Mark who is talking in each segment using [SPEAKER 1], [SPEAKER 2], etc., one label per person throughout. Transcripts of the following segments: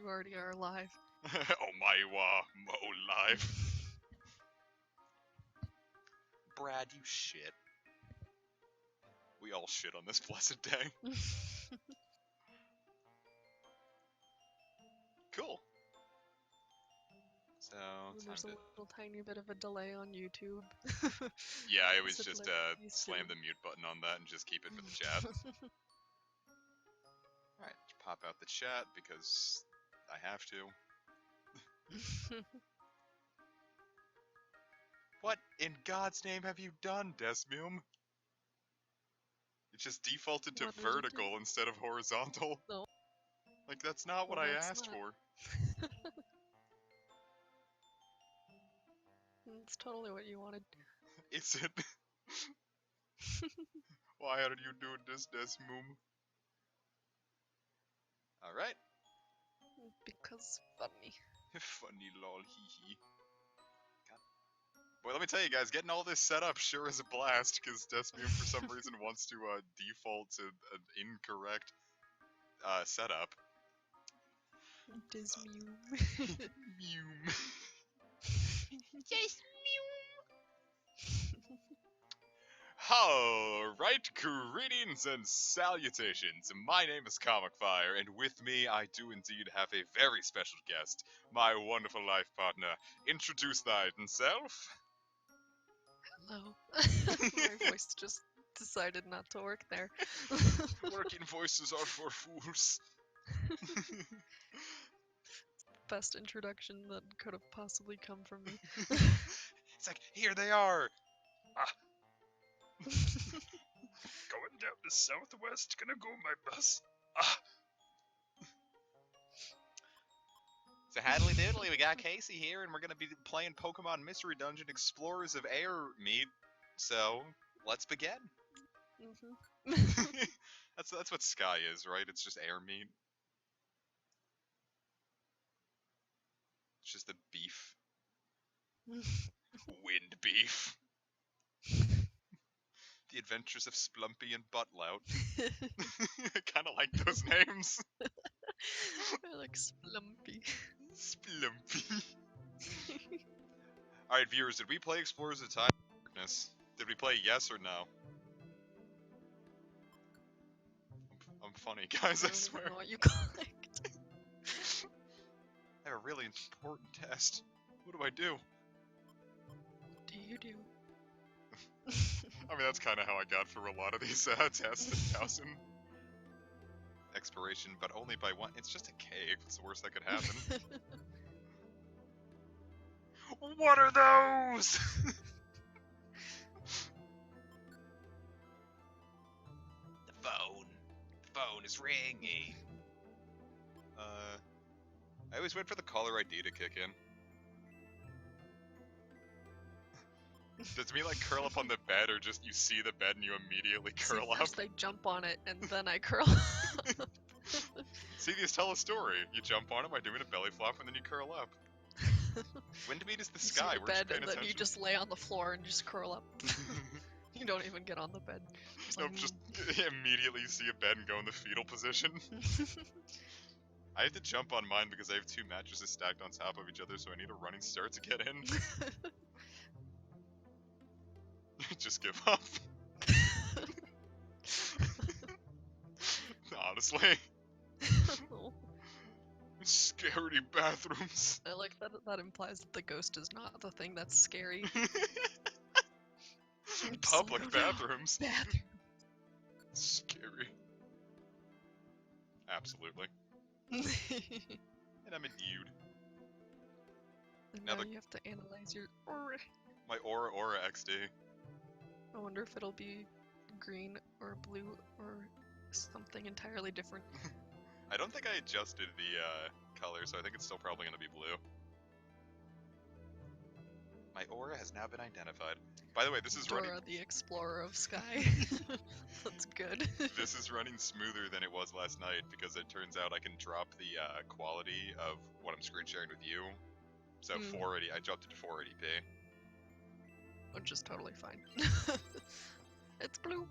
[SPEAKER 1] you already are live.
[SPEAKER 2] Omaiwa Mo live. Brad, you shit. We all shit on this blessed day. Cool. So,
[SPEAKER 1] There's a little tiny bit of a delay on YouTube.
[SPEAKER 2] Yeah, I always
[SPEAKER 1] So,
[SPEAKER 2] just
[SPEAKER 1] like,
[SPEAKER 2] slam the mute button on that and just keep it for the chat. Alright, pop out the chat because I have to. What in God's name have you done, Desmum? It just defaulted to
[SPEAKER 1] What did it do?
[SPEAKER 2] vertical instead of horizontal.
[SPEAKER 1] No.
[SPEAKER 2] Like, that's not what
[SPEAKER 1] Well,
[SPEAKER 2] I
[SPEAKER 1] that's
[SPEAKER 2] asked
[SPEAKER 1] not.
[SPEAKER 2] for.
[SPEAKER 1] It's totally what you wanted.
[SPEAKER 2] Is it? Why are you doing this, Desmum? Alright.
[SPEAKER 1] Because funny.
[SPEAKER 2] Funny lol hee hee. Boy, let me tell you guys, getting all this set up sure is a blast, because Desmum for some reason wants to default to an incorrect setup.
[SPEAKER 1] Dismew.
[SPEAKER 2] Mew.
[SPEAKER 1] Yes,
[SPEAKER 2] Alright, greetings and salutations. My name is Comic Fire, and with me I do indeed have a very special guest, my wonderful life partner. Introduce thyself.
[SPEAKER 1] Hello. My voice just decided not to work there.
[SPEAKER 2] Working voices are for fools.
[SPEAKER 1] Best introduction that could have possibly come from me.
[SPEAKER 2] It's like, here they are. Going down the southwest, gonna go my bus. So Hadley Diddley, we got Casey here, and we're gonna be playing Pokemon Mystery Dungeon Explorers of Air Meat. So let's begin. That's what Sky is, right? It's just air meat. It's just the beef. Wind beef. The Adventures of Splumpy and Buttlout. I kind of like those names.
[SPEAKER 1] I like Splumpy.
[SPEAKER 2] Splumpy. Alright, viewers, did we play Explorers of Time and Darkness? Did we play yes or no? I'm funny, guys, I swear.
[SPEAKER 1] I don't know what you clicked.
[SPEAKER 2] I have a really important test. What do I do?
[SPEAKER 1] What do you do?
[SPEAKER 2] I mean, that's kind of how I got through a lot of these tests in 1000. Expiration, but only by one. It's just a cave. It's the worst that could happen. What are those? The phone is ringing. I always wait for the caller ID to kick in. Does it mean like curl up on the bed, or just you see the bed and you immediately curl up?
[SPEAKER 1] First I jump on it and then I curl up.
[SPEAKER 2] See, these tell a story. You jump on it by doing a belly flop and then you curl up. Windmeat is the sky.
[SPEAKER 1] You see the bed and then you just lay on the floor and just curl up. You don't even get on the bed.
[SPEAKER 2] Nope, just immediately see a bed and go in the fetal position. I have to jump on mine because I have two mattresses stacked on top of each other, so I need a running start to get in. Just give up. Honestly. Scary bathrooms.
[SPEAKER 1] I like that implies that the ghost is not the thing that's scary.
[SPEAKER 2] Public bathrooms.
[SPEAKER 1] Bathroom.
[SPEAKER 2] Scary. Absolutely. And I'm a dude.
[SPEAKER 1] And
[SPEAKER 2] Now
[SPEAKER 1] now you have to analyze your aura.
[SPEAKER 2] My Aura XD.
[SPEAKER 1] I wonder if it'll be green or blue or something entirely different.
[SPEAKER 2] I don't think I adjusted the color, so I think it's still probably going to be blue. My aura has now been identified. By the way, this is
[SPEAKER 1] Dora,
[SPEAKER 2] running...
[SPEAKER 1] the explorer of sky. That's good.
[SPEAKER 2] This is running smoother than it was last night, because it turns out I can drop the quality of what I'm screen sharing with you. So 480, I dropped it to 480p.
[SPEAKER 1] Which is totally fine. It's blue.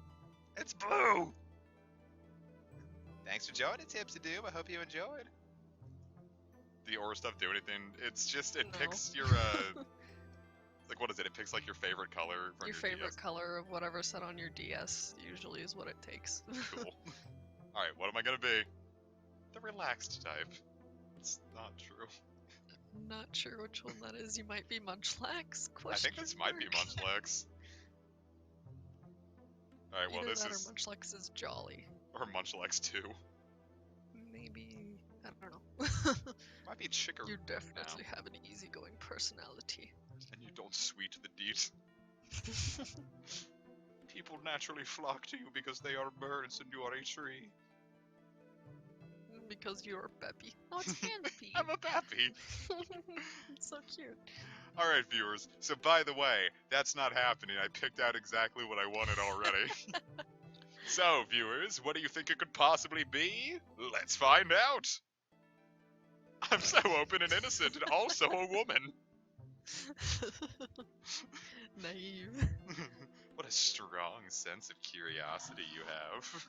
[SPEAKER 2] It's blue! Thanks for joining, Tips to Do. I hope you enjoyed. the aura stuff do anything? It's just, it
[SPEAKER 1] No.
[SPEAKER 2] picks your, like, what is it? It picks, like, your favorite color from
[SPEAKER 1] Your
[SPEAKER 2] your
[SPEAKER 1] favorite
[SPEAKER 2] DS.
[SPEAKER 1] color of whatever's set on your DS usually is what it takes.
[SPEAKER 2] Cool. Alright, what am I gonna be? The relaxed type. It's not true.
[SPEAKER 1] Not sure which one that is. You might be Munchlax?
[SPEAKER 2] I think this might be Munchlax. Alright, well,
[SPEAKER 1] Either
[SPEAKER 2] this
[SPEAKER 1] that
[SPEAKER 2] is...
[SPEAKER 1] or Munchlax is Jolly.
[SPEAKER 2] Or Munchlax 2.
[SPEAKER 1] Maybe... I don't know.
[SPEAKER 2] Might be Chickaroo.
[SPEAKER 1] You definitely have an easygoing personality.
[SPEAKER 2] And you don't sweet the deed. People naturally flock to you because they are birds and you are a tree.
[SPEAKER 1] Because you're Beppy. Oh, it's Handpee.
[SPEAKER 2] I'm a Bappy.
[SPEAKER 1] It's so cute.
[SPEAKER 2] Alright, viewers. So, by the way, that's not happening. I picked out exactly what I wanted already. So, viewers, what do you think it could possibly be? Let's find out! I'm so open and innocent and also a woman.
[SPEAKER 1] Naive.
[SPEAKER 2] What a strong sense of curiosity you have.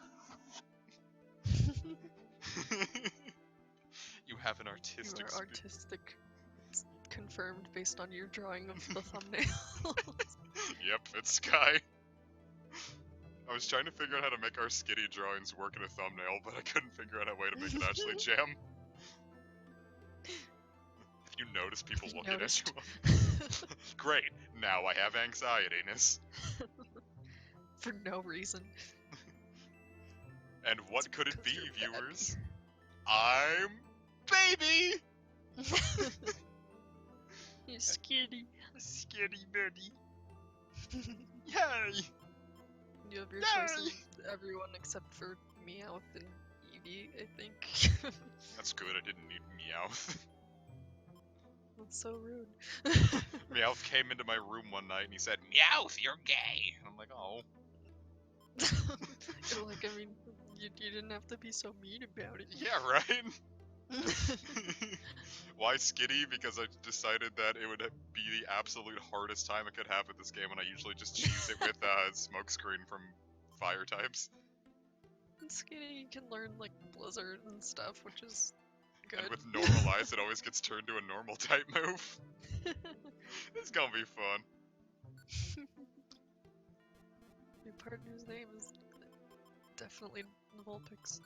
[SPEAKER 2] You have an artistic
[SPEAKER 1] You are
[SPEAKER 2] spirit.
[SPEAKER 1] artistic. It's confirmed based on your drawing of the thumbnail.
[SPEAKER 2] Yep, it's Sky. I was trying to figure out how to make our skitty drawings work in a thumbnail, but I couldn't figure out a way to make it actually jam. If you notice people looking at you. Great, now I have anxiety-ness.
[SPEAKER 1] For no reason.
[SPEAKER 2] And what
[SPEAKER 1] It's
[SPEAKER 2] could it be,
[SPEAKER 1] because you're
[SPEAKER 2] viewers? I'm Baby!
[SPEAKER 1] You skitty.
[SPEAKER 2] Skitty buddy. Yay!
[SPEAKER 1] You have your
[SPEAKER 2] Yay!
[SPEAKER 1] choices, everyone except for Meowth and Eevee, I think.
[SPEAKER 2] That's good, I didn't need Meowth.
[SPEAKER 1] That's so rude.
[SPEAKER 2] Meowth came into my room one night and he said, Meowth, you're gay! And I'm like, oh.
[SPEAKER 1] You're like, I mean, you didn't have to be so mean about it.
[SPEAKER 2] Yeah, right? Why Skitty? Because I decided that it would be the absolute hardest time I could have with this game, and I usually just cheese it with Smokescreen from fire types.
[SPEAKER 1] Skitty, you can learn, like, Blizzard and stuff, which is good.
[SPEAKER 2] And with Normalize, it always gets turned to a normal type move. It's gonna be fun.
[SPEAKER 1] Your partner's name is definitely Vulpix.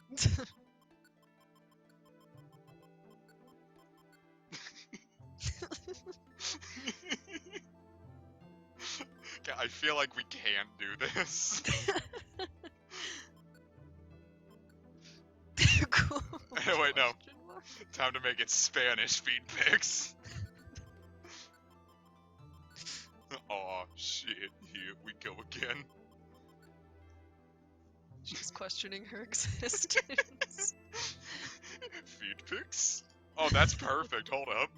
[SPEAKER 2] I feel like we can't do this.
[SPEAKER 1] Cool.
[SPEAKER 2] Wait, no. Time to make it Spanish feed pics. Aw, shit, here we go again.
[SPEAKER 1] She's questioning her existence.
[SPEAKER 2] Feed pics? Oh, that's perfect, hold up.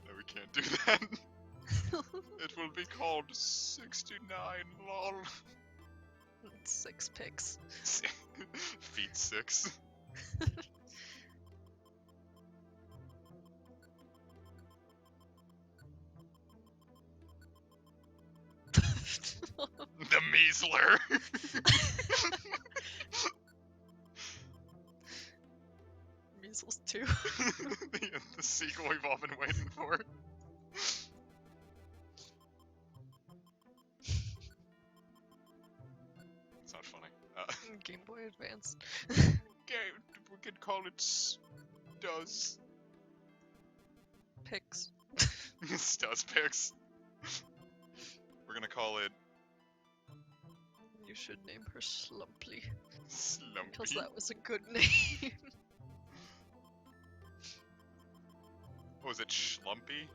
[SPEAKER 2] No, we can't do that. It will be called 69 lol.
[SPEAKER 1] 6 pics.
[SPEAKER 2] Feed 6. The Measler.
[SPEAKER 1] Measles 2.
[SPEAKER 2] The sequel we've all been waiting for. It's not funny.
[SPEAKER 1] Game Boy Advance.
[SPEAKER 2] We could call it Does.
[SPEAKER 1] Pics.
[SPEAKER 2] Does Pix. We're gonna call it
[SPEAKER 1] You should name her Slumply.
[SPEAKER 2] Slumpy.
[SPEAKER 1] Because that was a good name.
[SPEAKER 2] What was it, Schlumpy?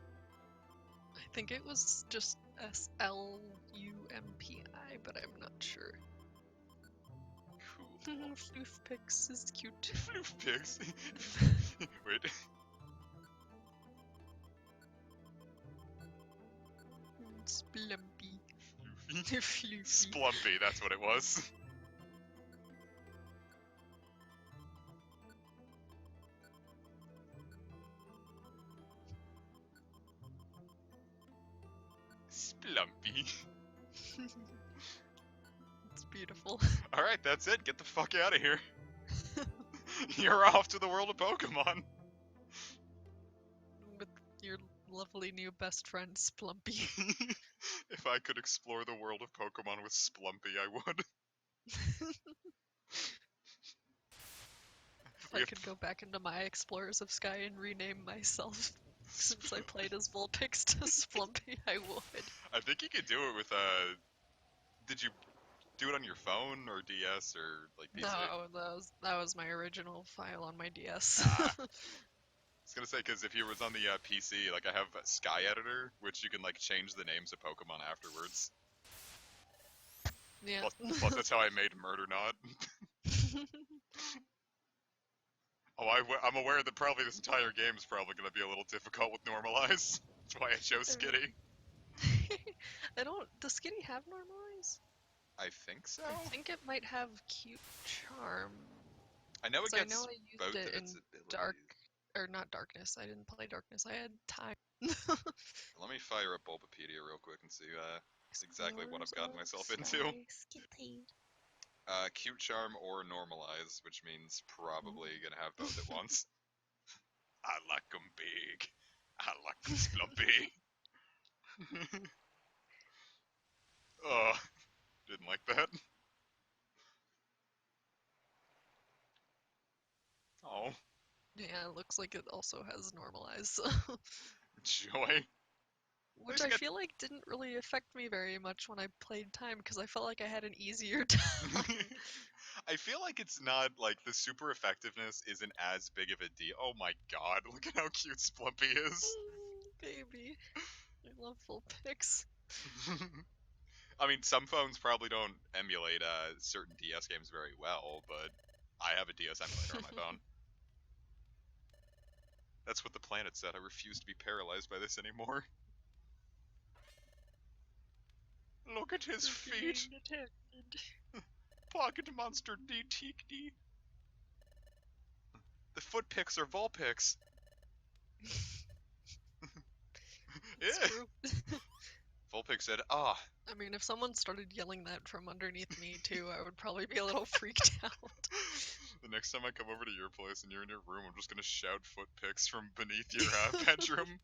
[SPEAKER 1] I think it was just SLUMPI, but I'm not sure.
[SPEAKER 2] Cool.
[SPEAKER 1] Floof Pix is cute.
[SPEAKER 2] Floof pigs. Wait.
[SPEAKER 1] Splumpy.
[SPEAKER 2] Floofy.
[SPEAKER 1] Floofy.
[SPEAKER 2] Splumpy, that's what it was. Splumpy.
[SPEAKER 1] It's Beautiful.
[SPEAKER 2] Alright, that's it. Get the fuck out of here. You're off to the world of Pokemon.
[SPEAKER 1] With your lovely new best friend, Splumpy.
[SPEAKER 2] If I could explore the world of Pokemon with Splumpy, I would.
[SPEAKER 1] If I could go back into my Explorers of Sky and rename myself, since I played as Vulpix to Splumpy, I would.
[SPEAKER 2] I think you could do it with, did you do it on your phone, or DS, or, like, PC?
[SPEAKER 1] No, that was my original file on my DS.
[SPEAKER 2] Ah. I was gonna say, because if you was on the PC, like, I have Sky Editor, which you can, like, change the names of Pokemon afterwards.
[SPEAKER 1] Yeah.
[SPEAKER 2] Plus that's how I made Murdernaut. Oh, I'm aware that probably this entire game is probably going to be a little difficult with Normalize. That's why I chose Skitty.
[SPEAKER 1] Does Skitty have Normalize?
[SPEAKER 2] I think so.
[SPEAKER 1] I think it might have Cute Charm.
[SPEAKER 2] I know it gets
[SPEAKER 1] I used
[SPEAKER 2] both
[SPEAKER 1] it
[SPEAKER 2] of
[SPEAKER 1] in
[SPEAKER 2] its abilities.
[SPEAKER 1] not Darkness. I didn't play Darkness. I had time.
[SPEAKER 2] Let me fire up Bulbapedia real quick and see exactly what I've gotten myself into. Cute Charm or Normalize, which means probably gonna have both at once. I like 'em big. I like 'em slumpy. Oh, didn't like that. Oh.
[SPEAKER 1] Yeah, it looks like it also has Normalize.
[SPEAKER 2] Joy.
[SPEAKER 1] Which I feel like didn't really affect me very much when I played time, because I felt like I had an easier time.
[SPEAKER 2] I feel like it's not, like, the super effectiveness isn't as big of a deal. Oh my god, look at how cute Splumpy is.
[SPEAKER 1] Baby. I love Vulpix.
[SPEAKER 2] I mean, some phones probably don't emulate certain DS games very well, but I have a DS emulator on my phone. That's what the planet said. I refuse to be paralyzed by this anymore. Look at his feet! Pocket monster DTD. The foot picks are Vulpix. Yeah. Vulpix said, ah.
[SPEAKER 1] I mean, if someone started yelling that from underneath me too, I would probably be a little freaked out.
[SPEAKER 2] The next time I come over to your place and you're in your room, I'm just gonna shout foot picks from beneath your bedroom.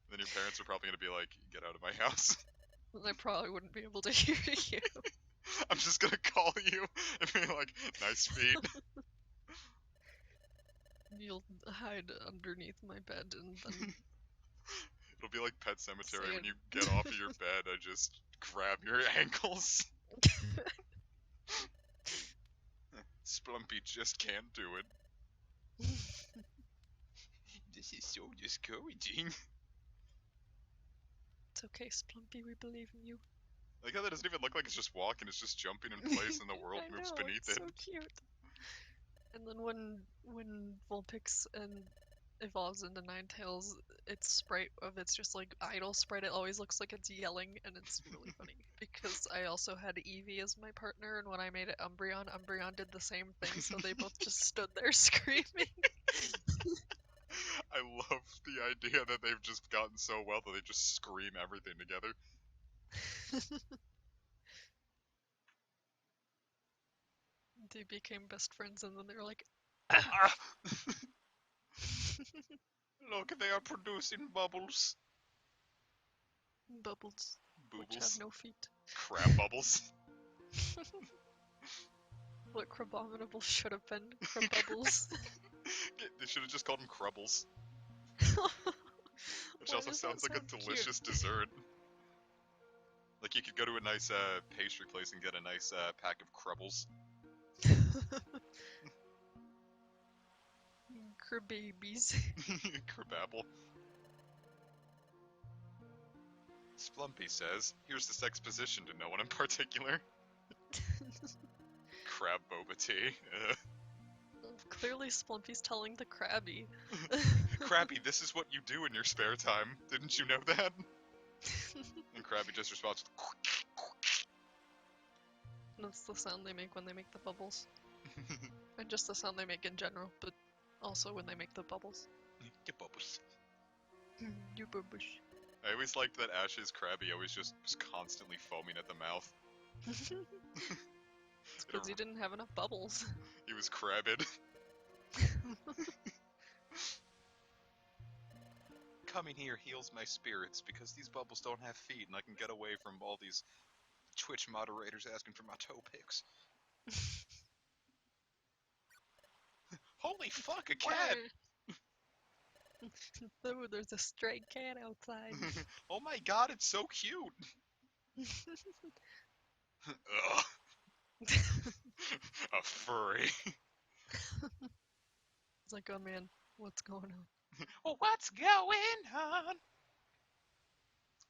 [SPEAKER 2] Then your parents are probably gonna be like, get out of my house.
[SPEAKER 1] I probably wouldn't be able to hear you.
[SPEAKER 2] I'm just gonna call you and be like, nice feet.
[SPEAKER 1] You'll hide underneath my bed and then...
[SPEAKER 2] It'll be like Pet Cemetery when you get off of your bed, I just grab your ankles. Splumpy just can't do it. This is so discouraging.
[SPEAKER 1] It's okay, Splumpy, we believe in you.
[SPEAKER 2] Like how that doesn't even look like it's just walking, it's just jumping in place and the world moves beneath it.
[SPEAKER 1] So cute. And then when Vulpix evolves into Ninetales, its sprite of its just like idle sprite, it always looks like it's yelling, and it's really funny because I also had Eevee as my partner, and when I made it Umbreon did the same thing, so they both just stood there screaming.
[SPEAKER 2] I love the idea that they've just gotten so well that they just scream everything together.
[SPEAKER 1] They became best friends, and then they were like,
[SPEAKER 2] look, they are producing bubbles.
[SPEAKER 1] Bubbles.
[SPEAKER 2] Boobles.
[SPEAKER 1] Which have no feet.
[SPEAKER 2] Crab bubbles.
[SPEAKER 1] What Crabominable should have been. Crabubbles.
[SPEAKER 2] They should have just called them Crubbles. Which also sounds like a delicious dessert. Like you could go to a nice pastry place and get a nice pack of Crubbles.
[SPEAKER 1] Crababies.
[SPEAKER 2] Crabapple. Splumpy says, here's this exposition to no one in particular. Crab boba tea.
[SPEAKER 1] Clearly Splumpy's telling the Krabby.
[SPEAKER 2] Krabby, this is what you do in your spare time. Didn't you know that? And Krabby just responds with
[SPEAKER 1] That's the sound they make when they make the bubbles. And just the sound they make in general, but also when they make the bubbles.
[SPEAKER 2] You bubbles.
[SPEAKER 1] You bubbles.
[SPEAKER 2] I always liked that Ash's Krabby always just was constantly foaming at the mouth.
[SPEAKER 1] It's because he didn't have enough bubbles.
[SPEAKER 2] He was crabbed. Coming here heals my spirits because these bubbles don't have feet and I can get away from all these Twitch moderators asking for my toe pics. Holy fuck, a cat!
[SPEAKER 1] Oh, there's a stray cat outside.
[SPEAKER 2] Oh my god, it's so cute! Ugh. A furry.
[SPEAKER 1] It's like, oh man, what's going on?
[SPEAKER 2] Oh, what's going on?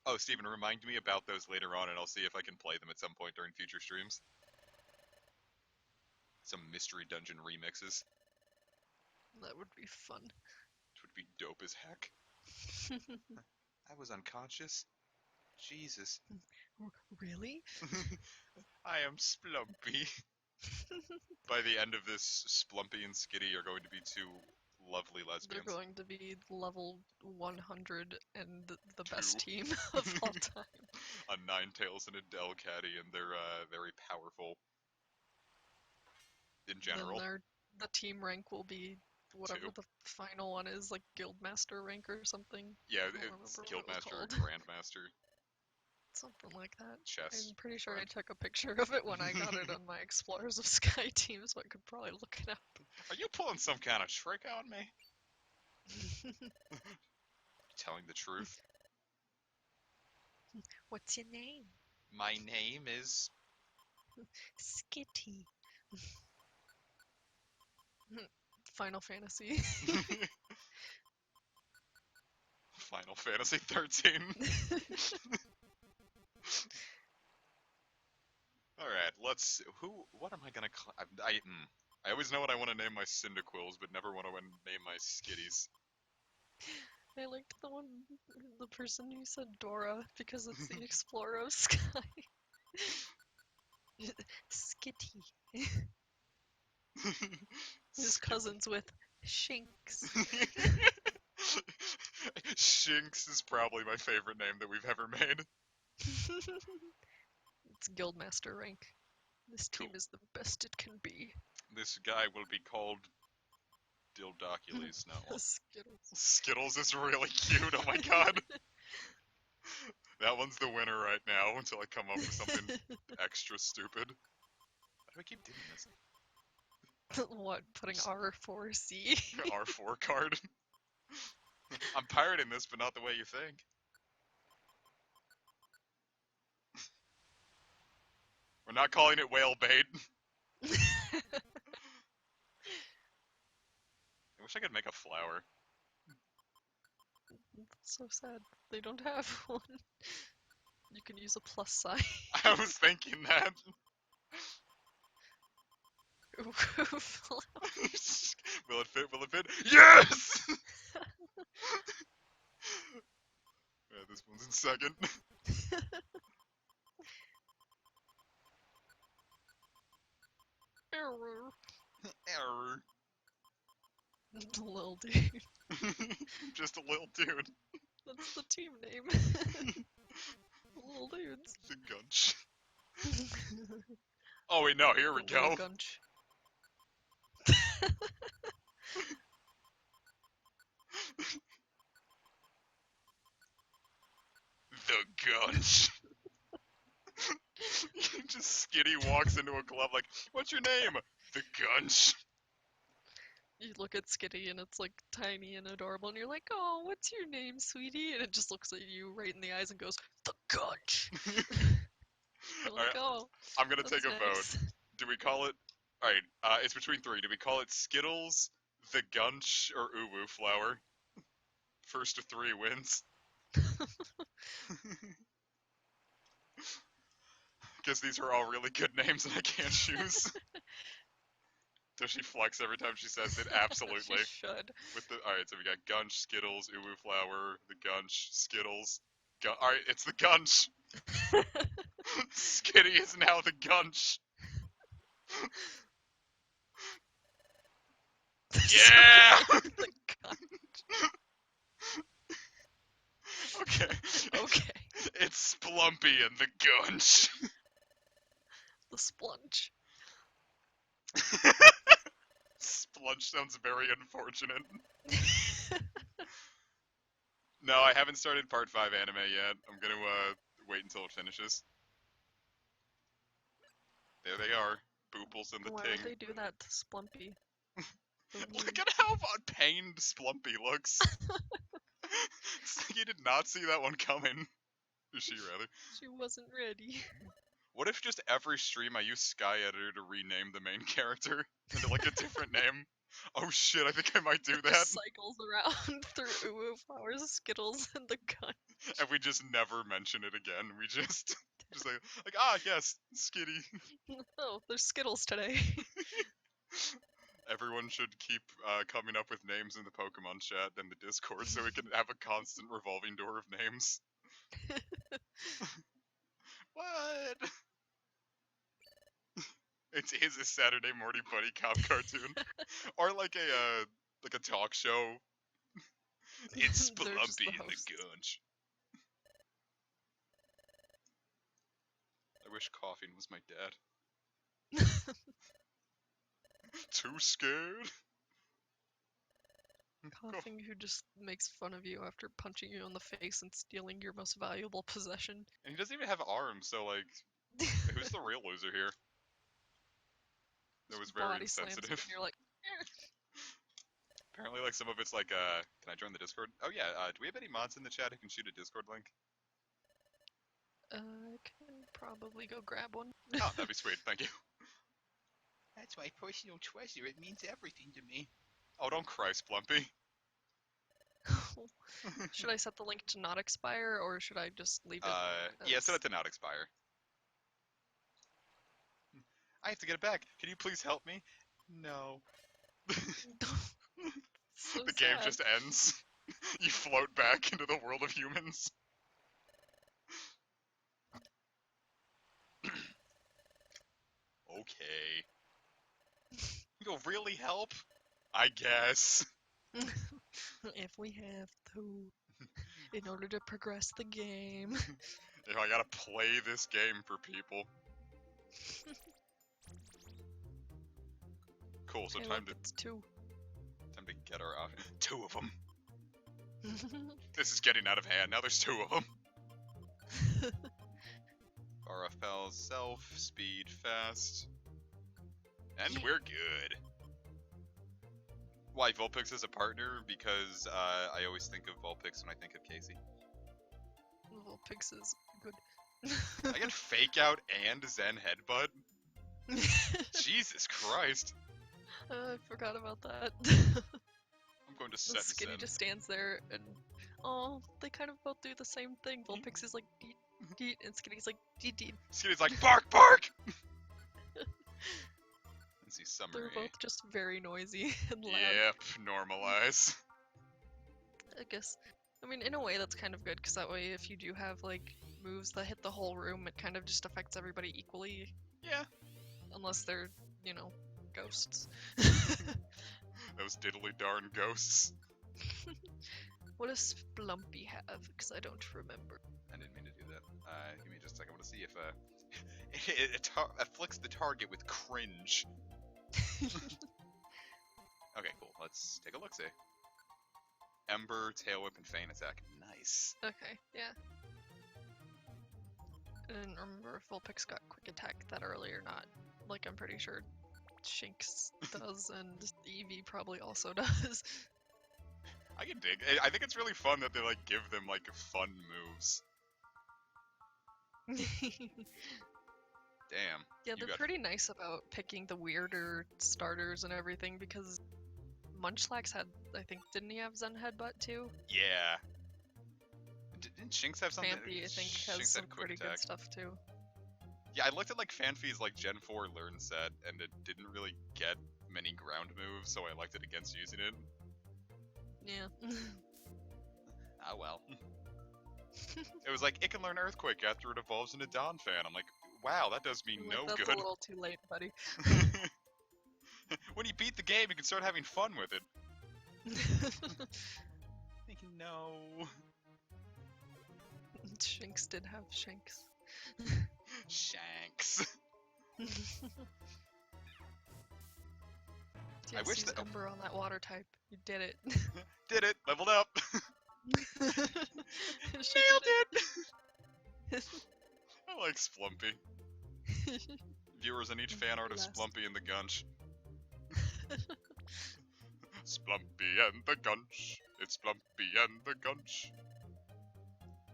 [SPEAKER 2] Oh, Steven, remind me about those later on, and I'll see if I can play them at some point during future streams. Some mystery dungeon remixes.
[SPEAKER 1] That would be fun.
[SPEAKER 2] It would be dope as heck. I was unconscious. Jesus.
[SPEAKER 1] Really?
[SPEAKER 2] I am Splumpy. By the end of this, Splumpy and Skitty are going to be two lovely lesbians.
[SPEAKER 1] They're going to be level 100 and the best team of all time.
[SPEAKER 2] A Ninetales and a Delcatty, and they're very powerful. In general.
[SPEAKER 1] Then the team rank will be whatever the final one is, like Guildmaster rank or something.
[SPEAKER 2] Yeah, it's Guildmaster or Grandmaster.
[SPEAKER 1] Something like that.
[SPEAKER 2] Chess.
[SPEAKER 1] I'm pretty sure I took a picture of it when I got it on my Explorers of Sky team, so I could probably look it up.
[SPEAKER 2] Are you pulling some kind of trick on me? Telling the truth.
[SPEAKER 1] What's your name?
[SPEAKER 2] My name is...
[SPEAKER 1] Skitty. Final Fantasy.
[SPEAKER 2] Final Fantasy 13. Alright, let's... What am I gonna... I always know what I want to name my Cyndaquils, but never want to name my Skitties.
[SPEAKER 1] I liked the person who said Dora, because it's the Explorer of Sky. Skitty. His cousin's with Shinx.
[SPEAKER 2] Shinx is probably my favorite name that we've ever made.
[SPEAKER 1] It's Guildmaster rank. This team is the best it can be.
[SPEAKER 2] This guy will be called Dildocules now.
[SPEAKER 1] Skittles.
[SPEAKER 2] Skittles is really cute, oh my god. That one's the winner right now until I come up with something extra stupid. How do I keep doing this?
[SPEAKER 1] What? Putting R4C?
[SPEAKER 2] R4 card? I'm pirating this, but not the way you think. We're not calling it whale bait. I wish I could make a flower.
[SPEAKER 1] So sad. They don't have one. You can use a plus sign.
[SPEAKER 2] I was thinking that. Will it fit? Will it fit? Yes! Yeah, this one's in second.
[SPEAKER 1] Error.
[SPEAKER 2] Error.
[SPEAKER 1] Little dude.
[SPEAKER 2] Just a little dude.
[SPEAKER 1] That's the team name. Little dudes.
[SPEAKER 2] The Gunch. Oh wait, no, here we go.
[SPEAKER 1] Gunch.
[SPEAKER 2] The Gunch. Just Skitty walks into a club like, what's your name? The Gunch.
[SPEAKER 1] You look at Skitty and it's like tiny and adorable and you're like, oh, what's your name, sweetie? And it just looks at you right in the eyes and goes, the Gunch. You're like, oh,
[SPEAKER 2] I'm gonna take a
[SPEAKER 1] nice.
[SPEAKER 2] vote. Do we call it... Alright, it's between three. Do we call it Skittles, the Gunch, or Uwu Flower? First of three wins. Guess these are all really good names and I can't choose. Does she flex every time she says it? Absolutely.
[SPEAKER 1] She should.
[SPEAKER 2] Alright, so we got Gunch, Skittles, Uwu Flower, the Gunch, Skittles. Alright, it's the Gunch! Skitty is now the Gunch! Yeah!
[SPEAKER 1] The Gunch.
[SPEAKER 2] Okay.
[SPEAKER 1] Okay.
[SPEAKER 2] It's Splumpy and the Gunch.
[SPEAKER 1] The Splunch.
[SPEAKER 2] Splunch sounds very unfortunate. No, I haven't started part 5 anime yet. I'm gonna wait until it finishes. There they are. Booples and the
[SPEAKER 1] Why
[SPEAKER 2] ting.
[SPEAKER 1] would they do that to Splumpy? So mean.
[SPEAKER 2] Look at how pained Splumpy looks. It's like you did not see that one coming. She rather.
[SPEAKER 1] She wasn't ready.
[SPEAKER 2] What if just every stream I use Sky Editor to rename the main character into like a different name? Oh shit, I think I might do
[SPEAKER 1] It
[SPEAKER 2] that.
[SPEAKER 1] just cycles around through Uwu Flowers, Skittles, and the gun.
[SPEAKER 2] And we just never mention it again. We just like ah yes, Skitty.
[SPEAKER 1] Oh, there's Skittles today.
[SPEAKER 2] Everyone should keep coming up with names in the Pokemon chat and the Discord so we can have a constant revolving door of names. What? It is a Saturday morning buddy cop cartoon, or like a talk show. It's
[SPEAKER 1] They're just
[SPEAKER 2] Splumpy
[SPEAKER 1] the
[SPEAKER 2] in the
[SPEAKER 1] hosts.
[SPEAKER 2] Gunch. I wish Coughing was my dad. Too scared.
[SPEAKER 1] Coughing who just makes fun of you after punching you in the face and stealing your most valuable possession.
[SPEAKER 2] And he doesn't even have arms, so like, who's the real loser here? That was very
[SPEAKER 1] Body slams you
[SPEAKER 2] insensitive.
[SPEAKER 1] and you're like,
[SPEAKER 2] Apparently, like some of it's like, can I join the Discord? Oh yeah, do we have any mods in the chat who can shoot a Discord link?
[SPEAKER 1] I can probably go grab one.
[SPEAKER 2] Oh, that'd be sweet. Thank you.
[SPEAKER 3] That's my personal treasure. It means everything to me.
[SPEAKER 2] Oh, don't cry, Splumpy.
[SPEAKER 1] Should I set the link to not expire, or should I just leave it?
[SPEAKER 2] Yeah, set it to not expire. I have to get it back. Can you please help me? No.
[SPEAKER 1] So
[SPEAKER 2] The game
[SPEAKER 1] sad.
[SPEAKER 2] just ends. You float back into the world of humans. Okay. You'll really help? I guess.
[SPEAKER 1] If we have to, in order to progress the game.
[SPEAKER 2] If I gotta play this game for people. Cool, so
[SPEAKER 1] Hey,
[SPEAKER 2] time
[SPEAKER 1] look, it's 2.
[SPEAKER 2] to get our two of them. This is getting out of hand. Now there's 2 of them. RFL, self, speed, fast. And
[SPEAKER 1] Yeah.
[SPEAKER 2] we're good. Why, Vulpix is a partner? Because I always think of Vulpix when I think of Casey.
[SPEAKER 1] Vulpix is good.
[SPEAKER 2] I can Fake Out and Zen Headbutt? Jesus Christ.
[SPEAKER 1] I forgot about that.
[SPEAKER 2] I'm going to
[SPEAKER 1] So
[SPEAKER 2] set
[SPEAKER 1] Skinny
[SPEAKER 2] Zen.
[SPEAKER 1] just stands there and oh, they kind of both do the same thing. Vulpix is like deet deet and Skinny's like deet deet.
[SPEAKER 2] Skinny's like, bark, bark! Let's see, summary.
[SPEAKER 1] They're both just very noisy and loud.
[SPEAKER 2] Yep, normalize.
[SPEAKER 1] I guess. I mean, in a way, that's kind of good because that way, if you do have like moves that hit the whole room, it kind of just affects everybody equally,
[SPEAKER 2] Yeah.
[SPEAKER 1] unless they're, you know, ghosts.
[SPEAKER 2] Those diddly darn ghosts.
[SPEAKER 1] What does Splumpy have? Because I don't remember.
[SPEAKER 2] I didn't mean to do that. Give me just a second. I want to see if it afflicts the target with cringe. Okay, cool. Let's take a look. See. Ember, Tail Whip, and Feign Attack. Nice.
[SPEAKER 1] Okay, yeah. I didn't remember if Vulpix got quick attack that early or not. Like, I'm pretty sure Shinx does, and Eevee probably also does.
[SPEAKER 2] I can dig. I think it's really fun that they like give them like fun moves. Damn.
[SPEAKER 1] Yeah,
[SPEAKER 2] You
[SPEAKER 1] they're
[SPEAKER 2] got-
[SPEAKER 1] pretty nice about picking the weirder starters and everything because Munchlax had, I think, didn't he have Zen Headbutt too?
[SPEAKER 2] Yeah. Didn't Shinx have something?
[SPEAKER 1] Phanpy, I think,
[SPEAKER 2] Shinx
[SPEAKER 1] has some
[SPEAKER 2] had quick
[SPEAKER 1] pretty
[SPEAKER 2] attack.
[SPEAKER 1] good stuff too.
[SPEAKER 2] Yeah, I looked at like Phanpy's like Gen 4 learn set, and it didn't really get many ground moves, so I liked it against using it.
[SPEAKER 1] Yeah.
[SPEAKER 2] Ah well. It was like, it can learn Earthquake after it evolves into Dawn Fan. I'm like, wow, that does me no
[SPEAKER 1] That's
[SPEAKER 2] good.
[SPEAKER 1] a little too late, buddy.
[SPEAKER 2] When you beat the game, you can start having fun with it. Like, no.
[SPEAKER 1] Shinx did have Shanks.
[SPEAKER 2] Shanks. I
[SPEAKER 1] Yes,
[SPEAKER 2] wish
[SPEAKER 1] use
[SPEAKER 2] that
[SPEAKER 1] Ember on that water type. You did it.
[SPEAKER 2] did it. Leveled up.
[SPEAKER 1] Nailed
[SPEAKER 2] Nailed it. I like Splumpy. Viewers, I need fan art of
[SPEAKER 1] Blast.
[SPEAKER 2] Splumpy and the Gunch. Splumpy and the Gunch. It's Splumpy and the Gunch.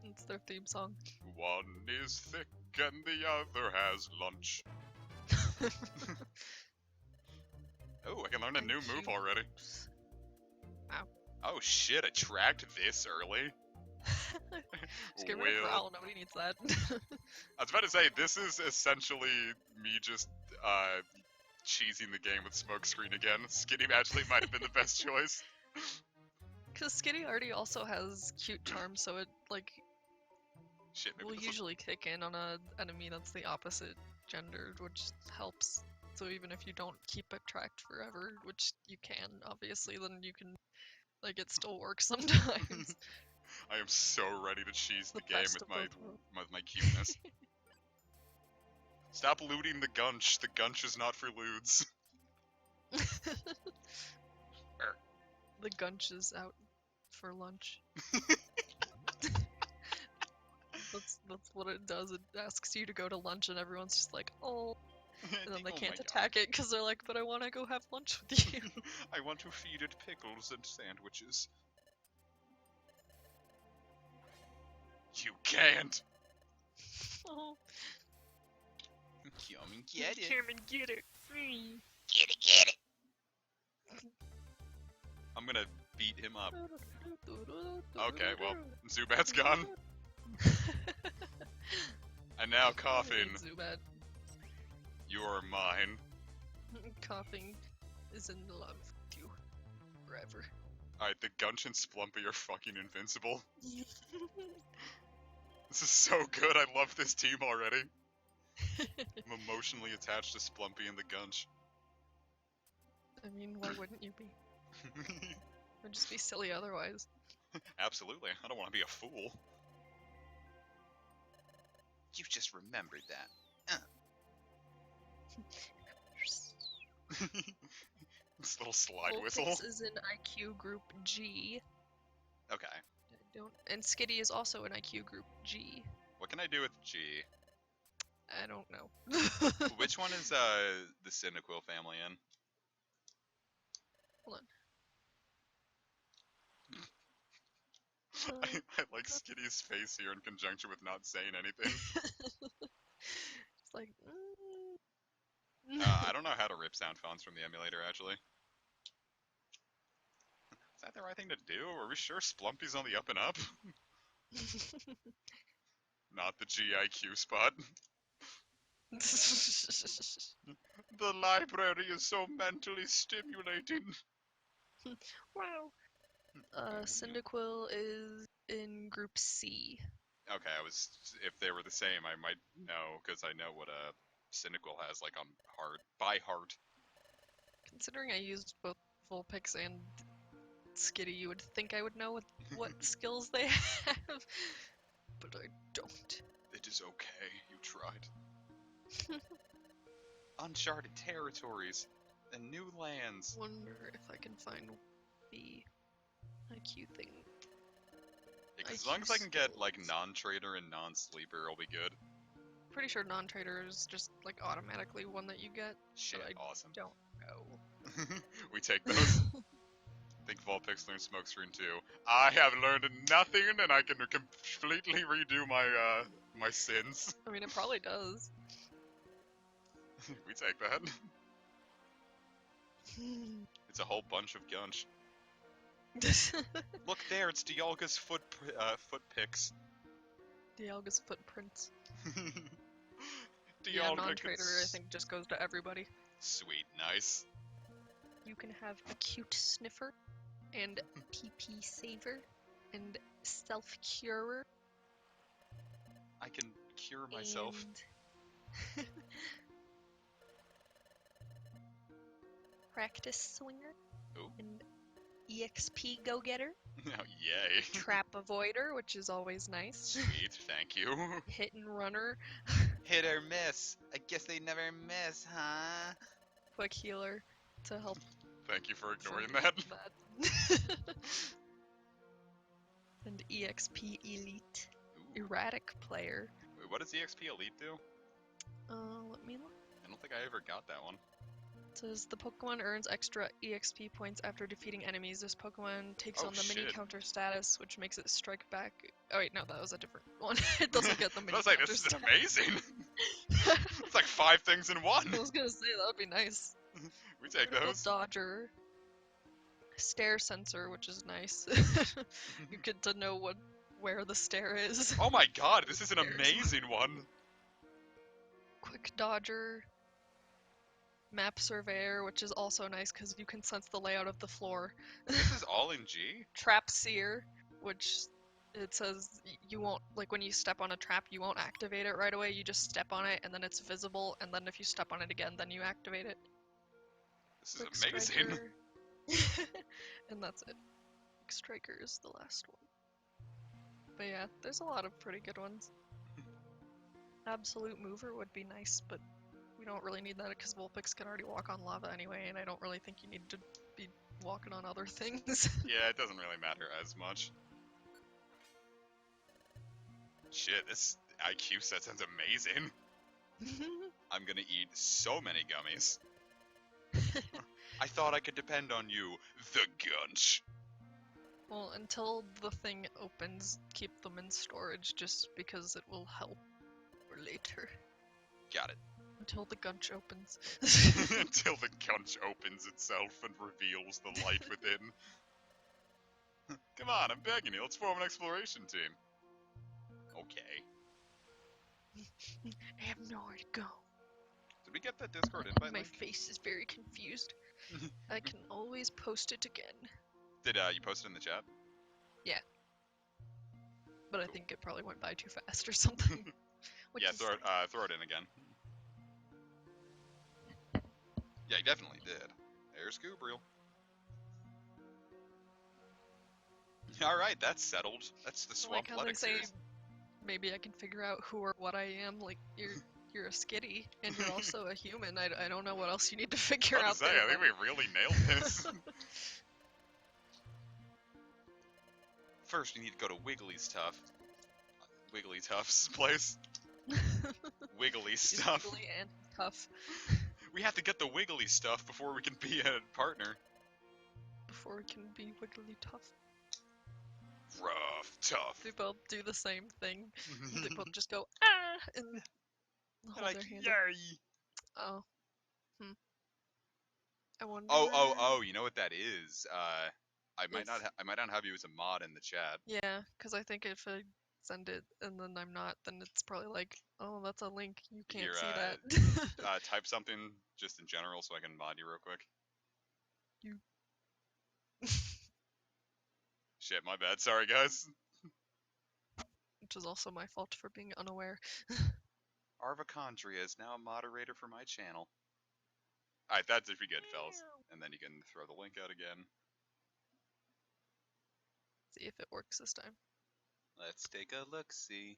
[SPEAKER 1] It's their theme song.
[SPEAKER 2] One is thick and the other has lunch. Oh, I can learn a new move already.
[SPEAKER 1] Wow.
[SPEAKER 2] Oh shit, attract this early?
[SPEAKER 1] Just get rid of Growl, nobody needs that.
[SPEAKER 2] I was about to say, this is essentially me just, cheesing the game with Smokescreen again. Skinny actually might have been the best choice.
[SPEAKER 1] Because Skitty already also has cute charm, so it, like,
[SPEAKER 2] Shit, maybe
[SPEAKER 1] will
[SPEAKER 2] this
[SPEAKER 1] usually kick in on a enemy that's the opposite gender, which helps. So even if you don't keep attract forever, which you can, obviously, then you can, like, it still works sometimes.
[SPEAKER 2] I am so ready to cheese the game
[SPEAKER 1] best
[SPEAKER 2] with
[SPEAKER 1] of
[SPEAKER 2] my
[SPEAKER 1] both worlds.
[SPEAKER 2] cuteness. Stop looting the Gunch. The Gunch is not for lewds.
[SPEAKER 1] The Gunch is out for lunch. That's what it does. It asks you to go to lunch, and everyone's just like, oh, and then they
[SPEAKER 2] Oh my
[SPEAKER 1] can't
[SPEAKER 2] God.
[SPEAKER 1] attack it because they're like, but I want to go have lunch with you.
[SPEAKER 2] I want to feed it pickles and sandwiches. You can't.
[SPEAKER 1] Oh,
[SPEAKER 3] Come and get it.
[SPEAKER 1] come and get it.
[SPEAKER 3] Get it.
[SPEAKER 2] I'm gonna beat him up. Okay, well, Zubat's gone. And now Coffin,
[SPEAKER 1] Zubat.
[SPEAKER 2] you are mine.
[SPEAKER 1] Coughing is in love with you forever.
[SPEAKER 2] Alright, the Gunch and Splumpy are fucking invincible. This is so good, I love this team already. I'm emotionally attached to Splumpy and the Gunch.
[SPEAKER 1] I mean, why wouldn't you be? It'd just be silly otherwise.
[SPEAKER 2] Absolutely, I don't want to be a fool.
[SPEAKER 3] You just remembered that.
[SPEAKER 2] This little slide
[SPEAKER 1] Vulpix
[SPEAKER 2] whistle.
[SPEAKER 1] is in IQ group G.
[SPEAKER 2] Okay,
[SPEAKER 1] And Skitty is also in IQ group G.
[SPEAKER 2] what can I do with G?
[SPEAKER 1] I don't know.
[SPEAKER 2] Which one is the Cyndaquil family in?
[SPEAKER 1] Hold
[SPEAKER 2] I like Skitty's face here in conjunction with not saying anything.
[SPEAKER 1] It's like.
[SPEAKER 2] I don't know how to rip sound phones from the emulator, actually. Is that the right thing to do? Are we sure Splumpy's on the up and up? Not the GIQ spot. The library is so mentally stimulating.
[SPEAKER 1] Wow. Cyndaquil is in group C.
[SPEAKER 2] Okay, if they were the same, I might know, because I know what Cyndaquil has, like, on heart, by heart.
[SPEAKER 1] Considering I used both Vulpix and Skitty, you would think I would know what skills they have, but I don't.
[SPEAKER 2] It is okay, you tried. Uncharted territories and new lands.
[SPEAKER 1] Wonder if I can find the IQ thing.
[SPEAKER 2] As long as I can get, like, non-trader and non-sleeper, I'll be good.
[SPEAKER 1] Pretty sure non-trader is just like automatically one that you get.
[SPEAKER 2] Shit,
[SPEAKER 1] I
[SPEAKER 2] awesome.
[SPEAKER 1] don't know.
[SPEAKER 2] We take those. I think Vulpix learned Smokescreen too. I have learned nothing, and I can completely redo my my sins.
[SPEAKER 1] I mean, it probably does.
[SPEAKER 2] We take that. It's a whole bunch of gunch. Look there, it's Dialga's foot picks.
[SPEAKER 1] Dialga's footprints.
[SPEAKER 2] Dialga
[SPEAKER 1] Yeah, non-trader I think just goes to everybody.
[SPEAKER 2] Sweet, nice.
[SPEAKER 1] You can have Acute Sniffer, and PP Saver, and Self-Curer.
[SPEAKER 2] I can cure myself.
[SPEAKER 1] And... Practice Swinger.
[SPEAKER 2] Ooh.
[SPEAKER 1] And EXP Go-Getter.
[SPEAKER 2] Oh, yay.
[SPEAKER 1] Trap Avoider, which is always nice.
[SPEAKER 2] Sweet, thank you.
[SPEAKER 1] Hit and Runner.
[SPEAKER 3] Hit or miss. I guess they never miss, huh?
[SPEAKER 1] Quick Healer to help
[SPEAKER 2] Thank you for
[SPEAKER 1] for
[SPEAKER 2] ignoring that.
[SPEAKER 1] that. And EXP Elite.
[SPEAKER 2] Ooh.
[SPEAKER 1] Erratic player.
[SPEAKER 2] Wait, what does EXP Elite do?
[SPEAKER 1] Let me look.
[SPEAKER 2] I don't think I ever got that one.
[SPEAKER 1] It says the Pokemon earns extra EXP points after defeating enemies. This Pokemon takes
[SPEAKER 2] Oh,
[SPEAKER 1] on the mini
[SPEAKER 2] shit.
[SPEAKER 1] counter status, which makes it strike back. Oh wait, no, that was a different one. It doesn't get the mini
[SPEAKER 2] I was like,
[SPEAKER 1] counter
[SPEAKER 2] this is
[SPEAKER 1] status.
[SPEAKER 2] amazing. It's like 5 things in one.
[SPEAKER 1] I was gonna say that would be nice.
[SPEAKER 2] We take
[SPEAKER 1] Critical
[SPEAKER 2] those.
[SPEAKER 1] Dodger. Stare sensor, which is nice. You get to know where the stare is.
[SPEAKER 2] Oh my god, this is an
[SPEAKER 1] Stairs.
[SPEAKER 2] amazing one.
[SPEAKER 1] Quick Dodger. Map Surveyor, which is also nice because you can sense the layout of the floor.
[SPEAKER 2] This is all in G?
[SPEAKER 1] Trap Seer, which it says you won't, like when you step on a trap, you won't activate it right away. You just step on it and then it's visible, and then if you step on it again, then you activate it.
[SPEAKER 2] This is
[SPEAKER 1] Quick
[SPEAKER 2] amazing.
[SPEAKER 1] Striker. And that's it. Quick Striker is the last one. But yeah, there's a lot of pretty good ones. Absolute Mover would be nice, but we don't really need that because Vulpix can already walk on lava anyway, and I don't really think you need to be walking on other things.
[SPEAKER 2] Yeah, it doesn't really matter as much. Shit, this IQ set sounds amazing. I'm gonna eat so many gummies. I thought I could depend on you, the Gunch.
[SPEAKER 1] Well, until the thing opens, keep them in storage just because it will help for later.
[SPEAKER 2] Got it.
[SPEAKER 1] Until the gunch opens.
[SPEAKER 2] Until the Gunch opens itself and reveals the light within. Come on, I'm begging you, let's form an exploration team. Okay.
[SPEAKER 1] I have nowhere to go.
[SPEAKER 2] Did we get that Discord invite
[SPEAKER 1] My
[SPEAKER 2] link?
[SPEAKER 1] face is very confused. I can always post it again.
[SPEAKER 2] Did you post it in the chat?
[SPEAKER 1] But I
[SPEAKER 2] Cool.
[SPEAKER 1] think it probably went by too fast or something. Which
[SPEAKER 2] Yeah,
[SPEAKER 1] is
[SPEAKER 2] throw it in again. Yeah, he definitely did. There's Goobriel. Alright, that's settled. That's the
[SPEAKER 1] I like how they
[SPEAKER 2] Swamp
[SPEAKER 1] say
[SPEAKER 2] series.
[SPEAKER 1] maybe I can figure out who or what I am. Like you're a skitty and you're also a human. I don't know what else you need to figure
[SPEAKER 2] I
[SPEAKER 1] out
[SPEAKER 2] was about to say,
[SPEAKER 1] there.
[SPEAKER 2] I think
[SPEAKER 1] then.
[SPEAKER 2] we really nailed this. First, you need to go to Wiggly Tuff's place. Wiggly
[SPEAKER 1] He's
[SPEAKER 2] stuff.
[SPEAKER 1] wiggly and tough
[SPEAKER 2] We have to get the wiggly stuff before we can be a partner.
[SPEAKER 1] before we can be wiggly tough.
[SPEAKER 2] Rough, tough.
[SPEAKER 1] They both do the same thing. They both just go ah and hold
[SPEAKER 2] Like,
[SPEAKER 1] their hand.
[SPEAKER 2] yay!
[SPEAKER 1] Up. Oh. I wonder.
[SPEAKER 2] Oh, you know what that is? I might
[SPEAKER 1] If-
[SPEAKER 2] not have you as a mod in the chat.
[SPEAKER 1] Yeah, because I think if I send it and then I'm not, then it's probably like, oh, that's a link. You can't
[SPEAKER 2] Here,
[SPEAKER 1] see that.
[SPEAKER 2] Type something just in general so I can mod you real quick.
[SPEAKER 1] You.
[SPEAKER 2] Shit, my bad. Sorry, guys.
[SPEAKER 1] Which is also my fault for being unaware.
[SPEAKER 2] Arvacondria is now a moderator for my channel. Alright, that's if you good, fellas. And then you can throw the link out again.
[SPEAKER 1] See if it works this time.
[SPEAKER 2] Let's take a look-see.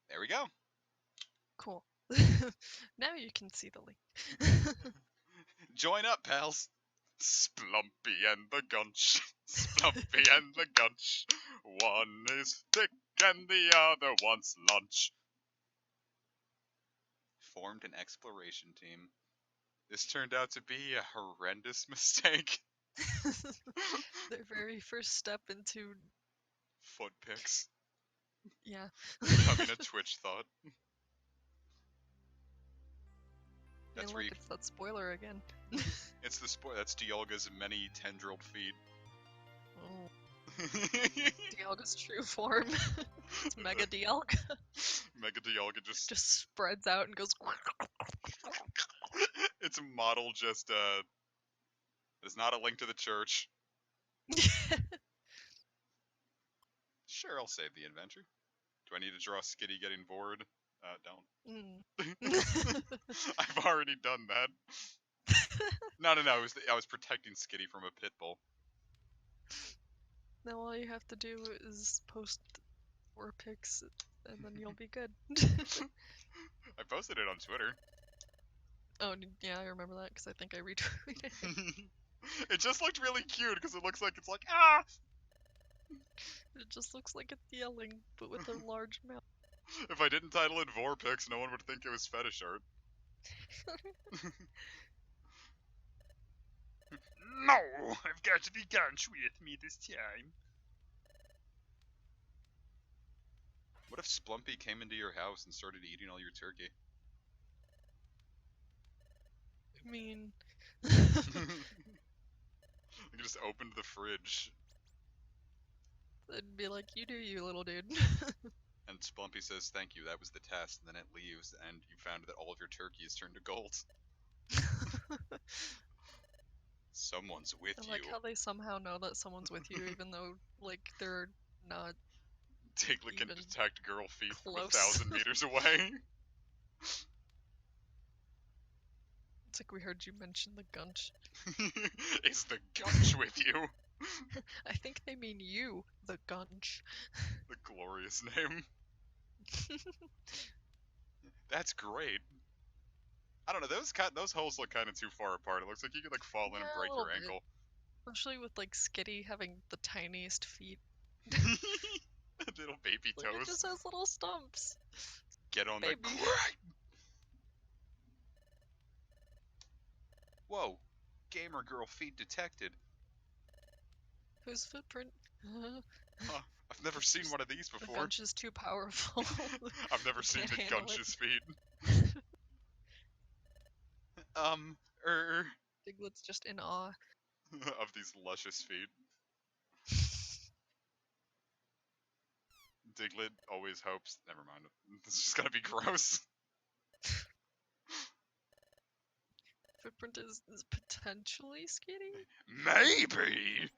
[SPEAKER 2] There we go.
[SPEAKER 1] Cool. Now you can see the link.
[SPEAKER 2] Join up, pals. Splumpy and the Gunch. Splumpy and the Gunch. One is thick and the other wants lunch. Formed an exploration team. This turned out to be a horrendous mistake.
[SPEAKER 1] Their very first step into,
[SPEAKER 2] Foot pics.
[SPEAKER 1] yeah.
[SPEAKER 2] Becoming a Twitch thought.
[SPEAKER 1] And
[SPEAKER 2] That's
[SPEAKER 1] look,
[SPEAKER 2] where you,
[SPEAKER 1] it's that spoiler again.
[SPEAKER 2] it's the that's Dialga's many tendrilled feet.
[SPEAKER 1] Oh, Dialga's true form. It's Mega Dialga.
[SPEAKER 2] Mega Dialga
[SPEAKER 1] Just spreads out and goes.
[SPEAKER 2] It's a model just there's not a link to the church. Sure, I'll save the adventure. Do I need to draw Skitty getting bored? Don't.
[SPEAKER 1] Mm.
[SPEAKER 2] I've already done that. No, I was protecting Skitty from a pit bull.
[SPEAKER 1] Now all you have to do is post war pics, and then you'll be good.
[SPEAKER 2] I posted it on Twitter.
[SPEAKER 1] Oh, yeah, I remember that because I think I retweeted it.
[SPEAKER 2] It just looked really cute because it looks like it's like, ah!
[SPEAKER 1] It just looks like it's yelling, but with a large mouth.
[SPEAKER 2] If I didn't title it Vorpix, no one would think it was fetish art. No! I've got to be gunch with me this time. What if Splumpy came into your house and started eating all your turkey?
[SPEAKER 1] I mean,
[SPEAKER 2] You just opened the fridge,
[SPEAKER 1] it'd be like, you do you, little dude.
[SPEAKER 2] and Splumpy says, "Thank you, that was the test," and then it leaves, and you found that all of your turkey has turned to gold. Someone's with
[SPEAKER 1] I
[SPEAKER 2] you.
[SPEAKER 1] like how they somehow know that someone's with you, even though, like, they're not
[SPEAKER 2] Diglett can
[SPEAKER 1] even
[SPEAKER 2] detect girl feet from
[SPEAKER 1] close.
[SPEAKER 2] 1,000 meters away.
[SPEAKER 1] It's like we heard you mention the gunch.
[SPEAKER 2] Is the gunch with you?
[SPEAKER 1] I think they mean you, the gunch.
[SPEAKER 2] The glorious name. That's great. I don't know, those holes look kind of too far apart. It looks like you could like fall in and
[SPEAKER 1] Yeah, a
[SPEAKER 2] break
[SPEAKER 1] little
[SPEAKER 2] your
[SPEAKER 1] bit.
[SPEAKER 2] ankle.
[SPEAKER 1] Especially with, like, Skitty having the tiniest feet.
[SPEAKER 2] Little baby
[SPEAKER 1] Like, it
[SPEAKER 2] toes.
[SPEAKER 1] just has little stumps.
[SPEAKER 2] Get on the
[SPEAKER 1] Baby.
[SPEAKER 2] grind. Whoa, gamer girl feet detected.
[SPEAKER 1] Whose footprint?
[SPEAKER 2] Huh, I've never seen one of these
[SPEAKER 1] The
[SPEAKER 2] before.
[SPEAKER 1] gunch is too powerful.
[SPEAKER 2] I've never seen
[SPEAKER 1] Can't
[SPEAKER 2] the
[SPEAKER 1] handle
[SPEAKER 2] gunch's
[SPEAKER 1] it.
[SPEAKER 2] feet.
[SPEAKER 1] Diglett's just in awe.
[SPEAKER 2] Of these luscious feet. Diglett always hopes. Never mind. This is just gonna be gross.
[SPEAKER 1] Footprint is potentially Skitty?
[SPEAKER 2] Maybe.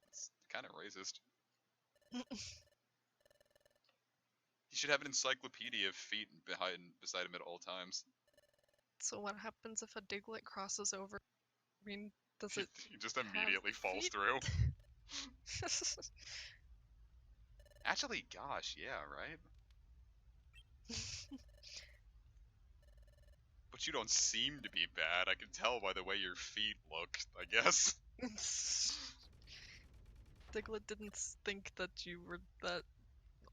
[SPEAKER 2] It's kind of racist. He should have an encyclopedia of feet beside him at all times.
[SPEAKER 1] So what happens if a Diglett crosses over? I mean, does it
[SPEAKER 2] He just immediately falls
[SPEAKER 1] feet?
[SPEAKER 2] through. Actually, gosh, yeah, right? But you don't seem to be bad. I can tell by the way your feet look, I guess.
[SPEAKER 1] Diglett didn't think that you were that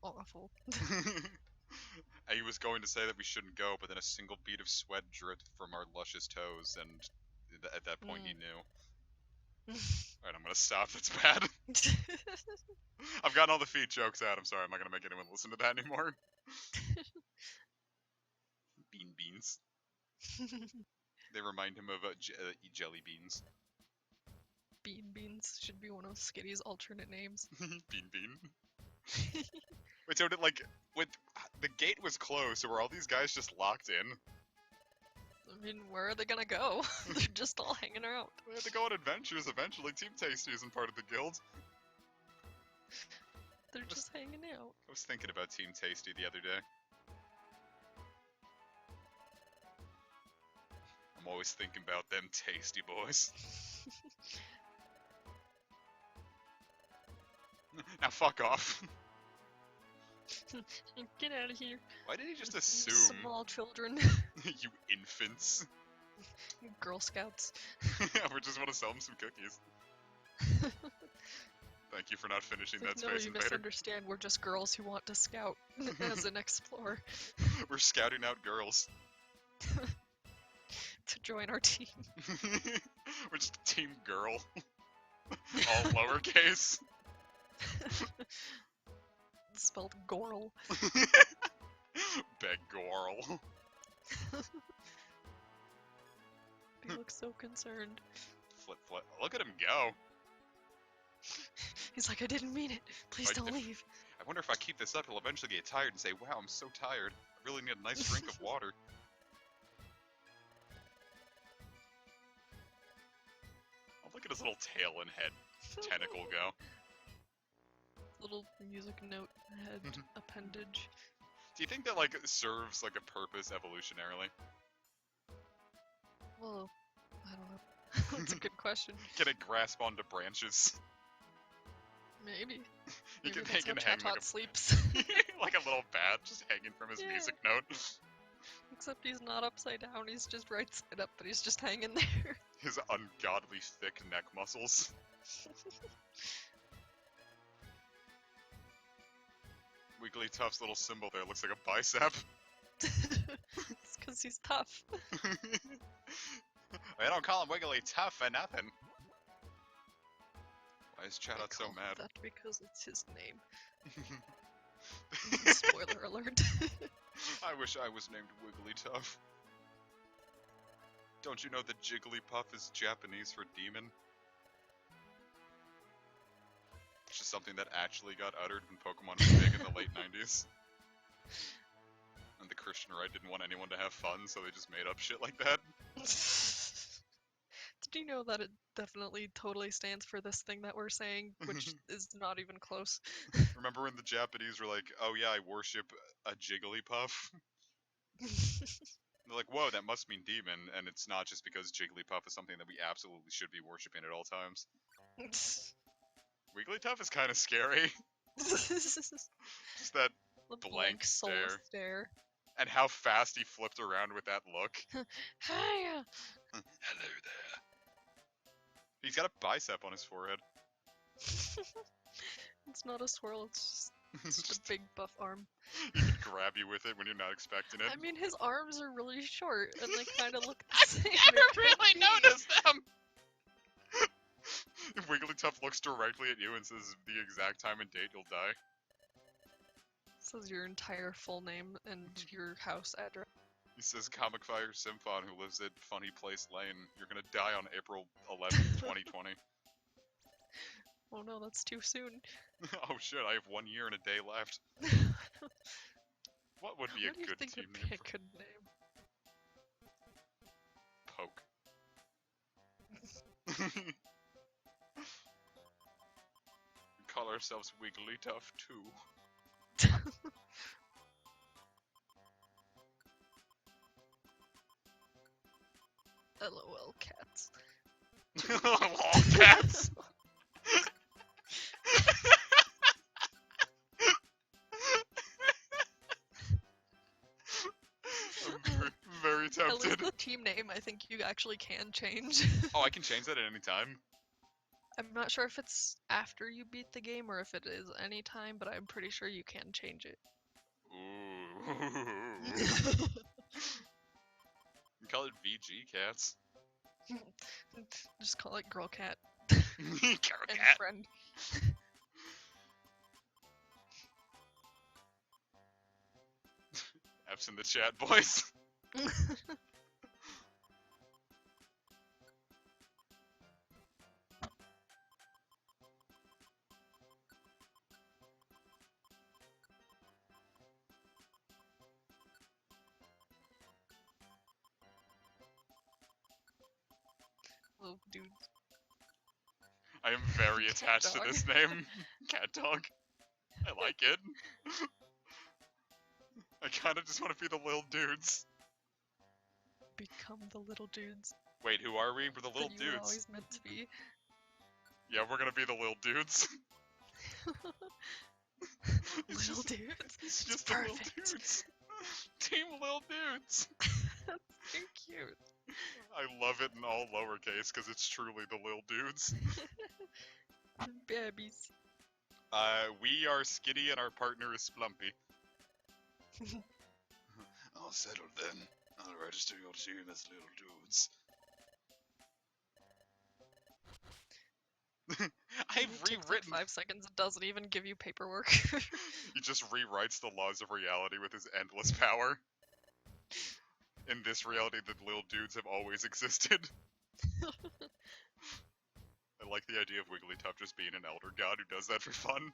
[SPEAKER 1] awful.
[SPEAKER 2] He was going to say that we shouldn't go, but then a single bead of sweat dripped from our luscious toes, and at that point he knew. Alright, I'm gonna stop. That's bad. I've gotten all the feet jokes out. I'm sorry. I'm not gonna make anyone listen to that anymore. Beans. They remind him of jelly beans.
[SPEAKER 1] Beans should be one of Skitty's alternate names.
[SPEAKER 2] Bean. Wait, so did the gate was closed, so were all these guys just locked in?
[SPEAKER 1] I mean, where are they gonna go? They're just all hanging out.
[SPEAKER 2] They had to go on adventures eventually. Team Tasty isn't part of the guild.
[SPEAKER 1] They're just hanging out.
[SPEAKER 2] I was thinking about Team Tasty the other day. I'm always thinking about them tasty boys. Now fuck off.
[SPEAKER 1] Get out of here.
[SPEAKER 2] Why did he just
[SPEAKER 1] You
[SPEAKER 2] assume?
[SPEAKER 1] small children.
[SPEAKER 2] You infants.
[SPEAKER 1] Girl Scouts.
[SPEAKER 2] We just want to sell them some cookies. Thank you for not finishing that
[SPEAKER 1] No,
[SPEAKER 2] Space
[SPEAKER 1] you
[SPEAKER 2] Invader.
[SPEAKER 1] misunderstand. We're just girls who want to scout as an explorer
[SPEAKER 2] We're scouting out girls.
[SPEAKER 1] to join our team.
[SPEAKER 2] We're just Team Girl. All lowercase.
[SPEAKER 1] Spelled Gorl.
[SPEAKER 2] Beg Gorl.
[SPEAKER 1] He looks so concerned.
[SPEAKER 2] Flip. Look at him go.
[SPEAKER 1] He's like, I didn't mean it. Please don't leave.
[SPEAKER 2] I wonder if I keep this up, he'll eventually get tired and say, wow, I'm so tired. I really need a nice drink of water. Oh, look at his little tail and head tentacle go.
[SPEAKER 1] Little music note head appendage.
[SPEAKER 2] Do you think that, serves, a purpose evolutionarily?
[SPEAKER 1] Well, I don't know. That's a good question.
[SPEAKER 2] Can it grasp onto branches?
[SPEAKER 1] Maybe.
[SPEAKER 2] You
[SPEAKER 1] Maybe
[SPEAKER 2] can
[SPEAKER 1] that's how
[SPEAKER 2] hang
[SPEAKER 1] Tot sleeps.
[SPEAKER 2] like a little bat just hanging from his
[SPEAKER 1] Yeah.
[SPEAKER 2] music note.
[SPEAKER 1] Except he's not upside down, he's just right side up, but he's just hanging there.
[SPEAKER 2] His ungodly thick neck muscles. Wigglytuff's little symbol there looks like a bicep.
[SPEAKER 1] It's because he's tough.
[SPEAKER 2] I don't call him Wigglytuff for nothing. Why is
[SPEAKER 1] I
[SPEAKER 2] Chatot so
[SPEAKER 1] call him
[SPEAKER 2] mad?
[SPEAKER 1] that because it's his name. Spoiler alert.
[SPEAKER 2] I wish I was named Wigglytuff. Don't you know that Jigglypuff is Japanese for demon? Which is something that actually got uttered when Pokemon was big in the late 90s. And the Christian right didn't want anyone to have fun, so they just made up shit like that.
[SPEAKER 1] Did you know that it definitely totally stands for this thing that we're saying, which is not even close?
[SPEAKER 2] Remember when the Japanese were like, oh yeah, I worship a Jigglypuff? They're like, whoa, that must mean demon, and it's not just because Jigglypuff is something that we absolutely should be worshipping at all times. Wigglytuff is kind of scary. Just that
[SPEAKER 1] The
[SPEAKER 2] blank
[SPEAKER 1] soulless
[SPEAKER 2] stare.
[SPEAKER 1] stare.
[SPEAKER 2] And how fast he flipped around with that look.
[SPEAKER 1] Hiya!
[SPEAKER 2] Hello there. He's got a bicep on his forehead.
[SPEAKER 1] It's not a swirl, it's just a big buff arm.
[SPEAKER 2] He can grab you with it when you're not expecting it.
[SPEAKER 1] I mean, his arms are really short, and they kind of look the same.
[SPEAKER 2] Never
[SPEAKER 1] It could
[SPEAKER 2] really
[SPEAKER 1] be.
[SPEAKER 2] noticed them! If Wigglytuff looks directly at you and says the exact time and date you'll die.
[SPEAKER 1] Says your entire full name and your house address.
[SPEAKER 2] He says, Comic Fire Symphon, who lives at Funny Place Lane, you're gonna die on April 11th, 2020.
[SPEAKER 1] Oh no, that's too soon.
[SPEAKER 2] Oh shit, I have 1 year and a day left. What would be
[SPEAKER 1] What do
[SPEAKER 2] a
[SPEAKER 1] you
[SPEAKER 2] good
[SPEAKER 1] think
[SPEAKER 2] team
[SPEAKER 1] would be
[SPEAKER 2] name
[SPEAKER 1] a
[SPEAKER 2] for
[SPEAKER 1] good name?
[SPEAKER 2] Poke? We call ourselves Wigglytuff too.
[SPEAKER 1] LOL cats.
[SPEAKER 2] Cats! I'm very
[SPEAKER 1] At least
[SPEAKER 2] tempted.
[SPEAKER 1] the team name I think you actually can change.
[SPEAKER 2] Oh, I can change that at any time.
[SPEAKER 1] I'm not sure if it's after you beat the game or if it is any time, but I'm pretty sure you can change it.
[SPEAKER 2] Ooh. You call it VG cats.
[SPEAKER 1] Just call it girl cat
[SPEAKER 2] Carol
[SPEAKER 1] and
[SPEAKER 2] cat.
[SPEAKER 1] friend.
[SPEAKER 2] F's in the chat, boys.
[SPEAKER 1] Little dudes.
[SPEAKER 2] I am very
[SPEAKER 1] Cat
[SPEAKER 2] attached to
[SPEAKER 1] dog.
[SPEAKER 2] this name. Cat dog. I like it. I kind of just want to be the little dudes.
[SPEAKER 1] Become the little dudes
[SPEAKER 2] Wait, who are we? We're the little
[SPEAKER 1] that you were
[SPEAKER 2] dudes.
[SPEAKER 1] always meant to be.
[SPEAKER 2] Yeah, we're gonna be the little dudes. It's
[SPEAKER 1] Little
[SPEAKER 2] just-
[SPEAKER 1] dudes.
[SPEAKER 2] It's
[SPEAKER 1] It's
[SPEAKER 2] just the little
[SPEAKER 1] perfect.
[SPEAKER 2] dudes. Team little dudes.
[SPEAKER 1] That's so cute.
[SPEAKER 2] I love it in all lowercase because it's truly the little dudes.
[SPEAKER 1] Babies.
[SPEAKER 2] We are Skitty and our partner is Splumpy. All settled then. I'll register your team as little dudes. I've
[SPEAKER 1] It takes like
[SPEAKER 2] rewritten.
[SPEAKER 1] 5 seconds. It doesn't even give you paperwork.
[SPEAKER 2] He just rewrites the laws of reality with his endless power. In this reality, the little dudes have always existed. I like the idea of Wigglytuff just being an elder god who does that for fun.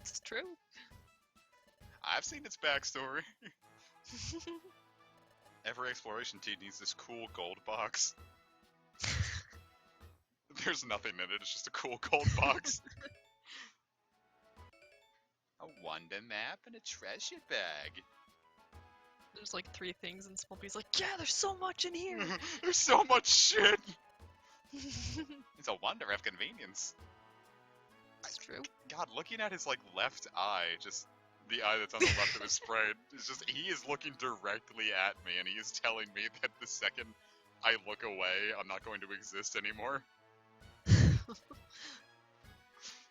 [SPEAKER 1] It's true.
[SPEAKER 2] I've seen its backstory. Every exploration team needs this cool gold box. There's nothing in it, it's just a cool gold box. A wonder map and a treasure bag.
[SPEAKER 1] There's like 3 things, and Smumpy's like, yeah, there's so much in here.
[SPEAKER 2] There's so much shit. It's a wonder of convenience.
[SPEAKER 1] It's true.
[SPEAKER 2] God, looking at his like left eye just The eye that's on the left of his sprite is just, he is looking directly at me, and he is telling me that the second I look away, I'm not going to exist anymore.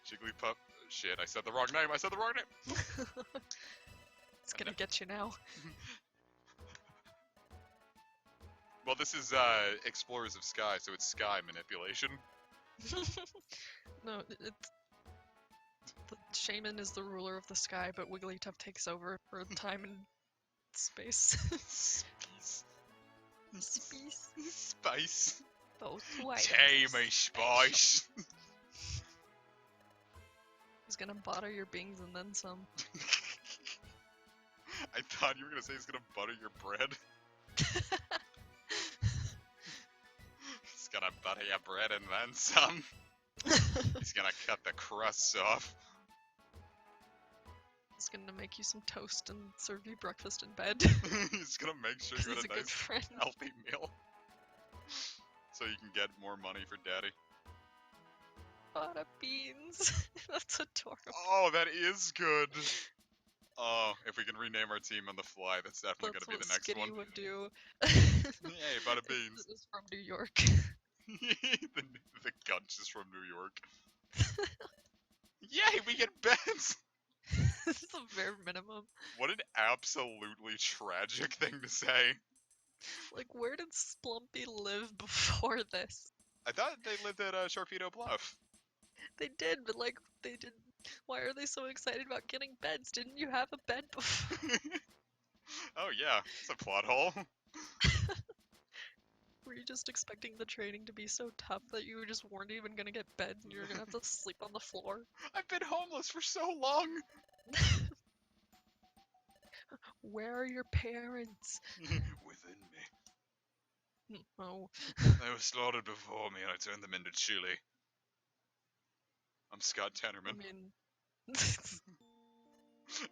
[SPEAKER 2] Jigglypuff. Shit, I said the wrong name.
[SPEAKER 1] It's gonna get you now.
[SPEAKER 2] Well, this is Explorers of Sky, so it's sky manipulation.
[SPEAKER 1] No, it's the shaman is the ruler of the sky, but Wigglytuff takes over for time and space.
[SPEAKER 2] Spice.
[SPEAKER 1] Space.
[SPEAKER 2] Spice.
[SPEAKER 1] Those white.
[SPEAKER 2] Tammy Spice.
[SPEAKER 1] He's gonna butter your beans and then some.
[SPEAKER 2] I thought you were gonna say he's gonna butter your bread. He's gonna butter your bread and then some. He's gonna cut the crusts off.
[SPEAKER 1] He's gonna make you some toast and serve you breakfast in bed.
[SPEAKER 2] He's gonna make sure
[SPEAKER 1] 'Cause
[SPEAKER 2] you
[SPEAKER 1] he's
[SPEAKER 2] get
[SPEAKER 1] a
[SPEAKER 2] a
[SPEAKER 1] good
[SPEAKER 2] nice,
[SPEAKER 1] friend.
[SPEAKER 2] healthy meal. So you can get more money for daddy.
[SPEAKER 1] Butter beans. That's adorable.
[SPEAKER 2] Oh, that is good. Oh, if we can rename our team on the fly, that's definitely
[SPEAKER 1] That's
[SPEAKER 2] gonna
[SPEAKER 1] what
[SPEAKER 2] be the next
[SPEAKER 1] Skitty
[SPEAKER 2] one.
[SPEAKER 1] would do.
[SPEAKER 2] Hey, butter beans.
[SPEAKER 1] It's from New York.
[SPEAKER 2] the Gunch is from New York. Yay, we get beds!
[SPEAKER 1] This is the bare minimum.
[SPEAKER 2] What an absolutely tragic thing to say.
[SPEAKER 1] Like, where did Splumpy live before this?
[SPEAKER 2] I thought they lived at Sharpedo Bluff.
[SPEAKER 1] They did, but like, they did. Why are they so excited about getting beds? Didn't you have a bed before?
[SPEAKER 2] Oh yeah, it's a plot hole.
[SPEAKER 1] Were you just expecting the training to be so tough that you just weren't even gonna get beds and you were gonna have to sleep on the floor?
[SPEAKER 2] I've been homeless for so long.
[SPEAKER 1] Where are your parents?
[SPEAKER 2] Within me.
[SPEAKER 1] Oh,
[SPEAKER 2] They were slaughtered before me and I turned them into chili. I'm Scott
[SPEAKER 1] I
[SPEAKER 2] Tenorman.
[SPEAKER 1] mean,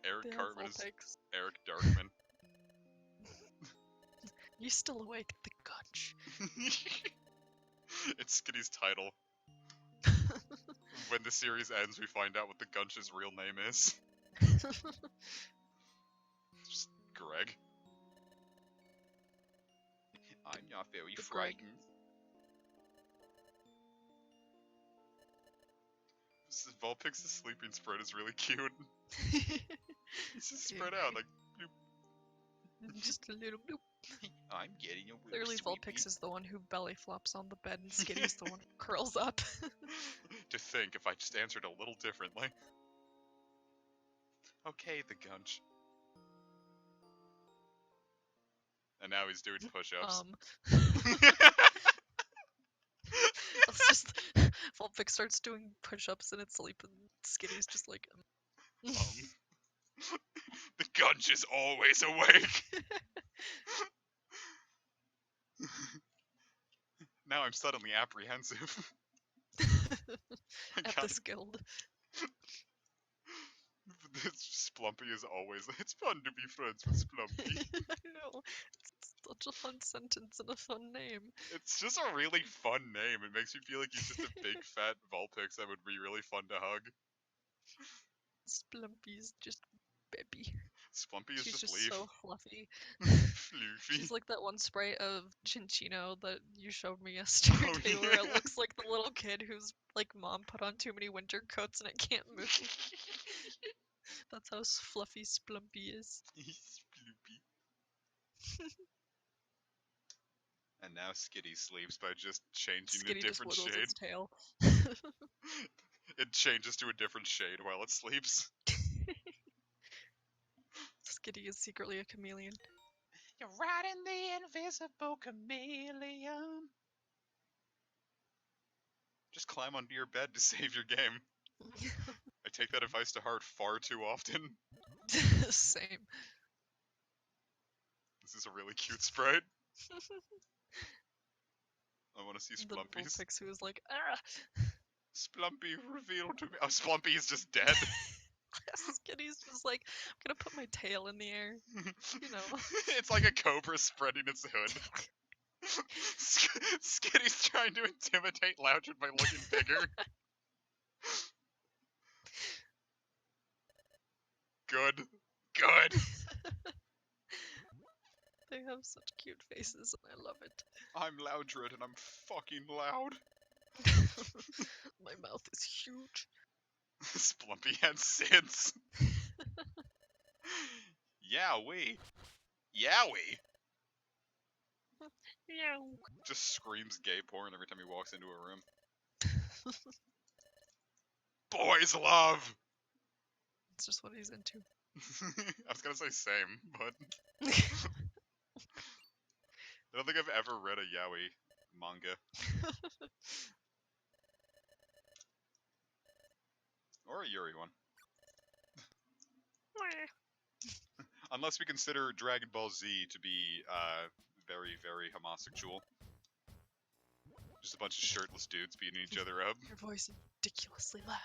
[SPEAKER 2] Eric
[SPEAKER 1] they have
[SPEAKER 2] Cartman
[SPEAKER 1] full
[SPEAKER 2] is
[SPEAKER 1] pics.
[SPEAKER 2] Eric Darkman.
[SPEAKER 1] You still awake, the Gunch.
[SPEAKER 2] It's Skitty's title. When the series ends, we find out what the Gunch's real name is. Just Greg. I'm not very
[SPEAKER 1] The Greg.
[SPEAKER 2] frightened. Vulpix's sleeping spread is really cute. He's just spread out like.
[SPEAKER 1] Just a little bloop.
[SPEAKER 2] I'm getting a real
[SPEAKER 1] Clearly, Vulpix is the one who belly flops on the bed, and Skitty's the one who curls up.
[SPEAKER 2] To think if I just answered a little differently. Okay, the Gunch. And now he's doing push-ups.
[SPEAKER 1] It's just Vulpix starts doing push-ups in its sleep, and Skitty's just like.
[SPEAKER 2] The Gunch is always awake. Now I'm suddenly apprehensive.
[SPEAKER 1] At this guild.
[SPEAKER 2] Splumpy is always. It's fun to be friends with Splumpy.
[SPEAKER 1] I know. It's such a fun sentence and a fun name.
[SPEAKER 2] It's just a really fun name. It makes me feel like he's just a big fat Vulpix that would be really fun to hug.
[SPEAKER 1] Splumpy's just baby.
[SPEAKER 2] Splumpy is
[SPEAKER 1] She's
[SPEAKER 2] just
[SPEAKER 1] just
[SPEAKER 2] leaf.
[SPEAKER 1] so fluffy.
[SPEAKER 2] Floofy.
[SPEAKER 1] She's like that one sprite of Chinchino that you showed me yesterday, where it looks like the little kid whose like mom put on too many winter coats and it can't move. That's how fluffy Splumpy is.
[SPEAKER 2] Sploopy. And now Skitty sleeps by just changing
[SPEAKER 1] Skitty
[SPEAKER 2] a
[SPEAKER 1] just
[SPEAKER 2] different
[SPEAKER 1] wiggles
[SPEAKER 2] shade.
[SPEAKER 1] its tail.
[SPEAKER 2] It changes to a different shade while it sleeps.
[SPEAKER 1] Skitty is secretly a chameleon.
[SPEAKER 3] You're riding the invisible chameleon.
[SPEAKER 2] Just climb onto your bed to save your game. I take that advice to heart far too often.
[SPEAKER 1] Same.
[SPEAKER 2] This is a really cute sprite. I want to see
[SPEAKER 1] The
[SPEAKER 2] Splumpy's.
[SPEAKER 1] Vulpix who is like, ah!
[SPEAKER 2] Splumpy, reveal to me. Oh, Splumpy is just dead.
[SPEAKER 1] Skitty's just like, I'm gonna put my tail in the air. You know.
[SPEAKER 2] It's like a cobra spreading its hood. Skitty's trying to intimidate Loudred by looking bigger. Good. Good.
[SPEAKER 1] They have such cute faces, and I love it.
[SPEAKER 2] I'm Loudred, and I'm fucking loud.
[SPEAKER 1] My mouth is huge.
[SPEAKER 2] Splumpy had SIDS. Yowie. Yowie.
[SPEAKER 1] Yeah.
[SPEAKER 2] Just screams gay porn every time he walks into a room. Boys love.
[SPEAKER 1] It's just what he's into.
[SPEAKER 2] I was gonna say same, but I don't think I've ever read a yaoi manga. Or a Yuri one. Unless we consider Dragon Ball Z to be very, very homosexual. Just a bunch of shirtless dudes beating each other up.
[SPEAKER 1] Your voice is ridiculously loud.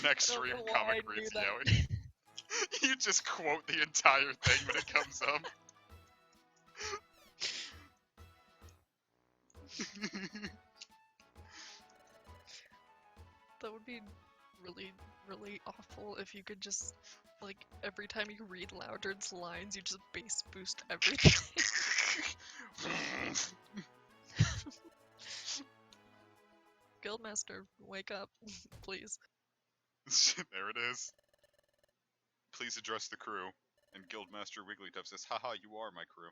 [SPEAKER 2] Next
[SPEAKER 1] I don't
[SPEAKER 2] stream,
[SPEAKER 1] know why
[SPEAKER 2] comic
[SPEAKER 1] I knew
[SPEAKER 2] reads
[SPEAKER 1] that.
[SPEAKER 2] yaoi. You just quote the entire thing when it comes up.
[SPEAKER 1] That would be really, really awful if you could just, like, every time you read Loudred's lines, you just bass boost everything. Guildmaster, wake up, please.
[SPEAKER 2] There it is. Please address the crew. And Guildmaster Wigglytuff says, haha, you are my crew.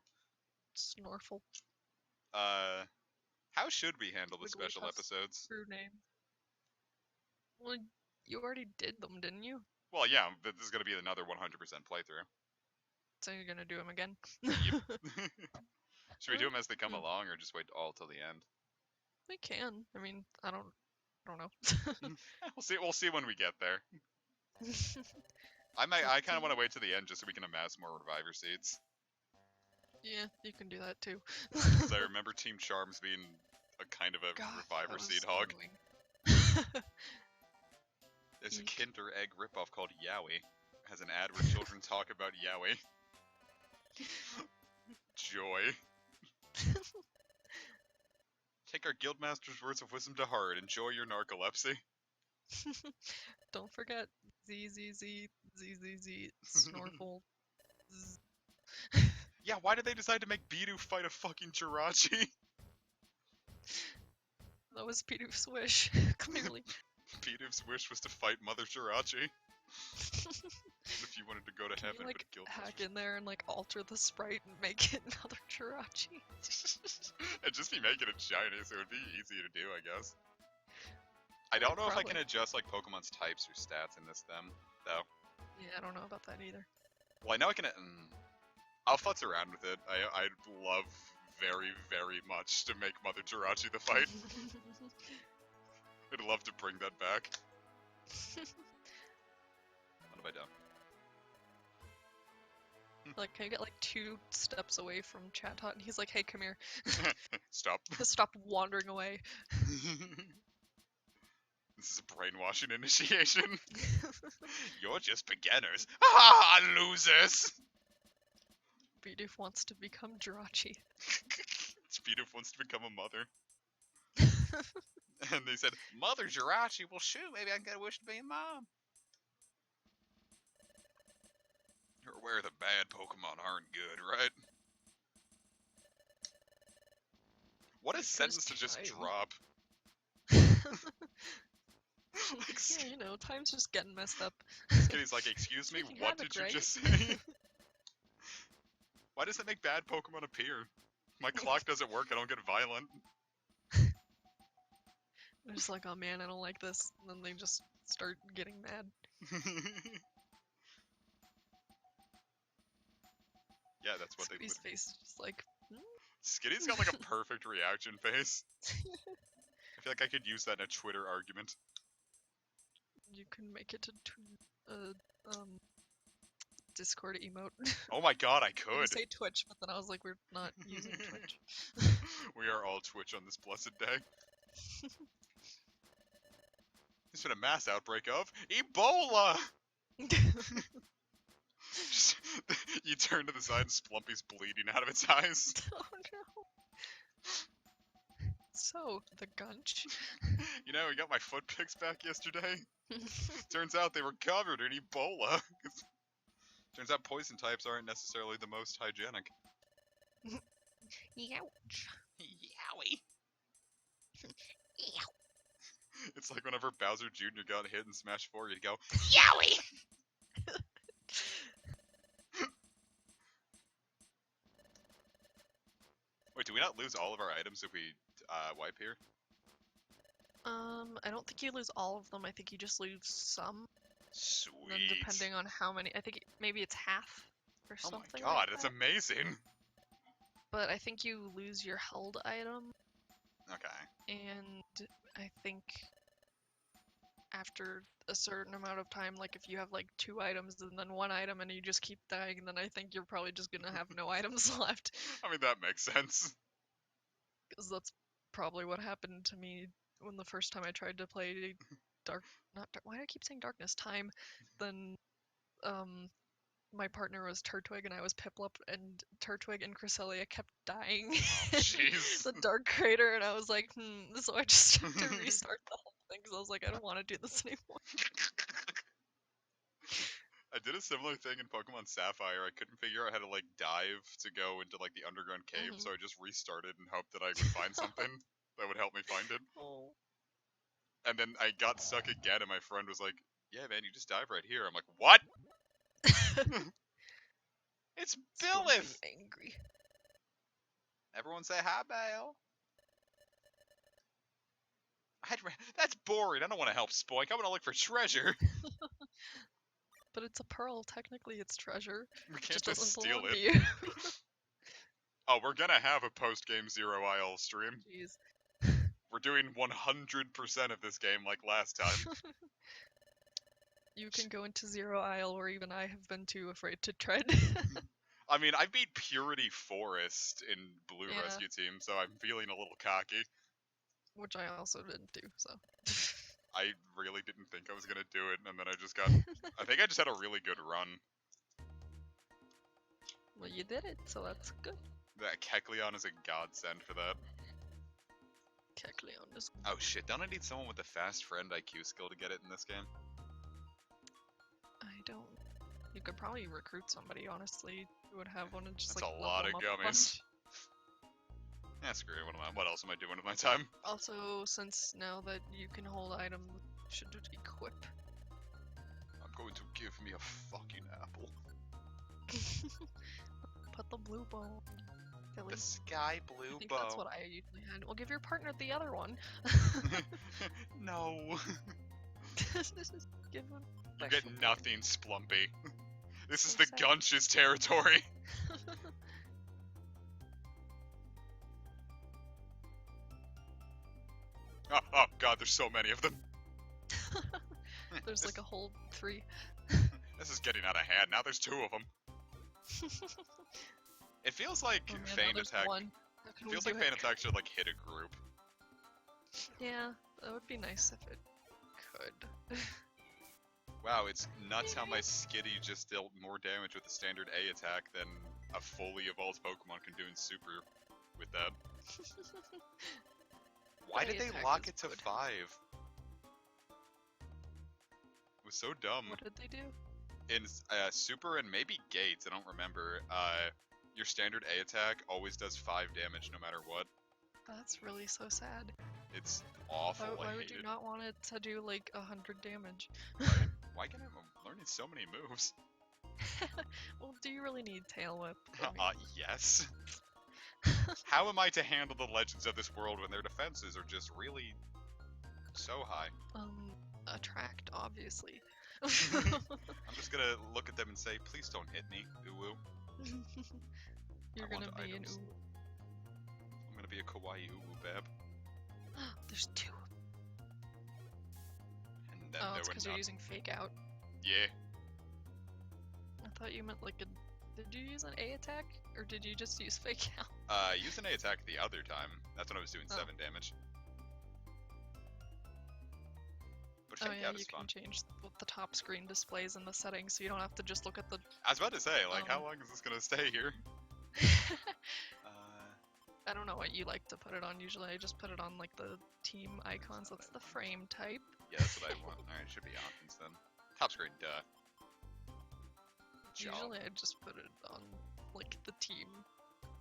[SPEAKER 1] Snorful.
[SPEAKER 2] How should we handle the special
[SPEAKER 1] Wigglytuff's
[SPEAKER 2] episodes?
[SPEAKER 1] True name. Well, you already did them, didn't you?
[SPEAKER 2] Well, yeah, but this is gonna be another 100% playthrough.
[SPEAKER 1] So you're gonna do them again?
[SPEAKER 2] Should we do them as they come
[SPEAKER 1] Mm.
[SPEAKER 2] along, or just wait all till the end?
[SPEAKER 1] We can. I mean, I don't know.
[SPEAKER 2] We'll see when we get there. I kind of want to wait to the end just so we can amass more reviver seeds.
[SPEAKER 1] Yeah, you can do that too.
[SPEAKER 2] Because I remember Team Charms being a kind of a
[SPEAKER 1] God,
[SPEAKER 2] reviver
[SPEAKER 1] that
[SPEAKER 2] seed
[SPEAKER 1] was
[SPEAKER 2] hog.
[SPEAKER 1] annoying.
[SPEAKER 2] There's a
[SPEAKER 1] Eek.
[SPEAKER 2] Kinder Egg ripoff called Yowie. It has an ad where children talk about Yowie. Joy. Take our Guildmaster's words of wisdom to heart. Enjoy your narcolepsy.
[SPEAKER 1] Don't forget ZZZ, Snorful. Z-
[SPEAKER 2] Yeah, why did they decide to make Bidoof fight a fucking Jirachi?
[SPEAKER 1] That was Peter's wish, clearly.
[SPEAKER 2] Bidoof's wish was to fight Mother Jirachi. If you wanted to go to
[SPEAKER 1] Can
[SPEAKER 2] heaven,
[SPEAKER 1] you, like,
[SPEAKER 2] but
[SPEAKER 1] hack
[SPEAKER 2] Guildmaster.
[SPEAKER 1] in there and, like, alter the sprite and make it another Jirachi?
[SPEAKER 2] It'd just be making it shiny, so it'd be easy to do, I guess. I don't know if I can
[SPEAKER 1] Probably.
[SPEAKER 2] adjust like Pokemon's types or stats in this though.
[SPEAKER 1] Yeah, I don't know about that either.
[SPEAKER 2] Well, I know I can. I'll futz around with it. I'd love very, very much to make Mother Jirachi the fight. I'd love to bring that back. What have I done?
[SPEAKER 1] Like, can you get, like, 2 steps away from Chatot? And he's like, hey, come here.
[SPEAKER 2] Stop.
[SPEAKER 1] Stop wandering away.
[SPEAKER 2] This is a brainwashing initiation. You're just beginners. Ah, losers!
[SPEAKER 1] Bidoof wants to become Jirachi.
[SPEAKER 2] Bidoof wants to become a mother. And they said, Mother Jirachi, well shoot, maybe I can get a wish to be a mom. You're aware the bad Pokemon aren't good, right? What a sentence to just
[SPEAKER 1] time.
[SPEAKER 2] drop. Like,
[SPEAKER 1] Yeah, you know, time's just getting messed up.
[SPEAKER 2] Skinny's like, excuse me,
[SPEAKER 1] Speaking
[SPEAKER 2] what
[SPEAKER 1] habit,
[SPEAKER 2] did you
[SPEAKER 1] right?
[SPEAKER 2] just say? Why does that make bad Pokemon appear? My clock doesn't work, I don't get violent.
[SPEAKER 1] They're just like, oh man, I don't like this. And then they just start getting mad.
[SPEAKER 2] Yeah, that's what they
[SPEAKER 1] Squeeze
[SPEAKER 2] would.
[SPEAKER 1] face is just like,
[SPEAKER 2] Skinny's got like a perfect reaction face. I feel like I could use that in a Twitter argument.
[SPEAKER 1] you can make it to Discord emote.
[SPEAKER 2] Oh my god, I
[SPEAKER 1] I
[SPEAKER 2] could!
[SPEAKER 1] would say Twitch, but then I was like, we're not using Twitch.
[SPEAKER 2] We are all Twitch on this blessed day. There's been a mass outbreak of Ebola! Just, you turn to the side and Splumpy's bleeding out of its eyes.
[SPEAKER 1] Oh no. So, the gunch.
[SPEAKER 2] You know, we got my foot picks back yesterday. Turns out they were covered in Ebola. Turns out poison types aren't necessarily the most hygienic.
[SPEAKER 1] Ouch.
[SPEAKER 3] Yowie.
[SPEAKER 2] It's like whenever Bowser Jr. got hit in Smash 4, you'd go,
[SPEAKER 3] Yowie.
[SPEAKER 2] wait, do we not lose all of our items if we wipe here?
[SPEAKER 1] I don't think you lose all of them. I think you just lose some.
[SPEAKER 2] Sweet.
[SPEAKER 1] Then depending on how many, I think maybe it's half or
[SPEAKER 2] Oh
[SPEAKER 1] something.
[SPEAKER 2] my god,
[SPEAKER 1] like
[SPEAKER 2] that's
[SPEAKER 1] that.
[SPEAKER 2] amazing.
[SPEAKER 1] But I think you lose your held item,
[SPEAKER 2] Okay.
[SPEAKER 1] and I think after a certain amount of time, like if you have like 2 items and then 1 item and you just keep dying, then I think you're probably just gonna have no items left.
[SPEAKER 2] I mean, that makes sense.
[SPEAKER 1] Because that's probably what happened to me when the first time I tried to play why do I keep saying Darkness? Time. Then, my partner was Turtwig and I was Piplup, and Turtwig and Cresselia kept dying in
[SPEAKER 2] Jeez.
[SPEAKER 1] the Dark Crater, and I was like, so I just had to restart the whole thing because I was like, I don't want to do this anymore.
[SPEAKER 2] I did a similar thing in Pokemon Sapphire. I couldn't figure out how to like dive to go into like the underground cave, so I just restarted and hoped that I would find something that would help me find it.
[SPEAKER 1] Oh.
[SPEAKER 2] And then I got stuck again, and my friend was like, "Yeah, man, you just dive right here." I'm like, "What?" It's Billith.
[SPEAKER 1] Angry.
[SPEAKER 2] Everyone say hi, Belle. That's boring. I don't want to help Spoink. I want to look for treasure.
[SPEAKER 1] But it's a pearl. Technically, it's treasure.
[SPEAKER 2] We
[SPEAKER 1] It
[SPEAKER 2] can't
[SPEAKER 1] just
[SPEAKER 2] just
[SPEAKER 1] doesn't
[SPEAKER 2] steal
[SPEAKER 1] belong to
[SPEAKER 2] it.
[SPEAKER 1] you.
[SPEAKER 2] Oh, we're gonna have a post-game Zero Isle stream.
[SPEAKER 1] Jeez.
[SPEAKER 2] We're doing 100% of this game like last time.
[SPEAKER 1] You can go into Zero Isle where even I have been too afraid to tread.
[SPEAKER 2] I mean, I beat Purity Forest in Blue
[SPEAKER 1] Yeah.
[SPEAKER 2] Rescue Team, so I'm feeling a little cocky.
[SPEAKER 1] Which I also didn't do, so.
[SPEAKER 2] I really didn't think I was gonna do it, and then I just got... I think I just had a really good run.
[SPEAKER 1] Well, you did it, so that's good.
[SPEAKER 2] That Kecleon is a godsend for that.
[SPEAKER 1] Kecleon is.
[SPEAKER 2] Oh shit, don't I need someone with a fast friend IQ skill to get it in this game?
[SPEAKER 1] I don't. You could probably recruit somebody, honestly, who would have one and just
[SPEAKER 2] That's
[SPEAKER 1] like
[SPEAKER 2] a
[SPEAKER 1] level
[SPEAKER 2] lot of
[SPEAKER 1] them up a
[SPEAKER 2] gummies.
[SPEAKER 1] bunch.
[SPEAKER 2] Yeah, screw it. What else am I doing with my time?
[SPEAKER 1] Also, since now that you can hold items, you should just equip.
[SPEAKER 2] I'm going to give me a fucking apple.
[SPEAKER 1] Put the blue bow. Billy.
[SPEAKER 2] The sky
[SPEAKER 1] I
[SPEAKER 2] blue
[SPEAKER 1] think
[SPEAKER 2] bow.
[SPEAKER 1] that's what I usually had. Well, give your partner the other one.
[SPEAKER 2] No.
[SPEAKER 1] Give him.
[SPEAKER 2] You get nothing, Splumpy. This is
[SPEAKER 1] So
[SPEAKER 2] the
[SPEAKER 1] sad.
[SPEAKER 2] Gunch's territory. Oh god, there's so many of them.
[SPEAKER 1] There's like a whole 3.
[SPEAKER 2] This is getting out of hand. Now there's 2 of them. It feels like
[SPEAKER 1] Oh man, now
[SPEAKER 2] Feint
[SPEAKER 1] there's
[SPEAKER 2] Attack.
[SPEAKER 1] 1. How can
[SPEAKER 2] It
[SPEAKER 1] we
[SPEAKER 2] feels
[SPEAKER 1] do
[SPEAKER 2] like Feint Attack should like hit a group.
[SPEAKER 1] Yeah, that would be nice if it could.
[SPEAKER 2] Wow, it's nuts how my Skitty just dealt more damage with the standard A attack than a fully evolved Pokemon can do in Super with that. Why
[SPEAKER 1] The
[SPEAKER 2] did they
[SPEAKER 1] attack
[SPEAKER 2] lock
[SPEAKER 1] is
[SPEAKER 2] it to
[SPEAKER 1] good.
[SPEAKER 2] 5? It was so dumb.
[SPEAKER 1] What did they do?
[SPEAKER 2] In Super and maybe Gates, I don't remember, your standard A attack always does 5 damage no matter what.
[SPEAKER 1] That's really so sad.
[SPEAKER 2] It's awful.
[SPEAKER 1] Why
[SPEAKER 2] I
[SPEAKER 1] would
[SPEAKER 2] hate
[SPEAKER 1] you
[SPEAKER 2] it.
[SPEAKER 1] not want it to do like 100 damage?
[SPEAKER 2] Why can I learning so many moves?
[SPEAKER 1] Well, do you really need Tail Whip? I mean,
[SPEAKER 2] Yes. How am I to handle the legends of this world when their defenses are just really so high?
[SPEAKER 1] Attract, obviously.
[SPEAKER 2] I'm just gonna look at them and say, please don't hit me, uwu.
[SPEAKER 1] You're
[SPEAKER 2] I want
[SPEAKER 1] gonna be an
[SPEAKER 2] items. I'm gonna be a kawaii uwu bab.
[SPEAKER 1] There's 2.
[SPEAKER 2] And then
[SPEAKER 1] Oh,
[SPEAKER 2] there
[SPEAKER 1] it's
[SPEAKER 2] were
[SPEAKER 1] because you're
[SPEAKER 2] none.
[SPEAKER 1] using Fake Out.
[SPEAKER 2] Yeah.
[SPEAKER 1] I thought you meant like a. Did you use an A attack? Or did you just use Fake Out?
[SPEAKER 2] Use an A attack the other time. That's when I was doing
[SPEAKER 1] Oh.
[SPEAKER 2] 7 damage. But
[SPEAKER 1] Oh
[SPEAKER 2] Fake
[SPEAKER 1] yeah,
[SPEAKER 2] Out
[SPEAKER 1] you
[SPEAKER 2] is
[SPEAKER 1] can
[SPEAKER 2] fun.
[SPEAKER 1] change what the top screen displays in the settings, so you don't have to just look at the.
[SPEAKER 2] I was about to say, like, how
[SPEAKER 1] Um.
[SPEAKER 2] long is this gonna stay here?
[SPEAKER 1] I don't know what you like to put it on. Usually I just put it on like the team icons. That's the frame type.
[SPEAKER 2] Yeah, that's what I want. Alright, it should be options then. Top screen, duh. Job.
[SPEAKER 1] Usually I just put it on like the team.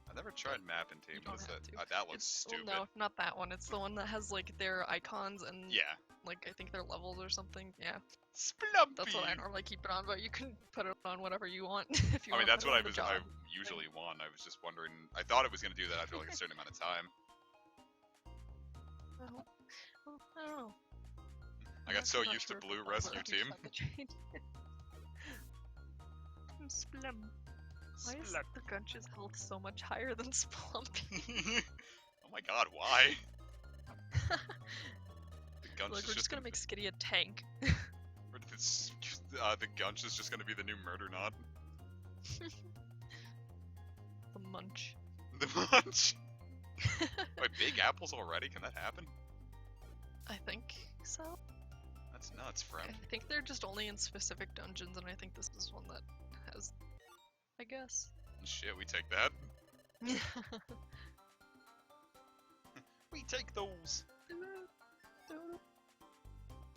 [SPEAKER 2] I've never tried map and team.
[SPEAKER 1] You don't
[SPEAKER 2] What's
[SPEAKER 1] have
[SPEAKER 2] that?
[SPEAKER 1] to.
[SPEAKER 2] That looks
[SPEAKER 1] It's,
[SPEAKER 2] stupid.
[SPEAKER 1] well, no, not that one. It's the one that has like their icons and
[SPEAKER 2] Yeah.
[SPEAKER 1] like I think their levels or something. Yeah,
[SPEAKER 2] Splumpy!
[SPEAKER 1] that's what I normally keep it on. But you can put it on whatever you want if you
[SPEAKER 2] I mean,
[SPEAKER 1] want.
[SPEAKER 2] that's
[SPEAKER 1] to
[SPEAKER 2] what
[SPEAKER 1] put it
[SPEAKER 2] I
[SPEAKER 1] on the job.
[SPEAKER 2] usually want. I was just wondering. I thought it was gonna do that after like a certain amount of time.
[SPEAKER 1] Oh, well, I don't know.
[SPEAKER 2] I got so
[SPEAKER 1] I'm not
[SPEAKER 2] used to
[SPEAKER 1] sure if
[SPEAKER 2] Blue
[SPEAKER 1] I'll ever
[SPEAKER 2] Rescue
[SPEAKER 1] use
[SPEAKER 2] Team.
[SPEAKER 1] that to change it. Splum. Why is the Gunch's health so much higher than Splumpy?
[SPEAKER 2] Oh my god, why? The Gunch
[SPEAKER 1] Like,
[SPEAKER 2] is
[SPEAKER 1] we're
[SPEAKER 2] just
[SPEAKER 1] just gonna make Skitty a tank.
[SPEAKER 2] or this, the Gunch is just gonna be the new Murder Knot.
[SPEAKER 1] The Munch.
[SPEAKER 2] The Munch. Wait, big apples already? Can that happen?
[SPEAKER 1] I think so.
[SPEAKER 2] That's nuts, friend.
[SPEAKER 1] I think they're just only in specific dungeons, and I think this is one that has, I guess.
[SPEAKER 2] Shit, we take that. We take those.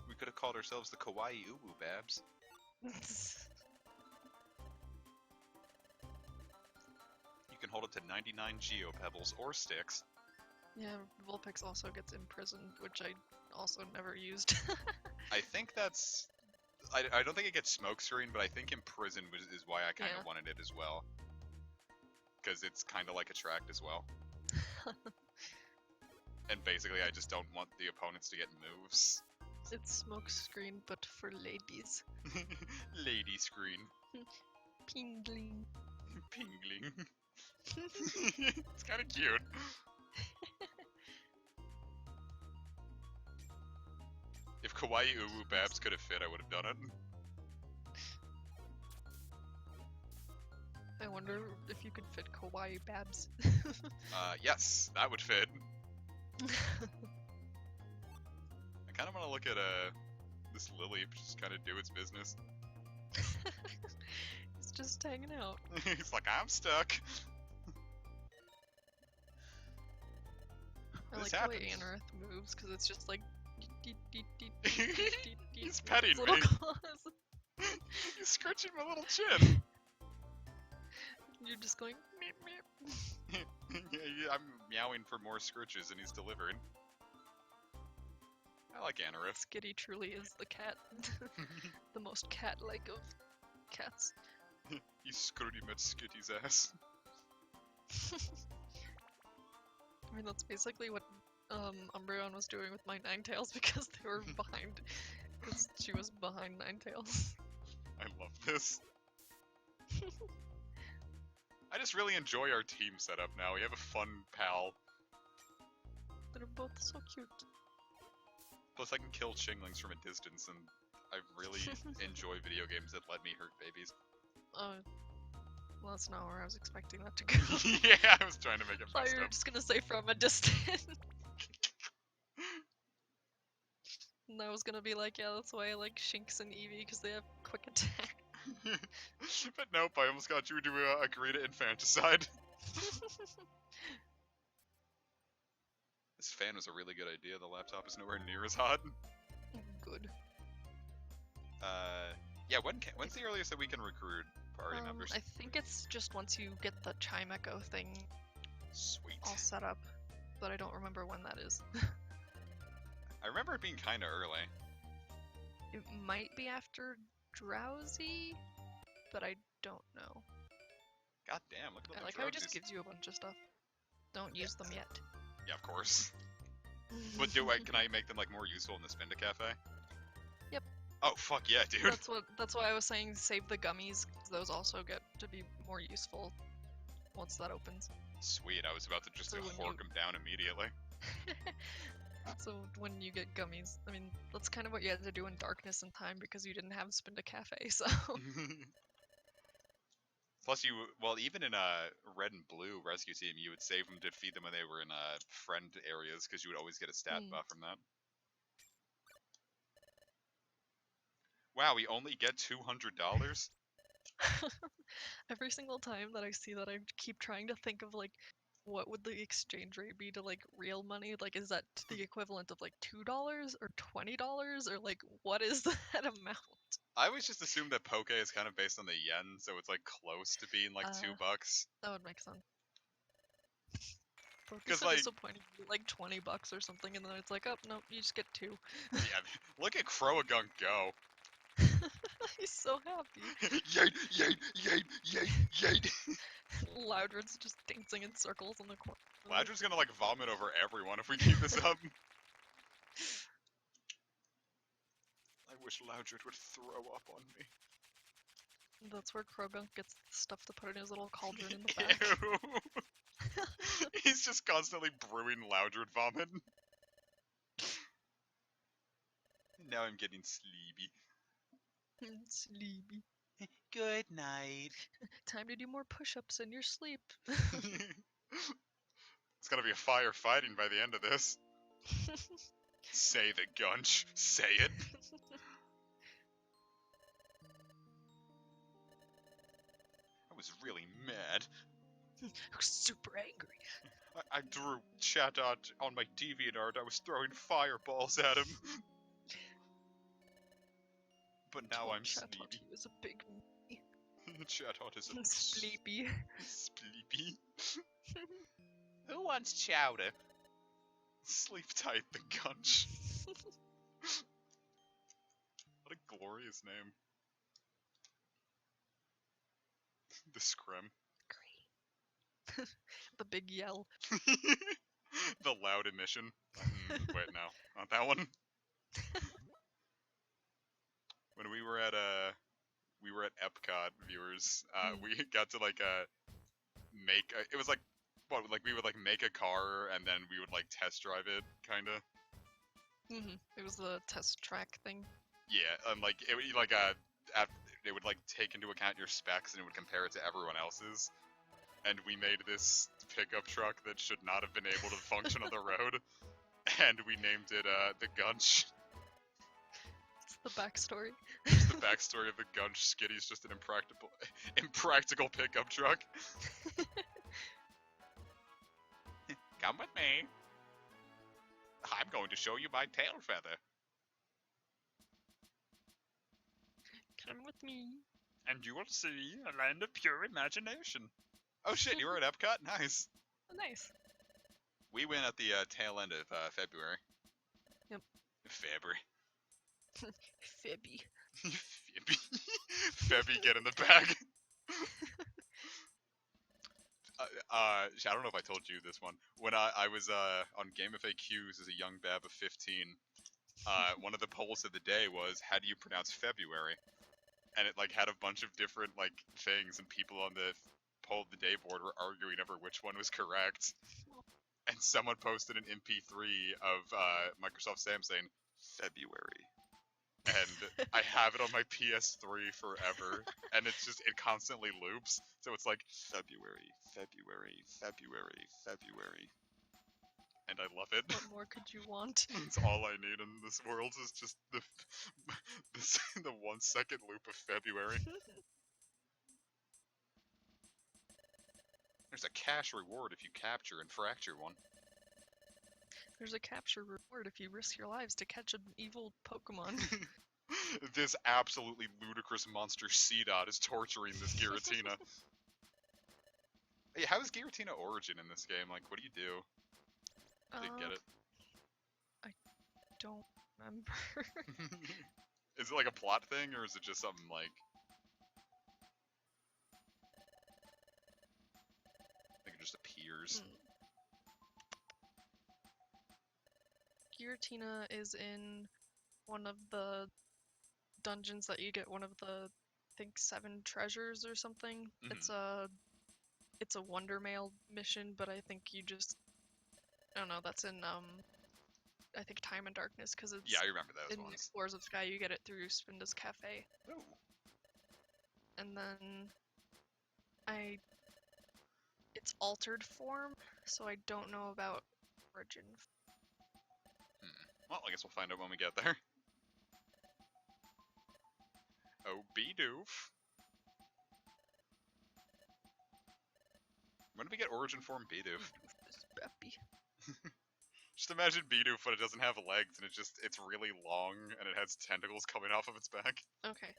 [SPEAKER 2] We could have called ourselves the Kawaii Uwu Babs. You can hold it to 99 Geo Pebbles or sticks.
[SPEAKER 1] Yeah, Vulpix also gets imprisoned, which I also never used.
[SPEAKER 2] I think that's. I don't think it gets smokescreen, but I think imprison is why I kind of
[SPEAKER 1] Yeah.
[SPEAKER 2] wanted it as well. Because it's kind of like attract as well. And basically, I just don't want the opponents to get moves.
[SPEAKER 1] It's smokescreen, but for ladies.
[SPEAKER 2] Lady screen.
[SPEAKER 1] Pingling.
[SPEAKER 2] Pingling. It's kind of cute. If Kawaii Uwu Babs could have fit, I would have done it.
[SPEAKER 1] I wonder if you could fit Kawaii Babs.
[SPEAKER 2] Yes, that would fit. I kind of want to look at this Lily just kind of do its business.
[SPEAKER 1] It's just hanging out.
[SPEAKER 2] He's like, I'm stuck.
[SPEAKER 1] I
[SPEAKER 2] This
[SPEAKER 1] like the way
[SPEAKER 2] happens.
[SPEAKER 1] Anorith moves, because it's just like...
[SPEAKER 2] He's petting
[SPEAKER 1] with its little
[SPEAKER 2] me.
[SPEAKER 1] claws.
[SPEAKER 2] He's scratching my little chin.
[SPEAKER 1] You're just going... Meep, meep.
[SPEAKER 2] Yeah, I'm meowing for more scritches and he's delivering. I like Anorith.
[SPEAKER 1] Skitty truly is the cat. The most cat-like of cats.
[SPEAKER 2] He's screwed at Skitty's ass.
[SPEAKER 1] I mean, that's basically what Umbreon was doing with my Ninetales because they were behind. Because she was behind Ninetales.
[SPEAKER 2] I love this. I just really enjoy our team setup now. We have a fun pal.
[SPEAKER 1] They're both so cute.
[SPEAKER 2] Plus, I can kill Chinglings from a distance, and I really enjoy video games that let me hurt babies.
[SPEAKER 1] Well, that's not where I was expecting that to go.
[SPEAKER 2] Yeah, I was trying to make it
[SPEAKER 1] I thought
[SPEAKER 2] messed
[SPEAKER 1] you were
[SPEAKER 2] up.
[SPEAKER 1] just gonna say from a distance. And I was gonna be like, yeah, that's why I like Shinx and Eevee, because they have quick attack.
[SPEAKER 2] But nope, I almost got you to agree to infanticide. This fan was a really good idea. The laptop is nowhere near as hot.
[SPEAKER 1] Good.
[SPEAKER 2] Yeah, when's the earliest that we can recruit party members?
[SPEAKER 1] I think it's just once you get the Chime Echo thing
[SPEAKER 2] Sweet.
[SPEAKER 1] all set up, but I don't remember when that is.
[SPEAKER 2] I remember it being kind of early.
[SPEAKER 1] It might be after Drowsy, but I don't know.
[SPEAKER 2] God damn, look at
[SPEAKER 1] I
[SPEAKER 2] the
[SPEAKER 1] like how it just
[SPEAKER 2] Drowsies.
[SPEAKER 1] gives you a bunch of stuff. Don't use them yet.
[SPEAKER 2] Yeah, of course. But can I make them like more useful in the Spinda Cafe?
[SPEAKER 1] Yep.
[SPEAKER 2] Oh fuck yeah, dude.
[SPEAKER 1] That's why I was saying save the gummies, 'cause those also get to be more useful once that opens.
[SPEAKER 2] Sweet, I was about to just
[SPEAKER 1] So when
[SPEAKER 2] hork
[SPEAKER 1] you-
[SPEAKER 2] them down immediately.
[SPEAKER 1] So when you get gummies, I mean, that's kind of what you had to do in Darkness and Time because you didn't have Spinda Cafe, so...
[SPEAKER 2] Plus, even in Red and Blue Rescue Team, you would save them to feed them when they were in friend areas because you would always get a stat buff from that. Wow, we only get $200?
[SPEAKER 1] Every single time that I see that, I keep trying to think of, like, what would the exchange rate be to like real money? Like, is that the equivalent of like $2 or $20 or like what is that amount?
[SPEAKER 2] I always just assumed that poke is kind of based on the yen, so it's like close to being like $2.
[SPEAKER 1] That would make sense. But
[SPEAKER 2] Because
[SPEAKER 1] so
[SPEAKER 2] like,
[SPEAKER 1] disappointing, like $20 or something, and then it's like, oh no, you just get 2.
[SPEAKER 2] yeah, look at Croagunk go.
[SPEAKER 1] He's so happy.
[SPEAKER 2] Yeet, yeet, yeet, yeet, yeet.
[SPEAKER 1] Loudred's just dancing in circles in the corner.
[SPEAKER 2] Ladger's gonna like vomit over everyone if we keep this up. I wish Loudred would throw up on me.
[SPEAKER 1] That's where Krogunk gets the stuff to put in his little cauldron in the back.
[SPEAKER 2] Ew. He's just constantly brewing Loudred vomit. Now I'm getting sleepy.
[SPEAKER 1] Sleepy.
[SPEAKER 3] Good night.
[SPEAKER 1] Time to do more push-ups in your sleep.
[SPEAKER 2] It's gonna be a firefighting by the end of this. Say the gunch. Say it. I was really mad.
[SPEAKER 1] Super angry.
[SPEAKER 2] I drew Chatot on my DeviantArt. I was throwing fireballs at him. But now I'm sleepy.
[SPEAKER 1] He was a big
[SPEAKER 2] Chatot is a
[SPEAKER 1] sleepy.
[SPEAKER 2] Sleepy.
[SPEAKER 3] Who wants chowder?
[SPEAKER 2] Sleep tight, the gunch. What a glorious name. The scrim.
[SPEAKER 1] Great. The big yell.
[SPEAKER 2] The loud emission. Wait, no, not that one. When we were at Epcot, viewers, we got to like make it was like what, like we would like make a car and then we would like test drive it, kind of.
[SPEAKER 1] It was the test track thing.
[SPEAKER 2] Yeah, and like it would it would like take into account your specs and it would compare it to everyone else's. And we made this pickup truck that should not have been able to function on the road, and we named it the Gunch.
[SPEAKER 1] It's the backstory.
[SPEAKER 2] It's the backstory of the Gunch. Skitty's just an impractical pickup truck. Come with me. I'm going to show you my tail feather.
[SPEAKER 1] Come with me.
[SPEAKER 2] And you will see a land of pure imagination. Oh shit, you were at Epcot? Nice.
[SPEAKER 1] Oh, nice.
[SPEAKER 2] We went at the tail end of February.
[SPEAKER 1] Yep.
[SPEAKER 2] February.
[SPEAKER 1] Fibby.
[SPEAKER 2] Febby. Febby, get in the bag. I don't know if I told you this one. When I was on Game FAQs as a young bab of 15, one of the polls of the day was, how do you pronounce February? And it like had a bunch of different like things, and people on the poll of the day board were arguing over which one was correct. And someone posted an MP3 of Microsoft Sam saying February, and I have it on my PS3 forever, and it constantly loops. So it's like February, February, February, February, and I love it.
[SPEAKER 1] What more could you want?
[SPEAKER 2] It's all I need in this world is just the 1 second loop of February. There's a cash reward if you capture and fracture one.
[SPEAKER 1] There's a capture reward if you risk your lives to catch an evil Pokemon.
[SPEAKER 2] This absolutely ludicrous monster C-Dot is torturing this Giratina. Hey, how is Giratina origin in this game? Like, what do you do? I didn't get it.
[SPEAKER 1] I don't remember.
[SPEAKER 2] Is it like a plot thing, or is it just something like... I think it just appears.
[SPEAKER 1] Giratina is in one of the dungeons that you get one of the, I think, 7 treasures or something. It's a Wonder Mail mission, but I think you just... I don't know, that's in, I think Time and Darkness, because it's...
[SPEAKER 2] Yeah, I remember those
[SPEAKER 1] in
[SPEAKER 2] ones.
[SPEAKER 1] Explorers of Sky, you get it through Spinda's Cafe.
[SPEAKER 2] Oh.
[SPEAKER 1] And then... It's altered form, so I don't know about origin.
[SPEAKER 2] Well, I guess we'll find out when we get there. Oh, Bidoof. When did we get Origin Form Bidoof?
[SPEAKER 1] This bappy.
[SPEAKER 2] Just imagine Bidoof, but it doesn't have legs, and it's really long, and it has tentacles coming off of its back.
[SPEAKER 1] Okay.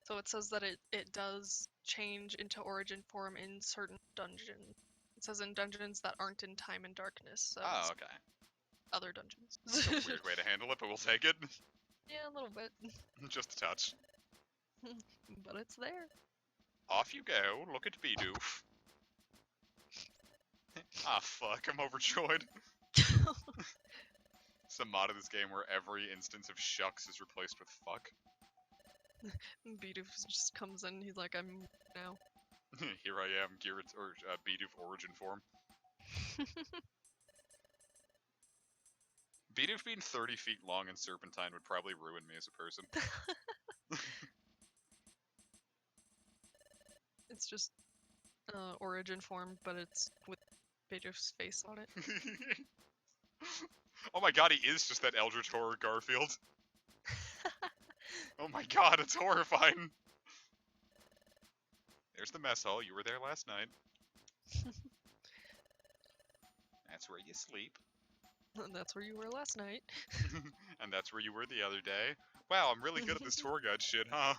[SPEAKER 1] So it says that it does change into origin form in certain dungeons. It says in dungeons that aren't in Time and Darkness, so
[SPEAKER 2] Oh,
[SPEAKER 1] it's
[SPEAKER 2] okay.
[SPEAKER 1] other dungeons.
[SPEAKER 2] It's a weird way to handle it, but we'll take it.
[SPEAKER 1] Yeah, a little bit.
[SPEAKER 2] Just a touch.
[SPEAKER 1] But it's there.
[SPEAKER 2] Off you go. Look at Bidoof. Ah, fuck. I'm overjoyed. It's a mod of this game where every instance of shucks is replaced with fuck.
[SPEAKER 1] Bidoof just comes in, he's like, I'm now.
[SPEAKER 2] Here I am, Bidoof Origin Form. Bidoof being 30 feet long and serpentine would probably ruin me as a person.
[SPEAKER 1] It's just origin form, but it's with Beethoven's face on it.
[SPEAKER 2] Oh my god, he is just that Eldritch Horror Garfield. Oh my god, it's horrifying. There's the mess hall. You were there last night. That's where you sleep.
[SPEAKER 1] And that's where you were last night.
[SPEAKER 2] And that's where you were the other day. Wow, I'm really good at this tour guide shit, huh?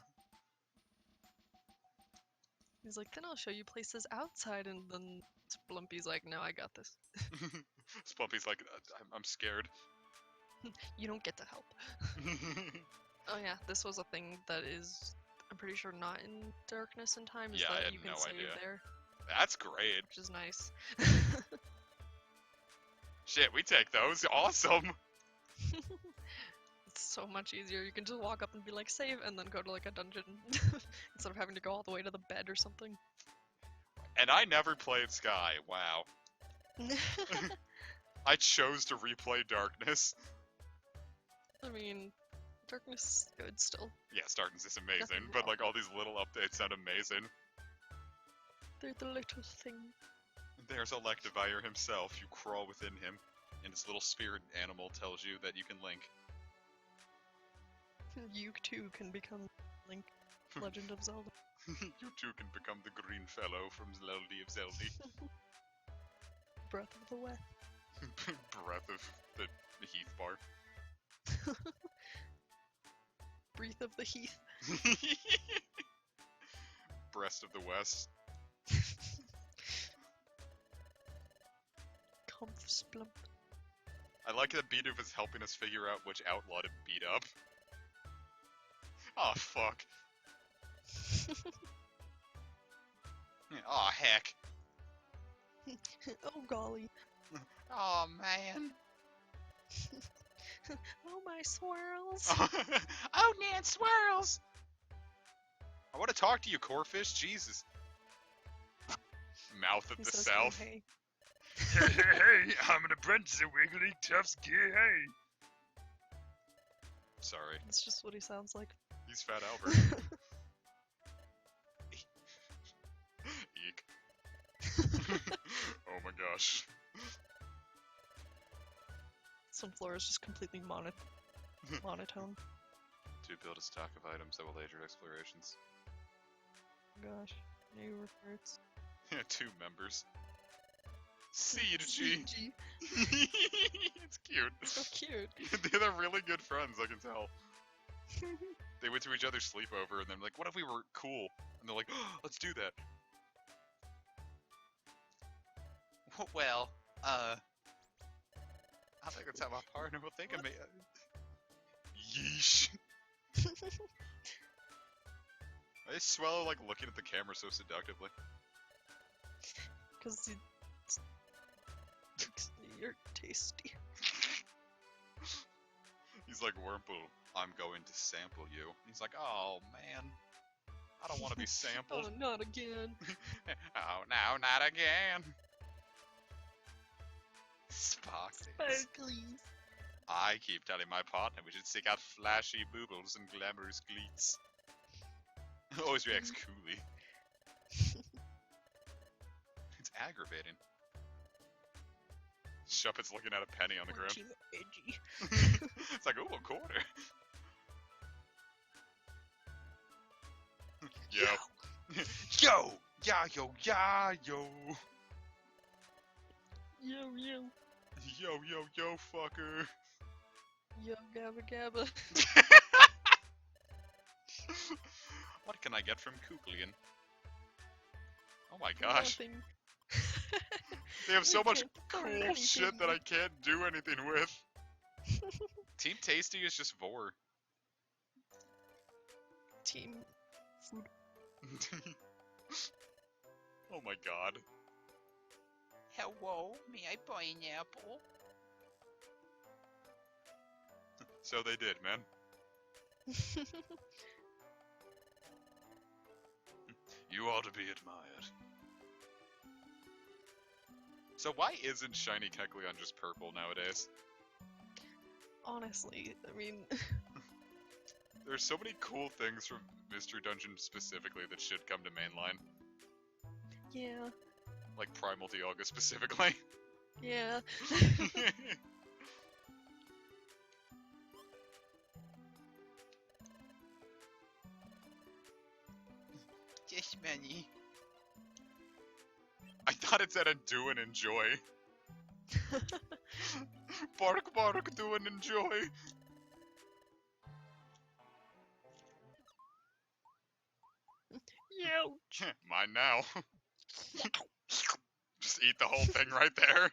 [SPEAKER 1] He's like, then I'll show you places outside, and then Splumpy's like, no, I got this.
[SPEAKER 2] Splumpy's like, I'm scared.
[SPEAKER 1] You don't get to help. Oh yeah, this was a thing that is, I'm pretty sure, not in Darkness and Time, is
[SPEAKER 2] Yeah, I
[SPEAKER 1] that
[SPEAKER 2] had
[SPEAKER 1] you can
[SPEAKER 2] no
[SPEAKER 1] save
[SPEAKER 2] idea.
[SPEAKER 1] there,
[SPEAKER 2] That's great.
[SPEAKER 1] which is nice.
[SPEAKER 2] Shit, we take those. Awesome.
[SPEAKER 1] It's so much easier. You can just walk up and be like, save, and then go to like a dungeon instead of having to go all the way to the bed or something.
[SPEAKER 2] And I never played Sky. Wow. I chose to replay Darkness.
[SPEAKER 1] I mean, Darkness is good still.
[SPEAKER 2] Yes, Darkness is amazing,
[SPEAKER 1] Nothing
[SPEAKER 2] but
[SPEAKER 1] wrong.
[SPEAKER 2] like all these little updates sound amazing.
[SPEAKER 1] They're the little thing.
[SPEAKER 2] There's Electivire himself. You crawl within him, and his little spirit animal tells you that you can link.
[SPEAKER 1] You too can become Link, Legend of Zelda.
[SPEAKER 2] You too can become the green fellow from Zelda of Zelda.
[SPEAKER 1] Breath of the West.
[SPEAKER 2] Breath of the Heath bar.
[SPEAKER 1] Breath of the Heath.
[SPEAKER 2] Breast of the West.
[SPEAKER 1] Comf Splump.
[SPEAKER 2] I like that Bidoof is helping us figure out which outlaw to beat up. Aw, fuck. Aw, heck.
[SPEAKER 1] Oh golly.
[SPEAKER 3] Oh man.
[SPEAKER 1] Oh my swirls.
[SPEAKER 3] Oh Nan swirls.
[SPEAKER 2] I want to talk to you, Corefish. Jesus. Mouth of
[SPEAKER 1] He
[SPEAKER 2] the
[SPEAKER 1] says,
[SPEAKER 2] South.
[SPEAKER 1] Hey,
[SPEAKER 2] Hey, I'm an apprentice at Wiggly Tuff's Hey. Sorry,
[SPEAKER 1] that's just what he sounds like.
[SPEAKER 2] he's Fat Albert. Eek. Oh my gosh.
[SPEAKER 1] Sunflower is just completely monotone.
[SPEAKER 2] To build a stock of items that will aid your explorations.
[SPEAKER 1] Gosh, new recruits.
[SPEAKER 2] 2 members. Siege.
[SPEAKER 1] CG.
[SPEAKER 2] It's cute.
[SPEAKER 1] So cute.
[SPEAKER 2] They're really good friends, I can tell. They went to each other's sleepover and then like, what if we were cool? And they're like, oh, let's do that.
[SPEAKER 3] Well,
[SPEAKER 2] I think that's how my partner will think of me. Yeesh. I swallow like looking at the camera so seductively.
[SPEAKER 1] Because you're tasty.
[SPEAKER 2] He's like, Wurmple, I'm going to sample you. He's like, oh man, I don't want to be sampled.
[SPEAKER 1] Oh, not again.
[SPEAKER 2] Oh no, not again. Sparkles.
[SPEAKER 1] Sparklies.
[SPEAKER 2] I keep telling my partner we should seek out flashy boobles and glamorous gleets. Always reacts coolly. It's aggravating. Shuppet's looking at a penny on the ground.
[SPEAKER 1] Team edgy.
[SPEAKER 2] It's like, ooh, a quarter. Yo. Yo! Yeah, yo, yeah, yo!
[SPEAKER 1] Yo, yo.
[SPEAKER 2] Yo, yo, yo, fucker.
[SPEAKER 1] Yo, gabba gabba.
[SPEAKER 2] What can I get from Kuklian? Oh my gosh.
[SPEAKER 1] Nothing.
[SPEAKER 2] They have so
[SPEAKER 1] You
[SPEAKER 2] much
[SPEAKER 1] can't afford
[SPEAKER 2] cool shit
[SPEAKER 1] anything.
[SPEAKER 2] that I can't do anything with. Team Tasty is just Vor.
[SPEAKER 1] Team food.
[SPEAKER 2] Oh my god.
[SPEAKER 3] Hello, may I buy an apple?
[SPEAKER 2] So they did, man. You ought to be admired. So why isn't Shiny Kecleon just purple nowadays?
[SPEAKER 1] Honestly, I mean,
[SPEAKER 2] There's so many cool things from Mystery Dungeon specifically that should come to mainline.
[SPEAKER 1] yeah,
[SPEAKER 2] Like Primal Dialga specifically.
[SPEAKER 1] yeah.
[SPEAKER 3] Just money.
[SPEAKER 2] I thought it said do and enjoy. Bark, bark, do and enjoy.
[SPEAKER 1] Ouch.
[SPEAKER 2] Mine now. Just eat the whole thing right there.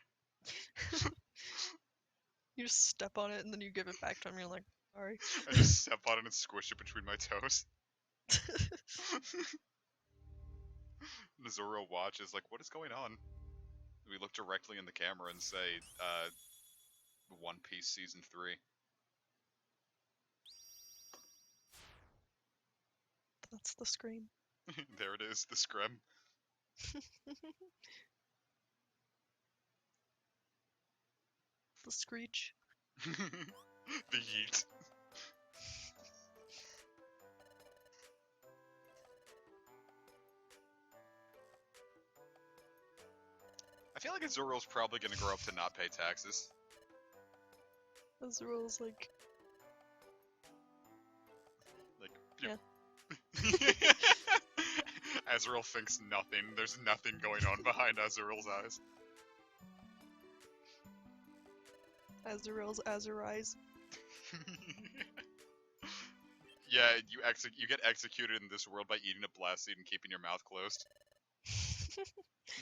[SPEAKER 1] You just step on it and then you give it back to him. You're like, sorry.
[SPEAKER 2] I just step on it and squish it between my toes. Nazuro watches like, what is going on? We look directly in the camera and say, One Piece Season 3.
[SPEAKER 1] That's the scream.
[SPEAKER 2] There it is, the scrim.
[SPEAKER 1] The screech.
[SPEAKER 2] The yeet. I feel like Azuril's probably gonna grow up to not pay taxes.
[SPEAKER 1] Azrael's like,
[SPEAKER 2] Like,
[SPEAKER 1] yeah.
[SPEAKER 2] Azrael thinks nothing. There's nothing going on behind Azuril's eyes.
[SPEAKER 1] Azrael's Azurize.
[SPEAKER 2] Yeah, you get executed in this world by eating a blast seed and keeping your mouth closed.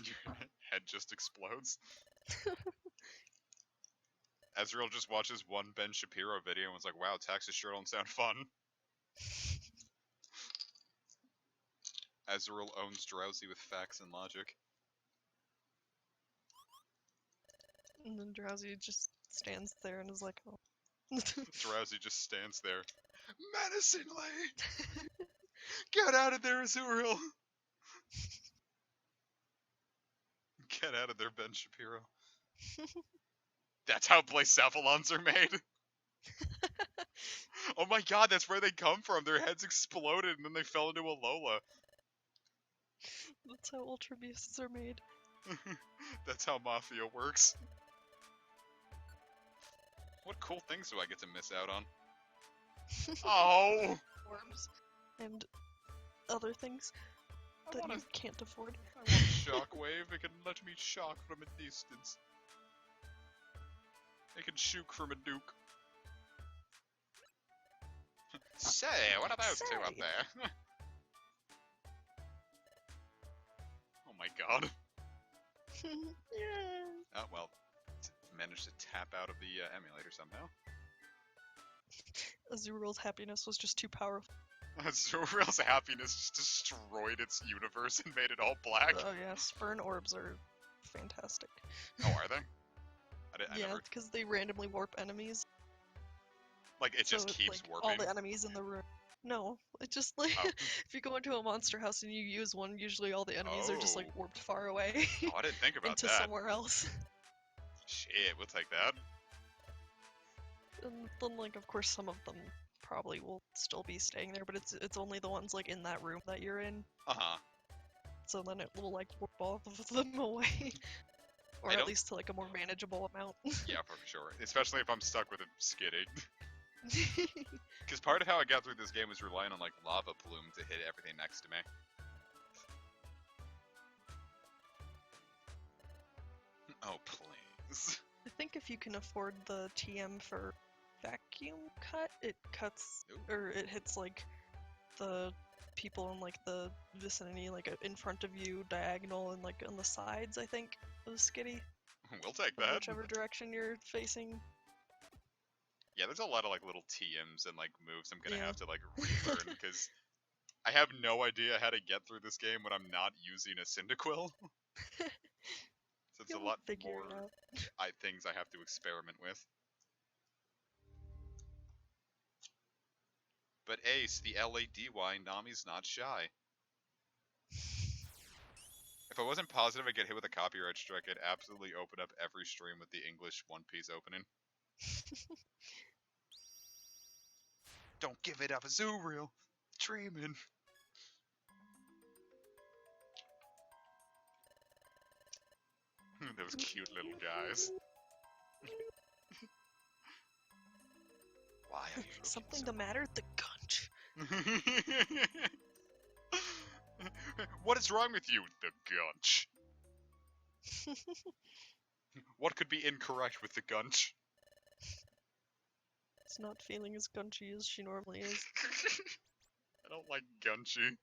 [SPEAKER 2] Your head just explodes. Azrael just watches one Ben Shapiro video and was like, wow, taxes sure don't sound fun. Azrael owns Drowsy with facts and logic.
[SPEAKER 1] And then Drowsy just stands there and is like, oh.
[SPEAKER 2] Drowsy just stands there. Menacingly! Get out of there, Azrael! Get out of there, Ben Shapiro. That's how Blacephalons are made. Oh my god, that's where they come from. Their heads exploded and then they fell into a Lola.
[SPEAKER 1] That's how Ultra Beasts are made.
[SPEAKER 2] That's how Mafia works. What cool things do I get to miss out on? Oh!
[SPEAKER 1] Worms and other things
[SPEAKER 2] I
[SPEAKER 1] that
[SPEAKER 2] want
[SPEAKER 1] you can't afford.
[SPEAKER 2] Shockwave. It can let me shock from a distance. It can shoot from a duke. Say, what are those two up
[SPEAKER 1] Say.
[SPEAKER 2] there? Oh my god.
[SPEAKER 1] Yeah.
[SPEAKER 2] Oh well. Managed to tap out of the emulator somehow.
[SPEAKER 1] Azurael's happiness was just too powerful.
[SPEAKER 2] Azurael's happiness just destroyed its universe and made it all black.
[SPEAKER 1] Oh yeah, Spurn orbs are fantastic.
[SPEAKER 2] Oh, are they? I
[SPEAKER 1] Yeah,
[SPEAKER 2] never...
[SPEAKER 1] because they randomly warp enemies.
[SPEAKER 2] Like, it just
[SPEAKER 1] So,
[SPEAKER 2] keeps
[SPEAKER 1] like,
[SPEAKER 2] warping?
[SPEAKER 1] all the enemies in the room. No, it just like
[SPEAKER 2] Oh.
[SPEAKER 1] if you go into a monster house and you use one, usually all the enemies are just like
[SPEAKER 2] Oh.
[SPEAKER 1] warped far away
[SPEAKER 2] Oh, I didn't think about
[SPEAKER 1] into
[SPEAKER 2] that.
[SPEAKER 1] somewhere else.
[SPEAKER 2] Shit, we'll take that.
[SPEAKER 1] And then like of course some of them probably will still be staying there, but it's only the ones like in that room that you're in.
[SPEAKER 2] Uh-huh.
[SPEAKER 1] So then it will like warp all of them away. Or
[SPEAKER 2] I
[SPEAKER 1] at
[SPEAKER 2] don't-
[SPEAKER 1] least to like a more manageable amount.
[SPEAKER 2] Yeah, for sure. Especially if I'm stuck with it skidding. Because part of how I got through this game was relying on, like, lava plume to hit everything next to me. Oh, please.
[SPEAKER 1] I think if you can afford the TM for vacuum cut, it cuts
[SPEAKER 2] Ooh.
[SPEAKER 1] or it hits like the people in like the vicinity, like in front of you, diagonal, and like on the sides. I think of Skitty,
[SPEAKER 2] We'll take
[SPEAKER 1] of
[SPEAKER 2] that.
[SPEAKER 1] whichever direction you're facing.
[SPEAKER 2] Yeah, there's a lot of like little TMs and like moves I'm gonna
[SPEAKER 1] Yeah.
[SPEAKER 2] have to like relearn because I have no idea how to get through this game when I'm not using a Cyndaquil. So it's a
[SPEAKER 1] You'll
[SPEAKER 2] lot
[SPEAKER 1] figure
[SPEAKER 2] more
[SPEAKER 1] it out.
[SPEAKER 2] things I have to experiment with. But Ace, the LADY, Nami's not shy. If I wasn't positive I'd get hit with a copyright strike, I'd absolutely open up every stream with the English One Piece opening. Don't give it up, Azuriel. Dreaming. Those cute little guys. Why are you looking
[SPEAKER 1] Something
[SPEAKER 2] so
[SPEAKER 1] the matter with the gunch?
[SPEAKER 2] What is wrong with you, the Gunch? What could be incorrect with the Gunch?
[SPEAKER 1] It's not feeling as gunchy as she normally is.
[SPEAKER 2] I don't like Gunchy.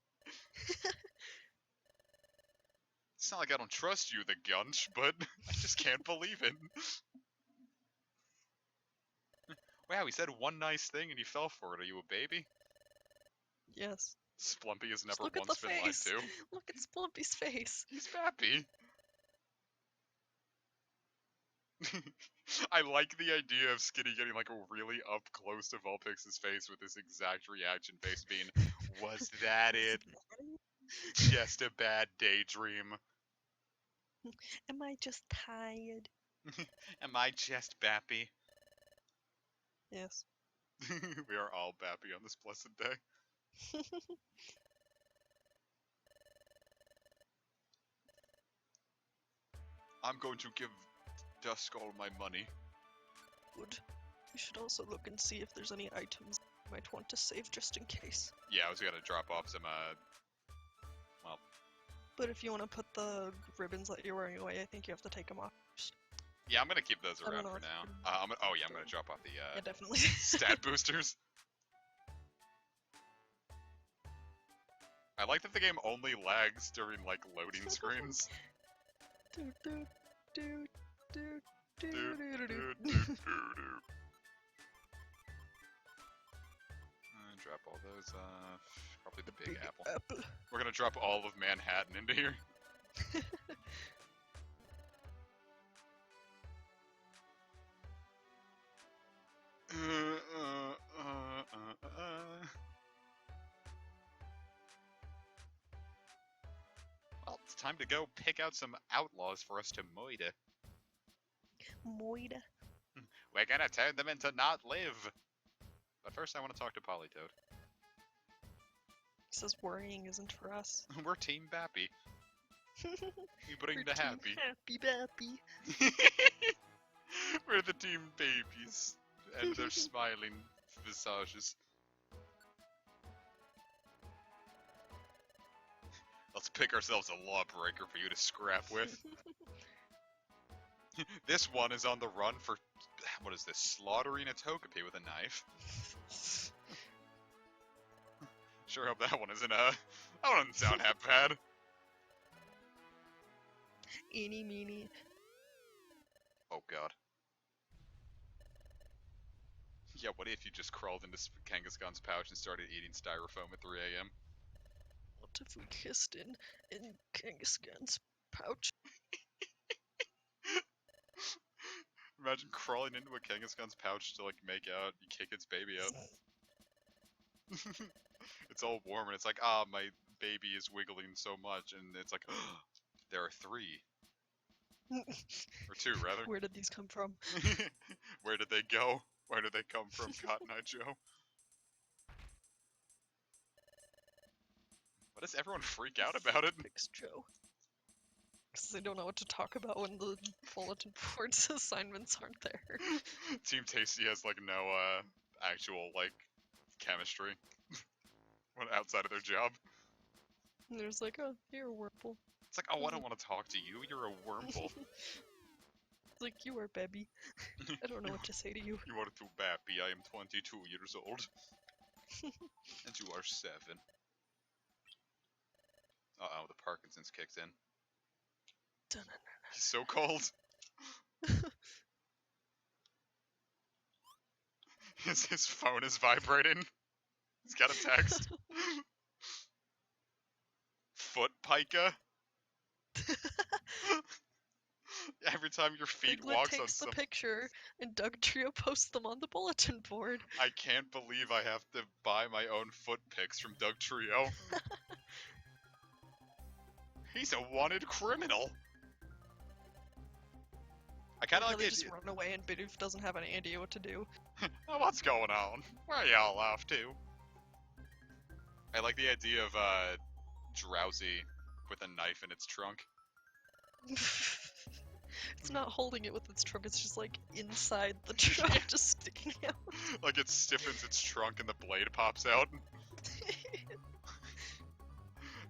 [SPEAKER 2] It's not like I don't trust you, the Gunch, but I just can't believe it. Wow, he said one nice thing and you fell for it. Are you a baby?
[SPEAKER 1] Yes.
[SPEAKER 2] Splumpy has
[SPEAKER 1] Just
[SPEAKER 2] never
[SPEAKER 1] look at the
[SPEAKER 2] once been lied
[SPEAKER 1] face.
[SPEAKER 2] to.
[SPEAKER 1] Look at Splumpy's face.
[SPEAKER 2] He's happy. I like the idea of Skinny getting like really up close to Vulpix's face with this exact reaction face being, was that it? Just a bad daydream.
[SPEAKER 1] Am I just tired?
[SPEAKER 2] Am I just Bappy?
[SPEAKER 1] Yes.
[SPEAKER 2] We are all Bappy on this blessed day. I'm going to give Dusk all my money.
[SPEAKER 1] Good. We should also look and see if there's any items you might want to save just in case.
[SPEAKER 2] Yeah, I was gonna drop off some,
[SPEAKER 1] But if you want to put the ribbons that you're wearing away, I think you have to take them off first.
[SPEAKER 2] yeah, I'm gonna keep those
[SPEAKER 1] I don't
[SPEAKER 2] around
[SPEAKER 1] know
[SPEAKER 2] for
[SPEAKER 1] if
[SPEAKER 2] now.
[SPEAKER 1] you
[SPEAKER 2] I'm gonna drop off the,
[SPEAKER 1] Yeah, definitely.
[SPEAKER 2] stat boosters. I like that the game only lags during, like, loading screens.
[SPEAKER 1] Doot, doot, doot, doot, doot,
[SPEAKER 2] Doot,
[SPEAKER 1] doot, doot,
[SPEAKER 2] doot,
[SPEAKER 1] doot.
[SPEAKER 2] doot, doot. Drop all those off. Probably the big apple.
[SPEAKER 1] Apple.
[SPEAKER 2] We're gonna drop all of Manhattan into here. Well, it's time to go pick out some outlaws for us to moida.
[SPEAKER 1] Moida.
[SPEAKER 2] We're gonna turn them into not live. But first, I want to talk to Polytoad.
[SPEAKER 1] He says worrying isn't for us.
[SPEAKER 2] We're Team Bappy. We bring
[SPEAKER 1] We're
[SPEAKER 2] the
[SPEAKER 1] team
[SPEAKER 2] happy.
[SPEAKER 1] Happy Bappy.
[SPEAKER 2] We're the team babies. And their smiling visages. Let's pick ourselves a lawbreaker for you to scrap with. This one is on the run for, what is this, slaughtering a Togepi with a knife. Sure hope that one isn't, that one doesn't sound half bad.
[SPEAKER 1] Eeny meeny.
[SPEAKER 2] Oh god. Yeah, what if you just crawled into Kangaskhan's pouch and started eating styrofoam at 3 a.m.?
[SPEAKER 1] What if we kissed in Kangaskhan's pouch?
[SPEAKER 2] Imagine crawling into a Kangaskhan's pouch to like make out, you kick its baby out. It's all warm and it's like, ah, my baby is wiggling so much, and it's like, there are 3. Or 2, rather.
[SPEAKER 1] Where did these come from?
[SPEAKER 2] Where did they go? Where did they come from, Cotton Eye Joe? Why does everyone freak out about it?
[SPEAKER 1] Fix Joe. Because they don't know what to talk about when the bulletin board's assignments aren't there.
[SPEAKER 2] Team Tasty has like no actual like chemistry when outside of their job.
[SPEAKER 1] And there's like, oh, you're a Wurmple.
[SPEAKER 2] It's like, oh, I don't want to talk to you. You're a Wurmple.
[SPEAKER 1] Like, you are baby. I don't know what to say to you.
[SPEAKER 2] You are too bappy. I am 22 years old. And you are 7. Uh-oh, the Parkinson's kicked in. He's so cold. His phone is vibrating. He's got a text. Foot pica. Every time your feet
[SPEAKER 1] Diglett
[SPEAKER 2] walks on
[SPEAKER 1] takes the
[SPEAKER 2] some...
[SPEAKER 1] picture, and Doug Trio posts them on the bulletin board.
[SPEAKER 2] I can't believe I have to buy my own foot pics from Doug Trio. He's a wanted criminal. I kind of like
[SPEAKER 1] they
[SPEAKER 2] the
[SPEAKER 1] just
[SPEAKER 2] idea.
[SPEAKER 1] run away, and Bidoof doesn't have any idea what to do.
[SPEAKER 2] Oh, what's going on? Where y'all off to? I like the idea of Drowsy with a knife in its trunk.
[SPEAKER 1] It's not holding it with its trunk, it's just like inside the trunk, just sticking out.
[SPEAKER 2] Like it stiffens its trunk and the blade pops out.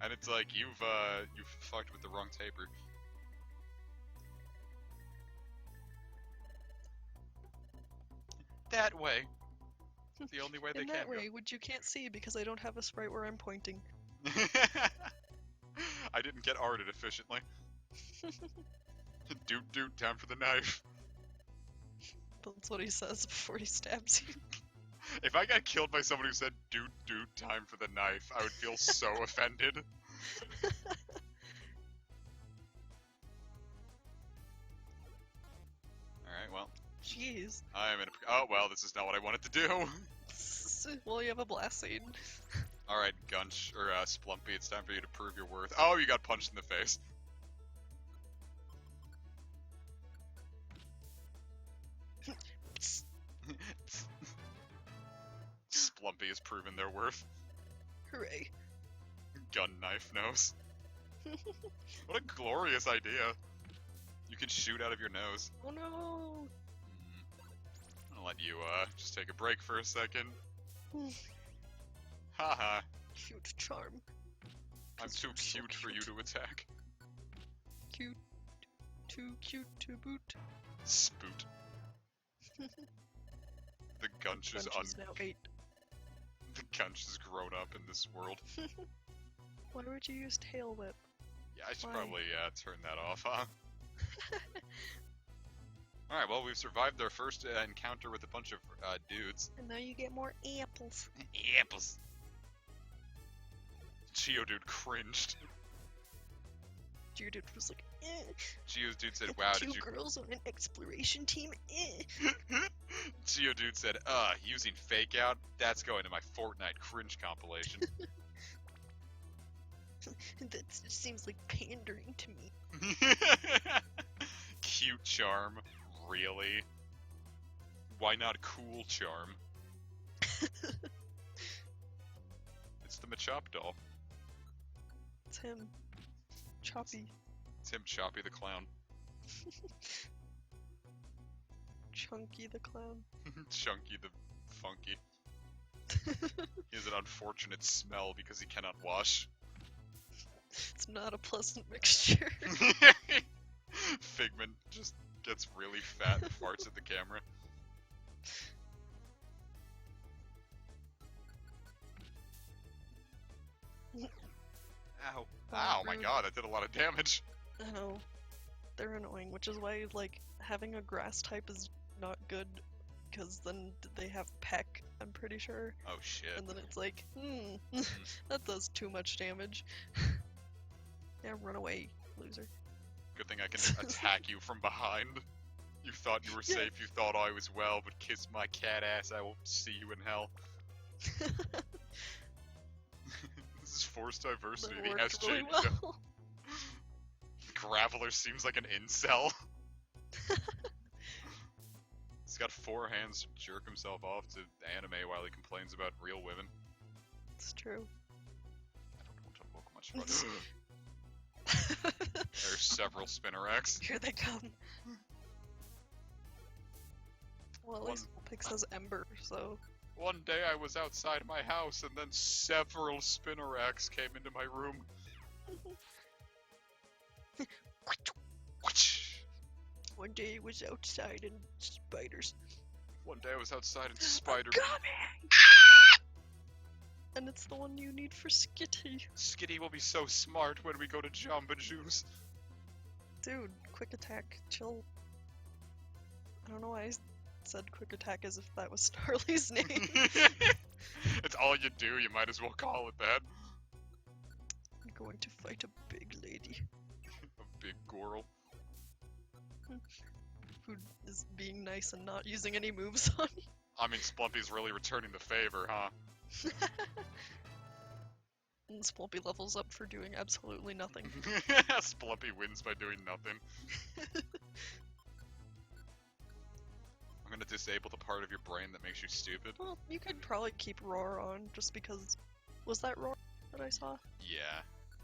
[SPEAKER 2] And it's like you've fucked with the wrong taper. That way. The only way they
[SPEAKER 1] In
[SPEAKER 2] can
[SPEAKER 1] that way, which you can't see because I don't have a sprite where I'm pointing.
[SPEAKER 2] go. I didn't get arted efficiently. Doot, time for the knife.
[SPEAKER 1] That's what he says before he stabs you.
[SPEAKER 2] If I got killed by someone who said doot, time for the knife, I would feel so offended. Alright, well.
[SPEAKER 1] Jeez.
[SPEAKER 2] I'm in a... Oh, well, this is not what I wanted to do.
[SPEAKER 1] Well, you have a blast scene.
[SPEAKER 2] Alright, Gunch, or Splumpy, it's time for you to prove your worth. Oh, you got punched in the face. Splumpy has proven their worth.
[SPEAKER 1] Hooray.
[SPEAKER 2] Gun knife nose. What a glorious idea. You can shoot out of your nose.
[SPEAKER 1] Oh no!
[SPEAKER 2] I'll let you just take a break for a second. Haha.
[SPEAKER 1] Cute charm.
[SPEAKER 2] I'm too
[SPEAKER 1] you're so
[SPEAKER 2] cute for you to attack.
[SPEAKER 1] Cute. Too cute to boot.
[SPEAKER 2] Spoot. The Gunch is
[SPEAKER 1] Bunch is now 8.
[SPEAKER 2] The Gunch has grown up in this world.
[SPEAKER 1] Why would you use tail whip?
[SPEAKER 2] Yeah, I should
[SPEAKER 1] Why?
[SPEAKER 2] probably turn that off, huh? Alright, well, we've survived our first encounter with a bunch of dudes.
[SPEAKER 1] And now you get more apples.
[SPEAKER 2] Apples. Geodude cringed.
[SPEAKER 1] Dude was like, eh.
[SPEAKER 2] Geodude said, wow,
[SPEAKER 1] Two
[SPEAKER 2] did you...
[SPEAKER 1] girls on an exploration team, eh.
[SPEAKER 2] Geodude said, using fake out? That's going to my Fortnite cringe compilation.
[SPEAKER 1] That just seems like pandering to me.
[SPEAKER 2] Cute charm. Really? Why not cool charm? It's the Machop doll.
[SPEAKER 1] It's him. Choppy.
[SPEAKER 2] It's him, Choppy the Clown.
[SPEAKER 1] Chunky the clown.
[SPEAKER 2] Chunky the Funky. He has an unfortunate smell because he cannot wash.
[SPEAKER 1] It's not a pleasant mixture.
[SPEAKER 2] Figment just gets really fat and farts at the camera.
[SPEAKER 3] Ow.
[SPEAKER 2] Ow, my
[SPEAKER 1] Rude.
[SPEAKER 2] god, that did a lot of damage.
[SPEAKER 1] I know. They're annoying, which is why, like, having a grass type is not good, because then they have peck, I'm pretty sure.
[SPEAKER 2] Oh shit.
[SPEAKER 1] And then it's like, that does too much damage. Yeah, run away, loser.
[SPEAKER 2] Good thing I can attack you from behind. You thought you were
[SPEAKER 1] Yeah.
[SPEAKER 2] safe, you thought I was well, but kiss my cat ass, I will see you in hell. This is forced diversity,
[SPEAKER 1] That
[SPEAKER 2] the
[SPEAKER 1] worked
[SPEAKER 2] SJ.
[SPEAKER 1] really well.
[SPEAKER 2] Graveler seems like an incel. He's got 4 hands to jerk himself off to anime while he complains about real women.
[SPEAKER 1] It's true.
[SPEAKER 2] I don't want to talk much about this. There's several Spinnerax.
[SPEAKER 1] Here they come. Well, at least Vulpix has Ember, so...
[SPEAKER 2] One day I was outside my house and then several Spinnerax came into my room.
[SPEAKER 1] One day I was outside and spiders.
[SPEAKER 2] One day I was outside and
[SPEAKER 1] I'm
[SPEAKER 2] spider.
[SPEAKER 1] coming! And it's the one you need for Skitty.
[SPEAKER 2] Skitty will be so smart when we go to Jamba Juice.
[SPEAKER 1] Dude, quick attack, chill. I don't know why I said quick attack as if that was Starly's name.
[SPEAKER 2] It's all you do, you might as well call it that.
[SPEAKER 1] I'm going to fight a big lady
[SPEAKER 2] A big Goral.
[SPEAKER 1] who is being nice and not using any moves on you.
[SPEAKER 2] I mean, Splumpy's really returning the favor, huh?
[SPEAKER 1] And Splumpy levels up for doing absolutely nothing.
[SPEAKER 2] Splumpy wins by doing nothing. I'm gonna disable the part of your brain that makes you stupid.
[SPEAKER 1] Well, you could probably keep Roar on just because. Was that Roar that I saw?
[SPEAKER 2] Yeah.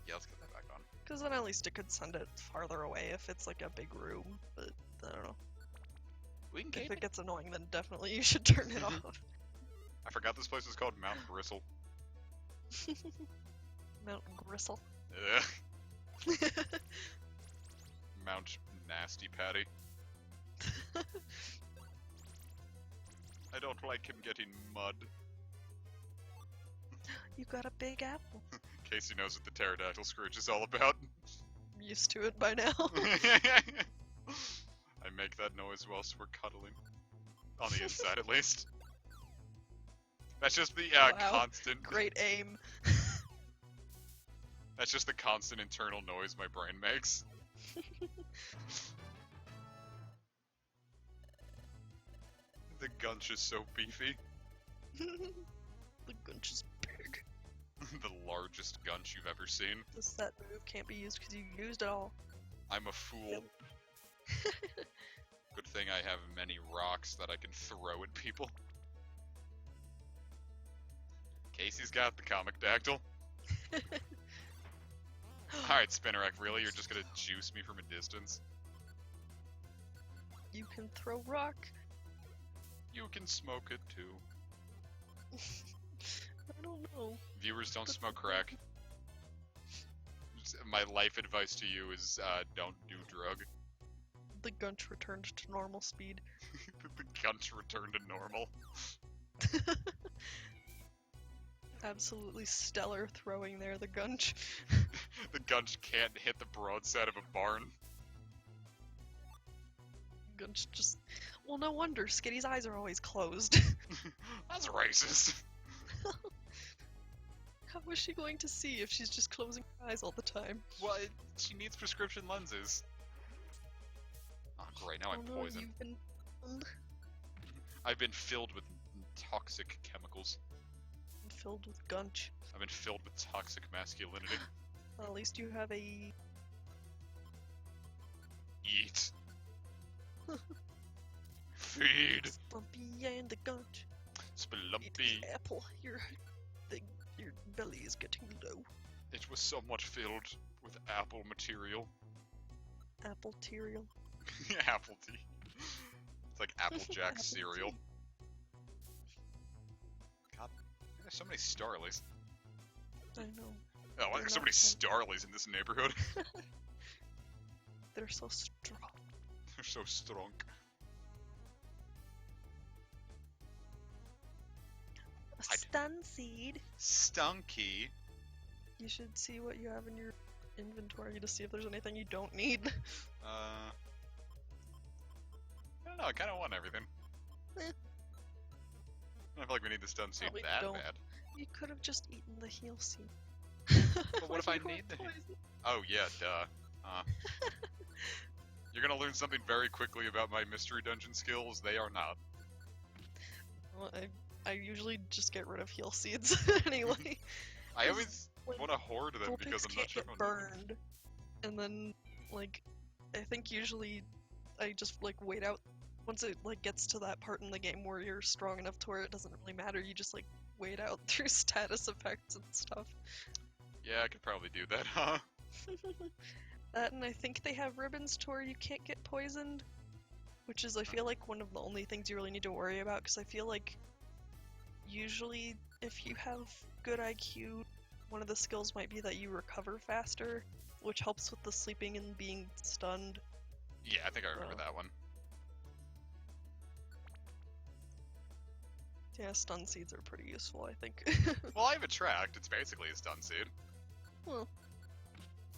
[SPEAKER 2] Yeah, let's get that back on.
[SPEAKER 1] Because then at least it could send it farther away if it's like a big room. But I don't know.
[SPEAKER 3] We can
[SPEAKER 1] If
[SPEAKER 3] keep
[SPEAKER 1] it
[SPEAKER 3] it.
[SPEAKER 1] gets annoying, then definitely you should turn it off.
[SPEAKER 2] I forgot this place is called Mount Gristle.
[SPEAKER 1] Mount Gristle.
[SPEAKER 2] Ugh. Mount Nasty Patty. I don't like him getting mud.
[SPEAKER 1] You got a big apple.
[SPEAKER 2] Casey knows what the pterodactyl scourge is all about.
[SPEAKER 1] I'm used to it by now.
[SPEAKER 2] I make that noise whilst we're cuddling. On the inside, at least. That's just the
[SPEAKER 1] Wow.
[SPEAKER 2] constant.
[SPEAKER 1] Great aim.
[SPEAKER 2] That's just the constant internal noise my brain makes. The gunch is so beefy.
[SPEAKER 1] The gunch is big.
[SPEAKER 2] The largest gunch you've ever seen.
[SPEAKER 1] This that move can't be used because you used it all.
[SPEAKER 2] I'm a fool. Good thing I have many rocks that I can throw at people. Casey's got the comic dactyl. Alright, Spinnerack, really? You're just gonna juice me from a distance?
[SPEAKER 1] You can throw rock.
[SPEAKER 2] You can smoke it too.
[SPEAKER 1] I don't know.
[SPEAKER 2] Viewers, don't smoke crack. My life advice to you is don't do drug.
[SPEAKER 1] The gunch returned to normal speed.
[SPEAKER 2] The gunch returned to normal.
[SPEAKER 1] Absolutely stellar throwing there, the gunch.
[SPEAKER 2] The gunch can't hit the broadside of a barn.
[SPEAKER 1] Gunch just. Well, no wonder. Skitty's eyes are always closed.
[SPEAKER 2] That's racist.
[SPEAKER 1] How is she going to see if she's just closing her eyes all the time?
[SPEAKER 2] Well, she needs prescription lenses. Oh, great, now I'm
[SPEAKER 1] Oh no,
[SPEAKER 2] poisoned.
[SPEAKER 1] you've been.
[SPEAKER 2] I've been filled with toxic chemicals.
[SPEAKER 1] Filled with gunch.
[SPEAKER 2] I've been filled with toxic masculinity.
[SPEAKER 1] Well, at least you have a.
[SPEAKER 2] Eat. Feed.
[SPEAKER 1] Splumpy and the gunch. Eat
[SPEAKER 2] Splumpy.
[SPEAKER 1] the apple. Your belly is getting low.
[SPEAKER 2] It was somewhat filled with apple material.
[SPEAKER 1] Apple cereal.
[SPEAKER 2] Apple tea. It's like Applejack
[SPEAKER 1] Apple
[SPEAKER 2] cereal.
[SPEAKER 1] tea.
[SPEAKER 2] God, there's so many Starlies.
[SPEAKER 1] I know.
[SPEAKER 2] Oh, why
[SPEAKER 1] They're
[SPEAKER 2] there's so
[SPEAKER 1] not
[SPEAKER 2] many
[SPEAKER 1] fun.
[SPEAKER 2] Starlies in this neighborhood?
[SPEAKER 1] They're so strong.
[SPEAKER 2] They're so strong.
[SPEAKER 1] A stun seed.
[SPEAKER 2] Stunky.
[SPEAKER 1] You should see what you have in your inventory to see if there's anything you don't need.
[SPEAKER 2] I don't know, I kinda want everything.
[SPEAKER 1] Eh.
[SPEAKER 2] I feel like we need the stun seed
[SPEAKER 1] Probably
[SPEAKER 2] that
[SPEAKER 1] don't.
[SPEAKER 2] bad.
[SPEAKER 1] You could have just eaten the heal seed.
[SPEAKER 2] But what if I need the... Oh yeah, duh. You're gonna learn something very quickly about my mystery dungeon skills. They are not.
[SPEAKER 1] Well, I usually just get rid of heal seeds anyway.
[SPEAKER 2] I always
[SPEAKER 1] Like,
[SPEAKER 2] want to hoard them because
[SPEAKER 1] Vulpix
[SPEAKER 2] I'm not
[SPEAKER 1] can't
[SPEAKER 2] sure
[SPEAKER 1] get
[SPEAKER 2] if I'll need them.
[SPEAKER 1] burned. And then, like, I think usually I just, like, wait out. Once it, like, gets to that part in the game where you're strong enough to where it doesn't really matter, you just, like, wait out through status effects and stuff.
[SPEAKER 2] Yeah, I could probably do that, huh?
[SPEAKER 1] That, and I think they have ribbons to where you can't get poisoned. Which is, I feel like, one of the only things you really need to worry about, because I feel like usually if you have good IQ, one of the skills might be that you recover faster, which helps with the sleeping and being stunned.
[SPEAKER 2] Yeah, I think I remember
[SPEAKER 1] Oh.
[SPEAKER 2] that one.
[SPEAKER 1] Yeah, stun seeds are pretty useful, I think.
[SPEAKER 2] Well, I have Attract. It's basically a stun seed.
[SPEAKER 1] Well,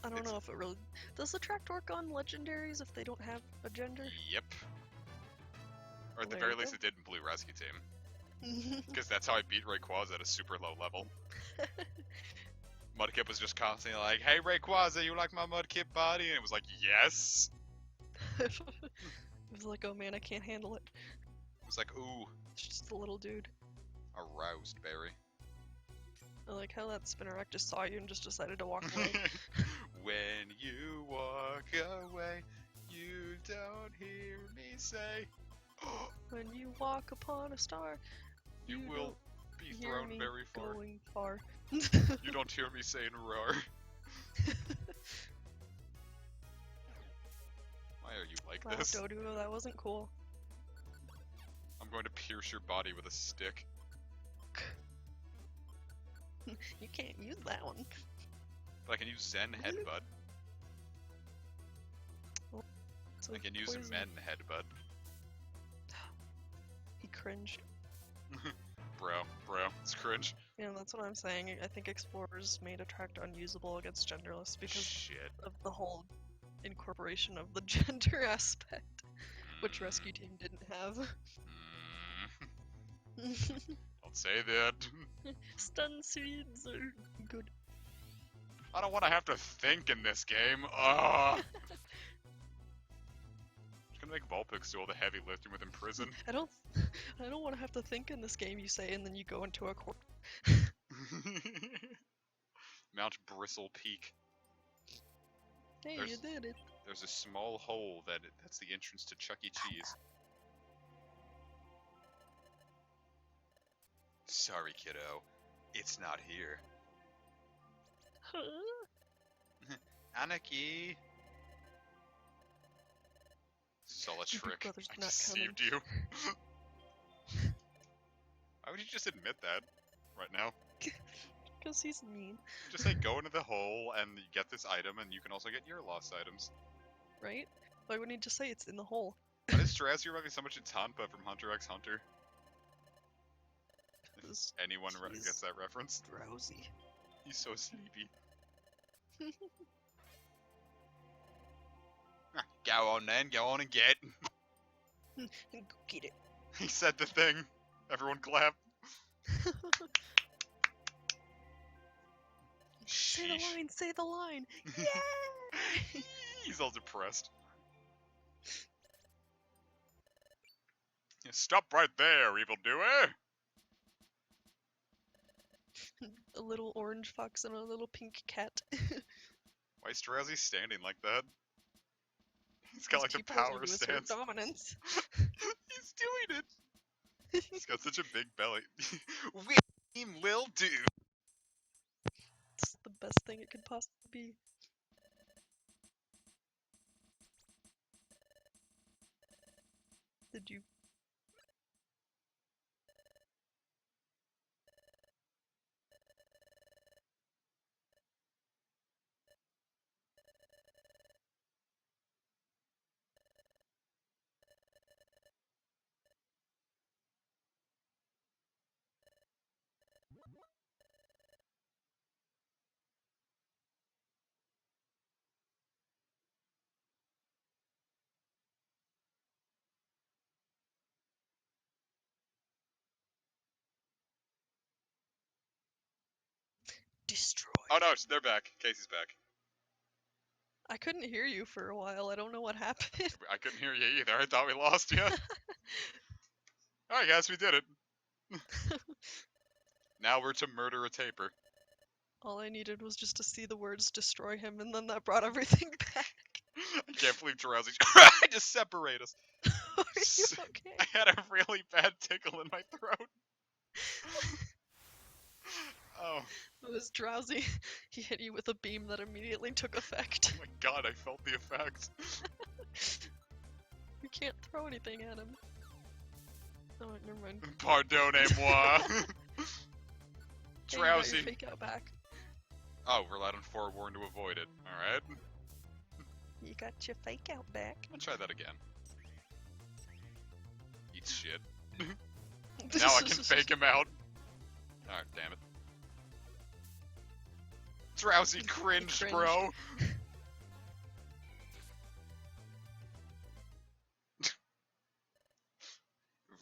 [SPEAKER 1] I don't
[SPEAKER 2] It's-
[SPEAKER 1] know if it really... Does Attract work on legendaries if they don't have a gender?
[SPEAKER 2] Yep. Or at the
[SPEAKER 1] There
[SPEAKER 2] very
[SPEAKER 1] you
[SPEAKER 2] least,
[SPEAKER 1] go.
[SPEAKER 2] it did in Blue Rescue Team. Because that's how I beat Rayquaza at a super low level. Mudkip was just constantly like, "Hey Rayquaza, you like my Mudkip body?" And it was like, "Yes."
[SPEAKER 1] It was like, oh man, I can't handle it.
[SPEAKER 2] It was like, "Ooh,
[SPEAKER 1] It's just a little dude.
[SPEAKER 2] aroused berry."
[SPEAKER 1] I like how that Spinnerack just saw you and just decided to walk away.
[SPEAKER 2] When you walk away, you don't hear me say,
[SPEAKER 1] When you walk upon a star,
[SPEAKER 2] "You
[SPEAKER 1] you
[SPEAKER 2] will
[SPEAKER 1] don't
[SPEAKER 2] be
[SPEAKER 1] hear
[SPEAKER 2] thrown
[SPEAKER 1] me
[SPEAKER 2] very far."
[SPEAKER 1] going far.
[SPEAKER 2] You don't hear me saying roar. Why are you like
[SPEAKER 1] Wow,
[SPEAKER 2] this?
[SPEAKER 1] Doduo, that wasn't cool.
[SPEAKER 2] I'm going to pierce your body with a stick.
[SPEAKER 1] You can't use that one.
[SPEAKER 2] But I can use Zen Headbutt.
[SPEAKER 1] So
[SPEAKER 2] I can use
[SPEAKER 1] poison.
[SPEAKER 2] Men Headbutt.
[SPEAKER 1] He cringed.
[SPEAKER 2] Bro, it's cringe.
[SPEAKER 1] Yeah, that's what I'm saying. I think Explorers made Attract unusable against genderless because
[SPEAKER 2] Shit.
[SPEAKER 1] of the whole incorporation of the gender aspect, which Rescue Team didn't have.
[SPEAKER 2] Don't say that.
[SPEAKER 1] Stun seeds are good.
[SPEAKER 2] I don't want to have to think in this game. Ugh. Just gonna make Vulpix do all the heavy lifting with Imprison.
[SPEAKER 1] I don't want to have to think in this game, you say, and then you go into a court.
[SPEAKER 2] Mount Bristle Peak.
[SPEAKER 1] Hey,
[SPEAKER 2] There's-
[SPEAKER 1] you did it.
[SPEAKER 2] There's a small hole that's the entrance to Chuck E. Cheese. Sorry, kiddo. It's not here.
[SPEAKER 1] Huh?
[SPEAKER 2] Anarchy! This is all a
[SPEAKER 1] Your big
[SPEAKER 2] trick.
[SPEAKER 1] brother's
[SPEAKER 2] I
[SPEAKER 1] not
[SPEAKER 2] deceived you. Why would you just admit that right now?
[SPEAKER 1] Because he's mean,
[SPEAKER 2] Just say go into the hole and you get this item, and you can also get your lost items.
[SPEAKER 1] right? Why wouldn't he just say it's in the hole?
[SPEAKER 2] Why does Strasser remind me so much of Tanpa from Hunter x Hunter?
[SPEAKER 1] Because
[SPEAKER 2] Anyone
[SPEAKER 1] he's
[SPEAKER 2] gets that reference?
[SPEAKER 1] drowsy.
[SPEAKER 2] He's so sleepy. Go on then, go on and get.
[SPEAKER 1] Go get it.
[SPEAKER 2] He said the thing. Everyone clap.
[SPEAKER 1] Say the
[SPEAKER 2] Sheesh.
[SPEAKER 1] line, say the line. Yay!
[SPEAKER 2] He's all depressed. Yeah, stop right there, evildoer!
[SPEAKER 1] A little orange fox and a little pink cat.
[SPEAKER 2] Why is Drowsy standing like that? He's got like the
[SPEAKER 1] People
[SPEAKER 2] power
[SPEAKER 1] assert
[SPEAKER 2] stance.
[SPEAKER 1] dominance.
[SPEAKER 2] He's doing it! He's got such a big belly. We will do!
[SPEAKER 1] It's the best thing it could possibly be. Did you? Destroy.
[SPEAKER 2] Oh no, they're back. Casey's back.
[SPEAKER 1] I couldn't hear you for a while. I don't know what happened.
[SPEAKER 2] I couldn't hear you either. I thought we lost you. Alright guys, we did it. Now we're to murder a taper.
[SPEAKER 1] All I needed was just to see the words destroy him, and then that brought everything back.
[SPEAKER 2] I can't believe Drowsy tried to separate us.
[SPEAKER 1] Are you okay?
[SPEAKER 2] I had a really bad tickle in my throat. Oh,
[SPEAKER 1] It was drowsy. He hit you with a beam that immediately took effect.
[SPEAKER 2] oh my god, I felt the effect.
[SPEAKER 1] You can't throw anything at him. Oh, never mind.
[SPEAKER 2] Pardonnez-moi.
[SPEAKER 1] Hey, you got your
[SPEAKER 2] Drowsy.
[SPEAKER 1] fake out back.
[SPEAKER 2] Oh, we're allowed on forewarned to avoid it. Alright.
[SPEAKER 1] Yeek. got your fake out back.
[SPEAKER 2] I'm gonna try that again. Eat shit. Now I can fake him out. Alright, damn it. Drowsy cringe,
[SPEAKER 1] Cringe.
[SPEAKER 2] bro.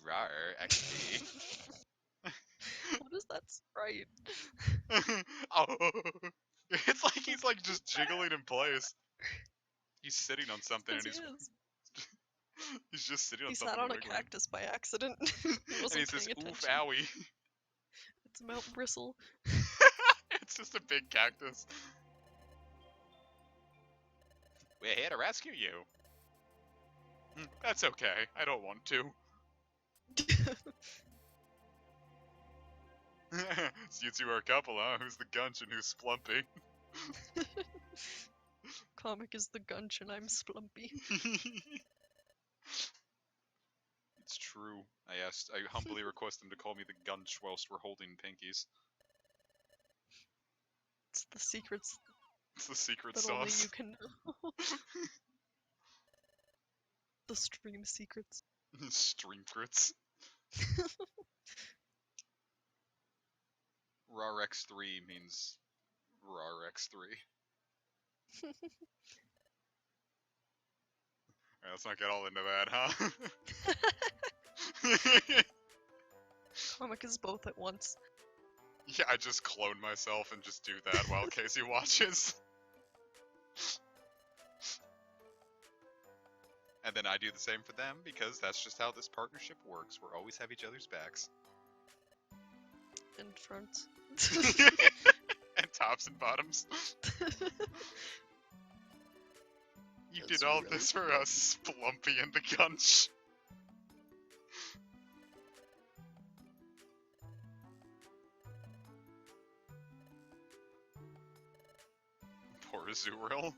[SPEAKER 2] Rar, XD.
[SPEAKER 1] What is that sprite?
[SPEAKER 2] Oh, it's like he's like just jiggling in place. He's sitting on something and
[SPEAKER 1] Yes, he is.
[SPEAKER 2] he's just sitting on
[SPEAKER 1] He
[SPEAKER 2] something.
[SPEAKER 1] sat on a
[SPEAKER 2] wiggling.
[SPEAKER 1] cactus by accident. He
[SPEAKER 2] And
[SPEAKER 1] wasn't
[SPEAKER 2] he says,
[SPEAKER 1] paying
[SPEAKER 2] "Oof,
[SPEAKER 1] attention.
[SPEAKER 2] owie."
[SPEAKER 1] It's Mount Bristle.
[SPEAKER 2] It's just a big cactus. We're here to rescue you. That's okay. I don't want to. So you two are a couple, huh? Who's the gunch and who's Splumpy?
[SPEAKER 1] Comic is the Gunch and I'm Splumpy.
[SPEAKER 2] It's true. I humbly request them to call me the gunch whilst we're holding pinkies.
[SPEAKER 1] It's the secrets
[SPEAKER 2] It's the secret
[SPEAKER 1] that only
[SPEAKER 2] sauce.
[SPEAKER 1] you can know. The stream secrets.
[SPEAKER 2] Stream crits. RARX3 means RARX3. Alright, let's not get all into that, huh?
[SPEAKER 1] Comic is both at once.
[SPEAKER 2] Yeah, I just clone myself and just do that while Casey watches. And then I do the same for them, because that's just how this partnership works. We'll always have each other's backs.
[SPEAKER 1] In front.
[SPEAKER 2] And tops and bottoms. You
[SPEAKER 1] That's
[SPEAKER 2] did all
[SPEAKER 1] really
[SPEAKER 2] this for us, Splumpy and the Gunch. Poor Azuriel.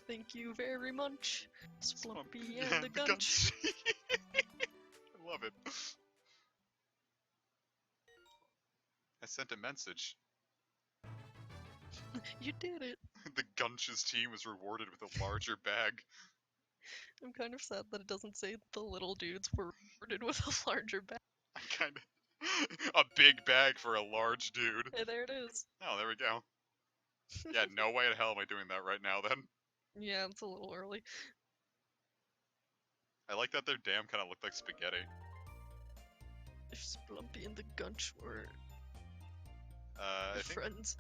[SPEAKER 1] Thank you very much, Splumpy
[SPEAKER 2] Yeah,
[SPEAKER 1] and the Gunch.
[SPEAKER 2] I love it. I sent a message.
[SPEAKER 1] You did it.
[SPEAKER 2] The Gunch's team was rewarded with a larger bag.
[SPEAKER 1] I'm kind of sad that it doesn't say the little dudes were rewarded with a larger bag.
[SPEAKER 2] I kinda... a big bag for a large dude.
[SPEAKER 1] Hey, there it is.
[SPEAKER 2] Oh, there we go. Yeah, no way in hell am I doing that right now, then.
[SPEAKER 1] Yeah, it's a little early.
[SPEAKER 2] I like that their dam kind of looked like spaghetti.
[SPEAKER 1] If Splumpy and the Gunch were
[SPEAKER 2] I think...
[SPEAKER 1] friends.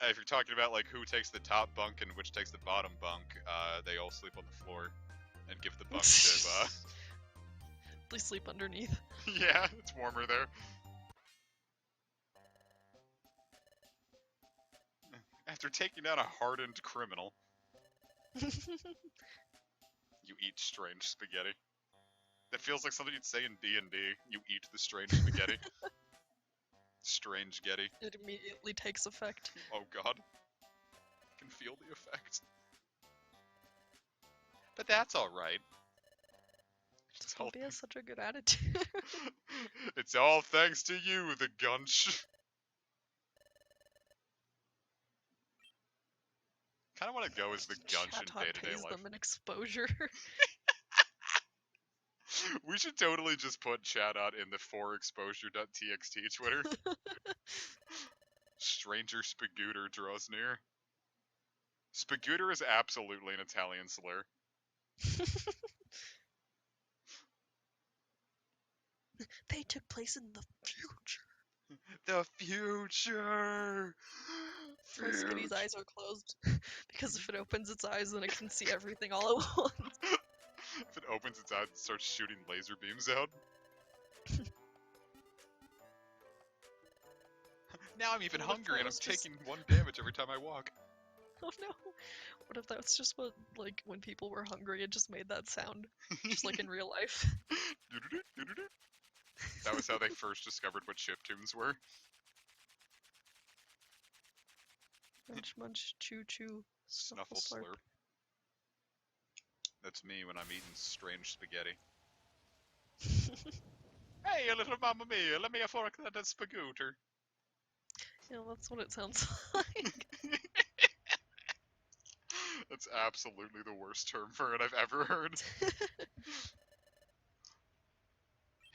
[SPEAKER 2] If you're talking about like who takes the top bunk and which takes the bottom bunk, they all sleep on the floor and give the bunk to
[SPEAKER 1] They sleep underneath.
[SPEAKER 2] yeah, it's warmer there. After taking down a hardened criminal, you eat strange spaghetti. That feels like something you'd say in D&D. You eat the strange spaghetti. Strange Getty.
[SPEAKER 1] It immediately takes effect.
[SPEAKER 2] Oh god. I can feel the effect. But that's alright.
[SPEAKER 1] Splumpy has such a good attitude.
[SPEAKER 2] It's all thanks to you, the Gunch. Kinda wanna go as the Gunch in
[SPEAKER 1] Chat
[SPEAKER 2] day-to-day
[SPEAKER 1] pays
[SPEAKER 2] life.
[SPEAKER 1] them an exposure.
[SPEAKER 2] We should totally just put Chatot in the forexposure.txt Twitter. Stranger Spagooter draws near. Spagooter is absolutely an Italian slur.
[SPEAKER 1] They took place in the future.
[SPEAKER 2] The future!
[SPEAKER 1] So Skitty's eyes are closed. Because if it opens its eyes, then it can see everything all at once.
[SPEAKER 2] If it opens its eyes and starts shooting laser beams out. Now I'm even
[SPEAKER 1] What if
[SPEAKER 2] hungry
[SPEAKER 1] that
[SPEAKER 2] and I'm
[SPEAKER 1] was just-
[SPEAKER 2] taking 1 damage every time I walk.
[SPEAKER 1] Oh no. What if that's just what, like, when people were hungry, it just made that sound? Just like in real life.
[SPEAKER 2] That was how they first discovered what chiptunes were.
[SPEAKER 1] Munch, munch, chew, chew.
[SPEAKER 2] Snuffle slurp. That's me when I'm eating strange spaghetti. Hey, a little mamma mia, let me a fork that spagooter.
[SPEAKER 1] Yeah, that's what it sounds like.
[SPEAKER 2] absolutely the worst term for it I've ever heard.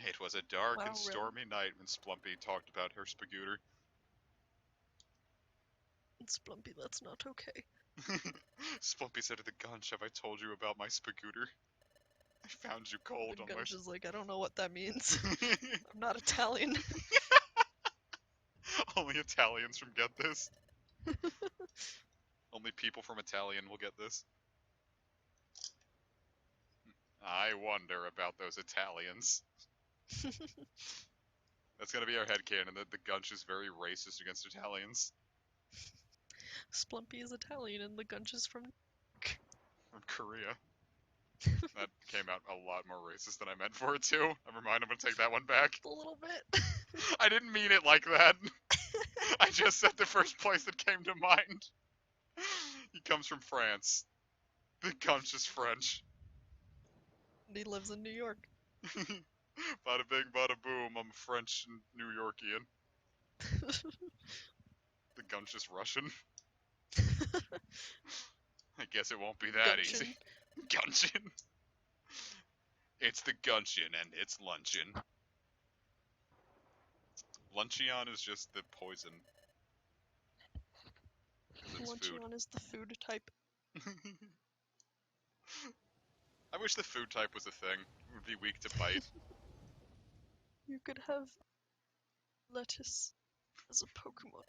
[SPEAKER 2] It was a dark
[SPEAKER 1] Wow,
[SPEAKER 2] and
[SPEAKER 1] really?
[SPEAKER 2] stormy night when Splumpy talked about her spagooter.
[SPEAKER 1] Splumpy, that's not okay.
[SPEAKER 2] Splumpy said to the Gunch, have I told you about my spagooter? I found you cold
[SPEAKER 1] The
[SPEAKER 2] on my...
[SPEAKER 1] Gunch is like, I don't know what that means. I'm not Italian.
[SPEAKER 2] Only Italians from get this. Only people from Italian will get this. I wonder about those Italians. That's gonna be our headcanon, that the Gunch is very racist against Italians.
[SPEAKER 1] Splumpy is Italian and the Gunch is from
[SPEAKER 2] From Korea. That came out a lot more racist than I meant for it to. Never mind, I'm gonna take that one back.
[SPEAKER 1] a little bit.
[SPEAKER 2] I didn't mean it like that. I just said the first place that came to mind. He comes from France. The Gunch is French.
[SPEAKER 1] And he lives in New York.
[SPEAKER 2] Bada bing, bada boom, I'm French and New Yorkian. The Gunch is Russian. I guess it won't be that easy. Gunchin. It's the Gunchin and it's Lunchin. Luncheon is just the poison. 'Cause it's food.
[SPEAKER 1] Luncheon is the food type.
[SPEAKER 2] I wish the food type was a thing. It would be weak to bite.
[SPEAKER 1] You could have lettuce as a Pokemon.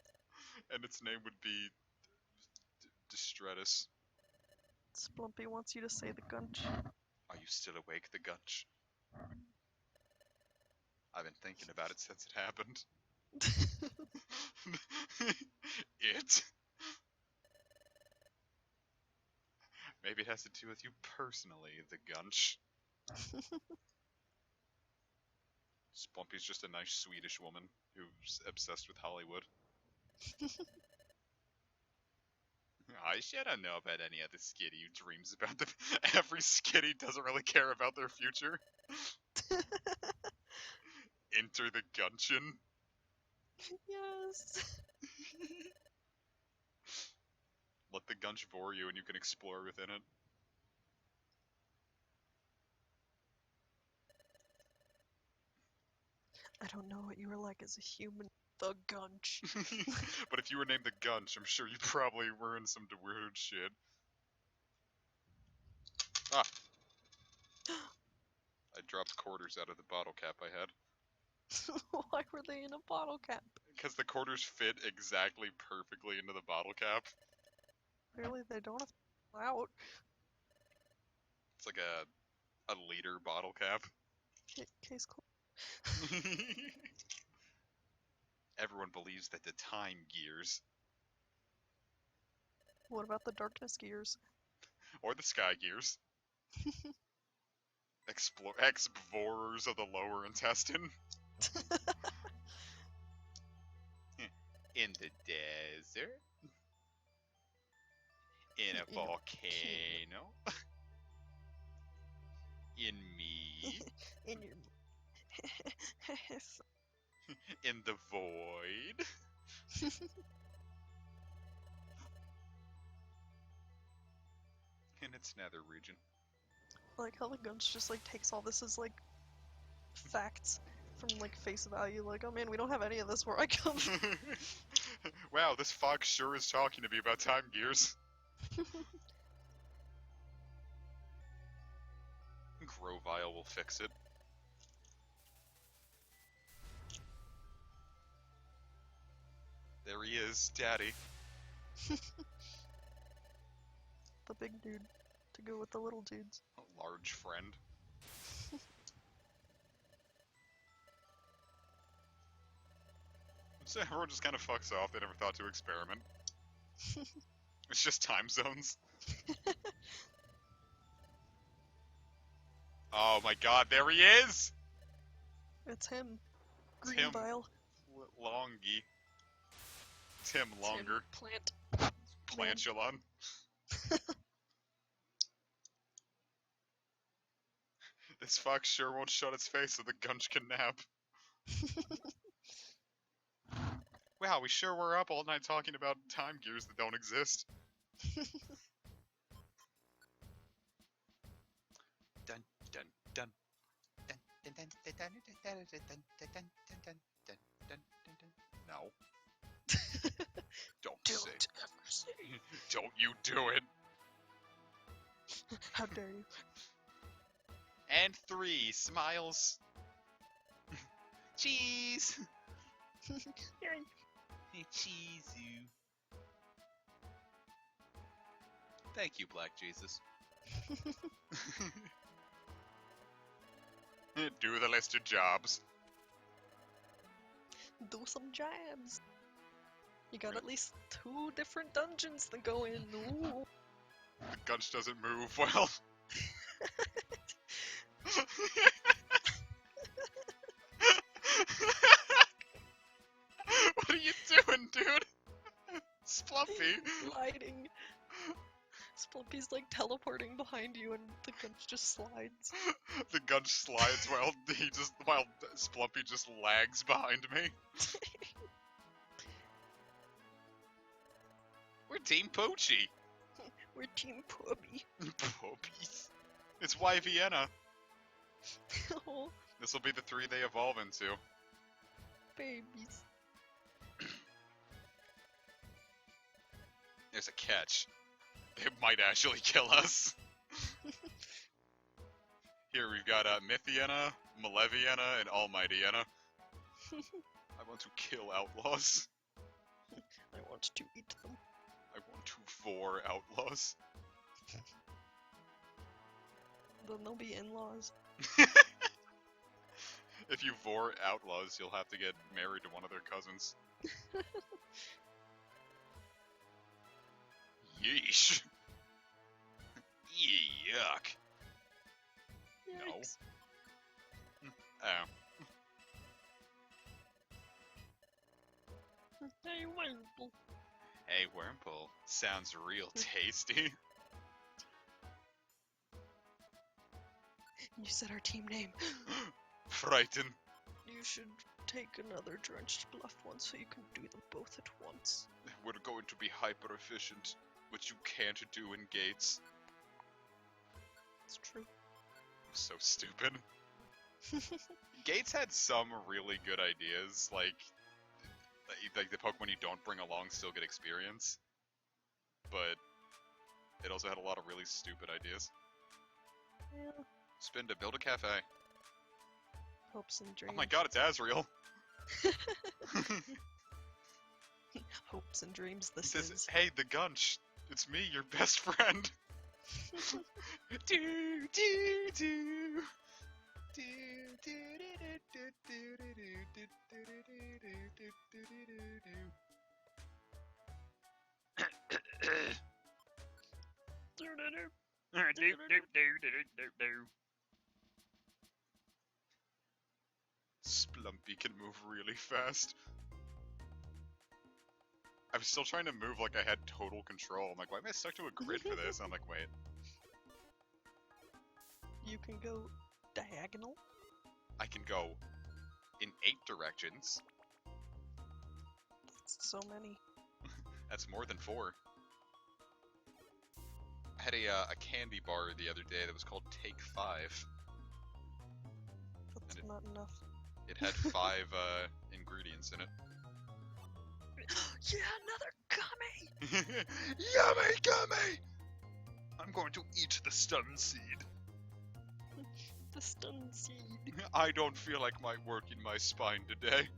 [SPEAKER 2] And its name would be Distretus.
[SPEAKER 1] Splumpy wants you to say the Gunch.
[SPEAKER 2] Are you still awake, the Gunch? I've been thinking about it since it happened. It? Maybe it has to do with you personally, the Gunch. Splumpy's just a nice Swedish woman who's obsessed with Hollywood. I shouldn't know about any other skitty who dreams about them. Every skitty doesn't really care about their future. Enter the Gunchin.
[SPEAKER 1] Yes.
[SPEAKER 2] Let the Gunch bore you and you can explore within it.
[SPEAKER 1] I don't know what you were like as a human. The Gunch.
[SPEAKER 2] But if you were named the Gunch, I'm sure you probably were in some weird shit. Ah! I dropped quarters out of the bottle cap I had.
[SPEAKER 1] Why were they in a bottle cap?
[SPEAKER 2] Because the quarters fit exactly perfectly into the bottle cap.
[SPEAKER 1] Clearly they don't have to fall out.
[SPEAKER 2] It's like a liter bottle cap.
[SPEAKER 1] Case closed.
[SPEAKER 2] Everyone believes that the time gears,
[SPEAKER 1] What about the darkness gears?
[SPEAKER 2] or the sky gears, explorers of the lower intestine. In the desert, in a volcano, in me,
[SPEAKER 1] In your.
[SPEAKER 2] in the void. In its nether region.
[SPEAKER 1] Like how the Gunch just like takes all this as like facts from like face value. Like, oh man, we don't have any of this where I come from.
[SPEAKER 2] Wow, this fox sure is talking to me about time gears. Grovile will fix it. There he is, Daddy.
[SPEAKER 1] The big dude to go with the little dudes.
[SPEAKER 2] A large friend. So everyone just kind of fucks off. They never thought to experiment. It's just time zones. Oh my god, there he is!
[SPEAKER 1] It's him.
[SPEAKER 2] It's him.
[SPEAKER 1] Greenvile.
[SPEAKER 2] Longy. Tim Longer.
[SPEAKER 1] Plant.
[SPEAKER 2] Plantulon. This fox sure won't shut its face so the Gunch can nap. Wow, we sure were up all night talking about time gears that don't exist. No. Don't say.
[SPEAKER 1] Don't ever say.
[SPEAKER 2] Don't you do it.
[SPEAKER 1] How dare you?
[SPEAKER 2] And 3 smiles. Cheese. Cheese you. Thank you, Black Jesus. Do the list of jobs.
[SPEAKER 1] Do some jabs. You got at least 2 different dungeons to go in. Ooh.
[SPEAKER 2] The gunch doesn't move well. What are you doing, dude? Splumpy.
[SPEAKER 1] Gliding. Splumpy's like teleporting behind you and the gunch just slides.
[SPEAKER 2] The gunch slides while Splumpy just lags behind me. We're Team Poachy.
[SPEAKER 1] We're Team Puppy.
[SPEAKER 2] Puppies. It's Y Vienna.
[SPEAKER 1] Oh,
[SPEAKER 2] This will be the 3 they evolve into.
[SPEAKER 1] babies.
[SPEAKER 2] There's a catch. They might actually kill us. Here we've got Mythiana, Maleviana, and Almightyana. I want to kill outlaws.
[SPEAKER 1] I want to eat them.
[SPEAKER 2] I want to vor outlaws.
[SPEAKER 1] Then they'll be in-laws.
[SPEAKER 2] If you vor outlaws, you'll have to get married to one of their cousins. Yeesh. Yuck. No.
[SPEAKER 1] Yikes.
[SPEAKER 2] Oh.
[SPEAKER 1] Hey, Wimple.
[SPEAKER 2] Hey, Wormple. Sounds real tasty.
[SPEAKER 1] You said our team name.
[SPEAKER 2] Frighten.
[SPEAKER 1] You should take another drenched bluff one so you can do them both at once.
[SPEAKER 2] We're going to be hyper efficient, which you can't do in Gates.
[SPEAKER 1] It's true.
[SPEAKER 2] So stupid. Gates had some really good ideas, like the Pokemon you don't bring along still get experience, but it also had a lot of really stupid ideas.
[SPEAKER 1] Yeah.
[SPEAKER 2] Spin to build a cafe.
[SPEAKER 1] Hopes and dreams.
[SPEAKER 2] Oh my god, it's Asriel!
[SPEAKER 1] Hopes and dreams
[SPEAKER 2] He
[SPEAKER 1] this
[SPEAKER 2] says,
[SPEAKER 1] is.
[SPEAKER 2] hey, the Gunch, it's me, your best friend. do, do, do. Do, do, do, do, do, do, do, do, do, do. Splumpy can move really fast. I was still trying to move like I had total control. I'm like, why am I stuck to a grid for this? I'm like, wait.
[SPEAKER 1] You can go diagonal.
[SPEAKER 2] I can go in 8 directions.
[SPEAKER 1] That's so many.
[SPEAKER 2] That's more than 4. I had a candy bar the other day that was called Take 5.
[SPEAKER 1] That's
[SPEAKER 2] And
[SPEAKER 1] not enough.
[SPEAKER 2] It had 5 ingredients in it.
[SPEAKER 1] Yeah, another gummy!
[SPEAKER 2] Yummy gummy! I'm going to eat the stun seed.
[SPEAKER 1] The stun seed.
[SPEAKER 2] I don't feel like working my spine today.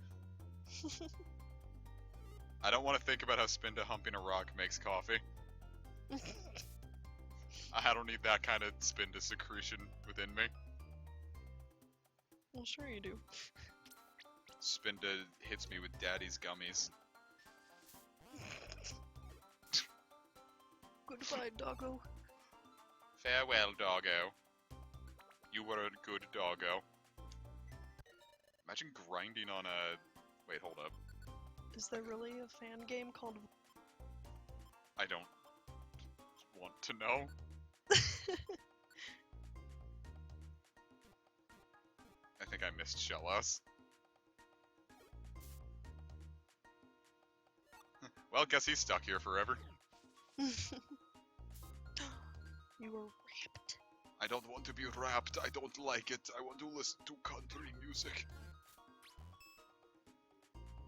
[SPEAKER 2] I don't want to think about how Spinda humping a rock makes coffee. I don't need that kind of Spinda secretion within me.
[SPEAKER 1] Well, sure you do.
[SPEAKER 2] Spinda hits me with daddy's gummies.
[SPEAKER 1] Goodbye, doggo.
[SPEAKER 2] Farewell, doggo. You were a good doggo. Imagine grinding on a... Wait, hold up.
[SPEAKER 1] Is there really a fan game called...
[SPEAKER 2] I don't want to know. I think I missed Shellos. Well, guess he's stuck here forever.
[SPEAKER 1] You were ripped.
[SPEAKER 2] I don't want to be rapped. I don't like it. I want to listen to country music.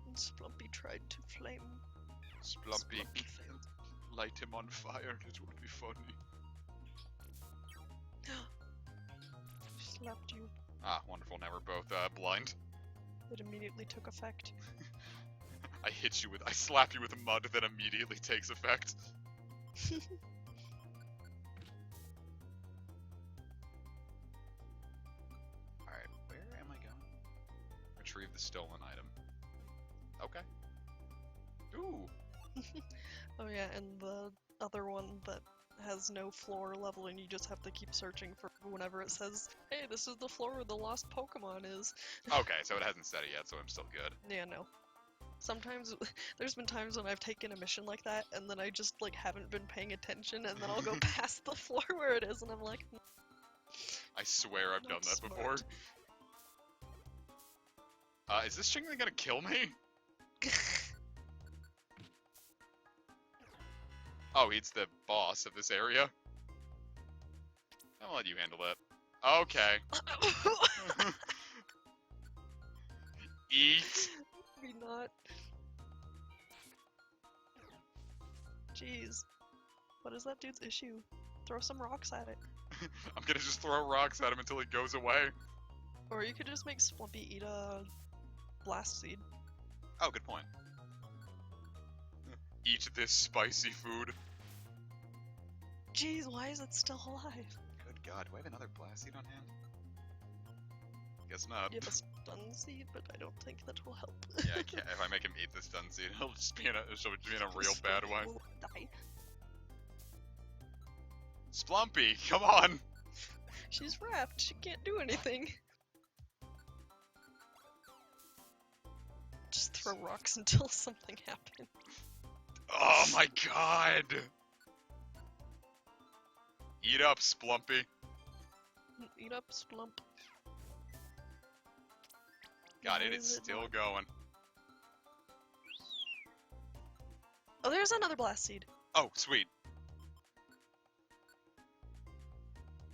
[SPEAKER 1] And Splumpy tried to flame.
[SPEAKER 2] Splumpy,
[SPEAKER 1] failed.
[SPEAKER 2] light him on fire. It would be funny.
[SPEAKER 1] Slapped you.
[SPEAKER 2] Ah, wonderful. Now we're both blind.
[SPEAKER 1] It immediately took effect.
[SPEAKER 2] I slap you with mud that immediately takes effect. Alright, where am I going? Retrieve the stolen item. Okay. Ooh.
[SPEAKER 1] Oh yeah, and the other one that has no floor level and you just have to keep searching for whenever it says, hey, this is the floor where the lost Pokemon is.
[SPEAKER 2] Okay, so it hasn't said it yet, so I'm still good.
[SPEAKER 1] Yeah, no. Sometimes, there's been times when I've taken a mission like that and then I just, like, haven't been paying attention and then I'll go past the floor where it is and I'm like,
[SPEAKER 2] I swear I've done
[SPEAKER 1] Not
[SPEAKER 2] that before.
[SPEAKER 1] smart.
[SPEAKER 2] Is this Chingling gonna kill me? Oh, he's the boss of this area. I'll let you handle it. Okay. Eat.
[SPEAKER 1] Maybe not. Jeez. What is that dude's issue? Throw some rocks at it.
[SPEAKER 2] I'm gonna just throw rocks at him until he goes away. Or
[SPEAKER 1] Or you could just make Splumpy eat a blast seed.
[SPEAKER 2] Oh, good point. Eat this spicy food.
[SPEAKER 1] Jeez, why is it still alive?
[SPEAKER 2] Good God, do I have another blast seed on hand? Guess not.
[SPEAKER 1] You have a stun seed, but I don't think that will help.
[SPEAKER 2] Yeah, I can't. If I make him eat the stun seed, it'll just be in a real bad way.
[SPEAKER 1] Will die.
[SPEAKER 2] Splumpy, come on!
[SPEAKER 1] She's wrapped. She can't do anything. Just throw rocks until something happens.
[SPEAKER 2] Oh my God! Eat up, Splumpy.
[SPEAKER 1] Eat up, Splump.
[SPEAKER 2] God,
[SPEAKER 1] Why
[SPEAKER 2] it is
[SPEAKER 1] is it
[SPEAKER 2] still
[SPEAKER 1] not-
[SPEAKER 2] going.
[SPEAKER 1] Oh, there's another blast seed.
[SPEAKER 2] Oh, sweet.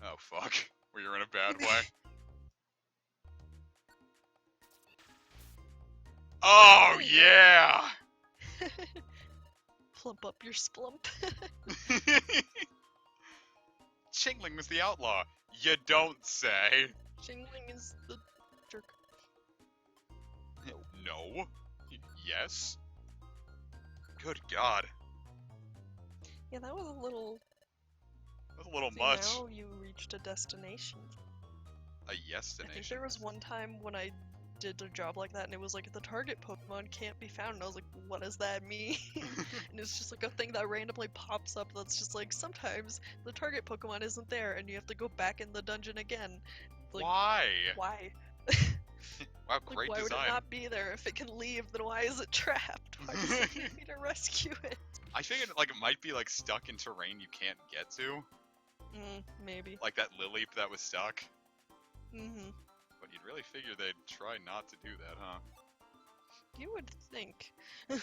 [SPEAKER 2] Oh, fuck. We are in a bad way. Oh, yeah!
[SPEAKER 1] Plump up your Splump.
[SPEAKER 2] Chingling was the outlaw. You don't say.
[SPEAKER 1] Jingling is the jerk.
[SPEAKER 2] No. Yes. Good God.
[SPEAKER 1] Yeah, that was a little.
[SPEAKER 2] That's a little
[SPEAKER 1] See,
[SPEAKER 2] much.
[SPEAKER 1] now you reached a destination.
[SPEAKER 2] A
[SPEAKER 1] I
[SPEAKER 2] yes-destination.
[SPEAKER 1] think there was one time when I did a job like that and it was like the target Pokemon can't be found and I was like, what does that mean? And it's just like a thing that randomly pops up that's just like sometimes the target Pokemon isn't there and you have to go back in the dungeon again. Like,
[SPEAKER 2] Why?
[SPEAKER 1] why?
[SPEAKER 2] Wow,
[SPEAKER 1] Like,
[SPEAKER 2] great
[SPEAKER 1] why would
[SPEAKER 2] design.
[SPEAKER 1] it not be there? If it can leave, then why is it trapped? Why does it need me to rescue it?
[SPEAKER 2] I figured like it might be like stuck in terrain you can't get to,
[SPEAKER 1] Maybe.
[SPEAKER 2] like that Lily that was stuck.
[SPEAKER 1] Mm-hmm.
[SPEAKER 2] But you'd really figure they'd try not to do that, huh?
[SPEAKER 1] You would think.
[SPEAKER 2] I was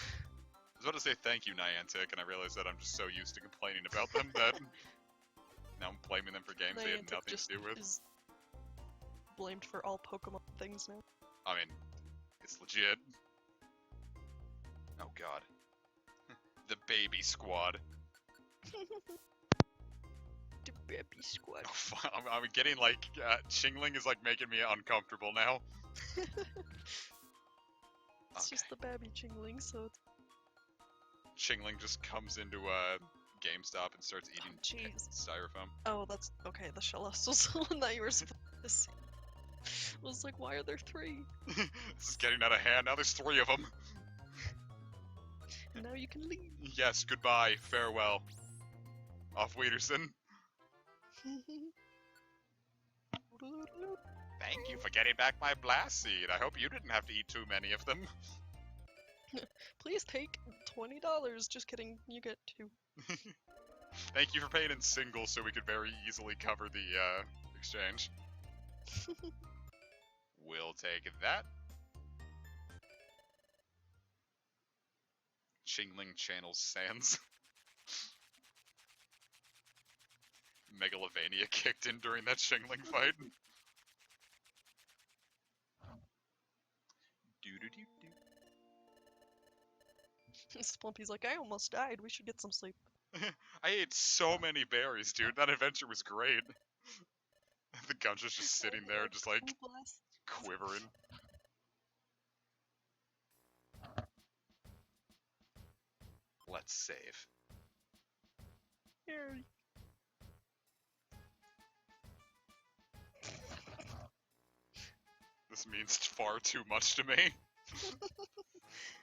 [SPEAKER 2] about to say thank you, Niantic, and I realized that I'm just so used to complaining about them that now I'm blaming them for games they had
[SPEAKER 1] Niantic
[SPEAKER 2] nothing
[SPEAKER 1] just
[SPEAKER 2] to do with.
[SPEAKER 1] is blamed for all Pokemon things now.
[SPEAKER 2] I mean, it's legit. Oh God. The baby squad.
[SPEAKER 1] The baby squad.
[SPEAKER 2] Oh, fuck, I'm getting like, Chingling is like making me uncomfortable now.
[SPEAKER 1] It's just the baby Chingling, so it's
[SPEAKER 2] Chingling just comes into GameStop and starts eating
[SPEAKER 1] jeez.
[SPEAKER 2] styrofoam.
[SPEAKER 1] Oh, that's okay. The Shellos was the one that you were supposed to see. I was like, why are there three?
[SPEAKER 2] This is getting out of hand. Now there's 3 of them.
[SPEAKER 1] And now you can leave.
[SPEAKER 2] Yes, goodbye, farewell. Off Wiederson. Thank you for getting back my blast seed. I hope you didn't have to eat too many of them.
[SPEAKER 1] Please take $20. Just kidding. You get 2.
[SPEAKER 2] Thank you for paying in singles so we could very easily cover the exchange. We'll take that. Chingling channels sans. megalovania kicked in during that shingling fight. Doo-doo-doo-doo.
[SPEAKER 1] Splumpy's like, I almost died. We should get some sleep.
[SPEAKER 2] I ate so many berries, dude. That adventure was great. The gun's just sitting there, just like
[SPEAKER 1] Blast.
[SPEAKER 2] quivering. Let's save.
[SPEAKER 1] Here.
[SPEAKER 2] This means far too much to me.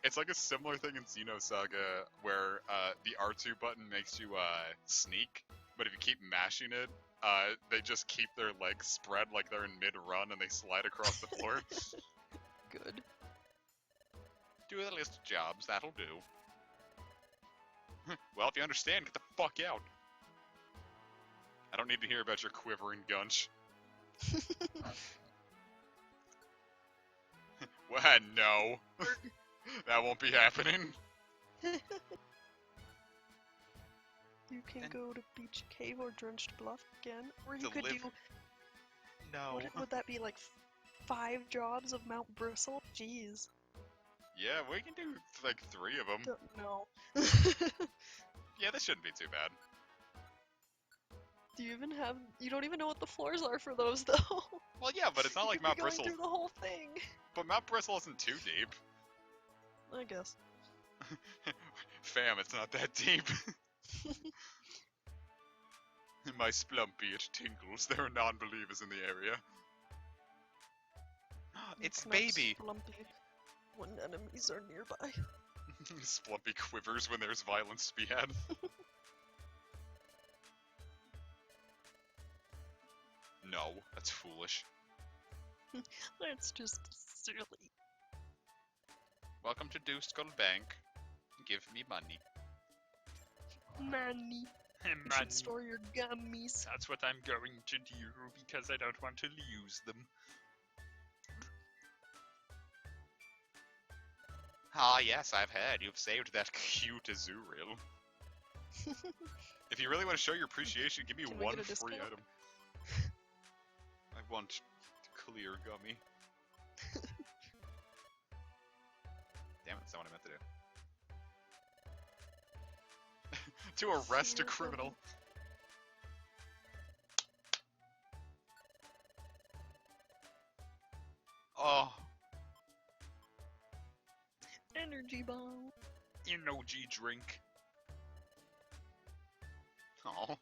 [SPEAKER 2] It's like a similar thing in Xenosaga where the R2 button makes you sneak, but if you keep mashing it, they just keep their legs spread like they're in mid-run and they slide across the floor.
[SPEAKER 1] Good.
[SPEAKER 2] Do the list of jobs, that'll do. Well, if you understand, get the fuck out. I don't need to hear about your quivering gunch. Well, no. That won't be happening.
[SPEAKER 1] You can go to Beach Cave or Drenched Bluff again, or you could
[SPEAKER 2] Deliver-
[SPEAKER 1] do.
[SPEAKER 2] No.
[SPEAKER 1] Would that be like 5 jobs of Mount Bristle? Jeez.
[SPEAKER 2] Yeah, we can do like 3 of them.
[SPEAKER 1] No.
[SPEAKER 2] Yeah, this shouldn't be too bad.
[SPEAKER 1] Do you even have? You don't even know what the floors are for those, though.
[SPEAKER 2] Well, yeah, but it's not
[SPEAKER 1] You
[SPEAKER 2] like
[SPEAKER 1] could be
[SPEAKER 2] Mount
[SPEAKER 1] going
[SPEAKER 2] Bristle.
[SPEAKER 1] through the whole thing.
[SPEAKER 2] But Mount Bristle isn't too deep.
[SPEAKER 1] I guess.
[SPEAKER 2] Fam, it's not that deep. My Splumpy, it tingles. There are non-believers in the area. It's
[SPEAKER 1] not
[SPEAKER 2] baby.
[SPEAKER 1] Splumpy when enemies are nearby.
[SPEAKER 2] Splumpy quivers when there's violence to be had. No, that's foolish.
[SPEAKER 1] That's just silly.
[SPEAKER 2] Welcome to Deuce Skull Bank. Give me money.
[SPEAKER 1] Money. You
[SPEAKER 4] Man,
[SPEAKER 1] should store your gummies.
[SPEAKER 4] that's what I'm going to do because I don't want to lose them.
[SPEAKER 2] Ah, yes, I've heard. You've saved that cute Azurill. If you really want to show your appreciation, give me
[SPEAKER 1] Can we
[SPEAKER 2] one
[SPEAKER 1] get a
[SPEAKER 2] free
[SPEAKER 1] discount?
[SPEAKER 2] item. I want clear gummy. Damn it, that's not what I meant to do. To arrest a
[SPEAKER 1] Clear
[SPEAKER 2] criminal.
[SPEAKER 1] gummy.
[SPEAKER 2] Oh,
[SPEAKER 1] Energy ball.
[SPEAKER 4] Energy drink.
[SPEAKER 2] oh.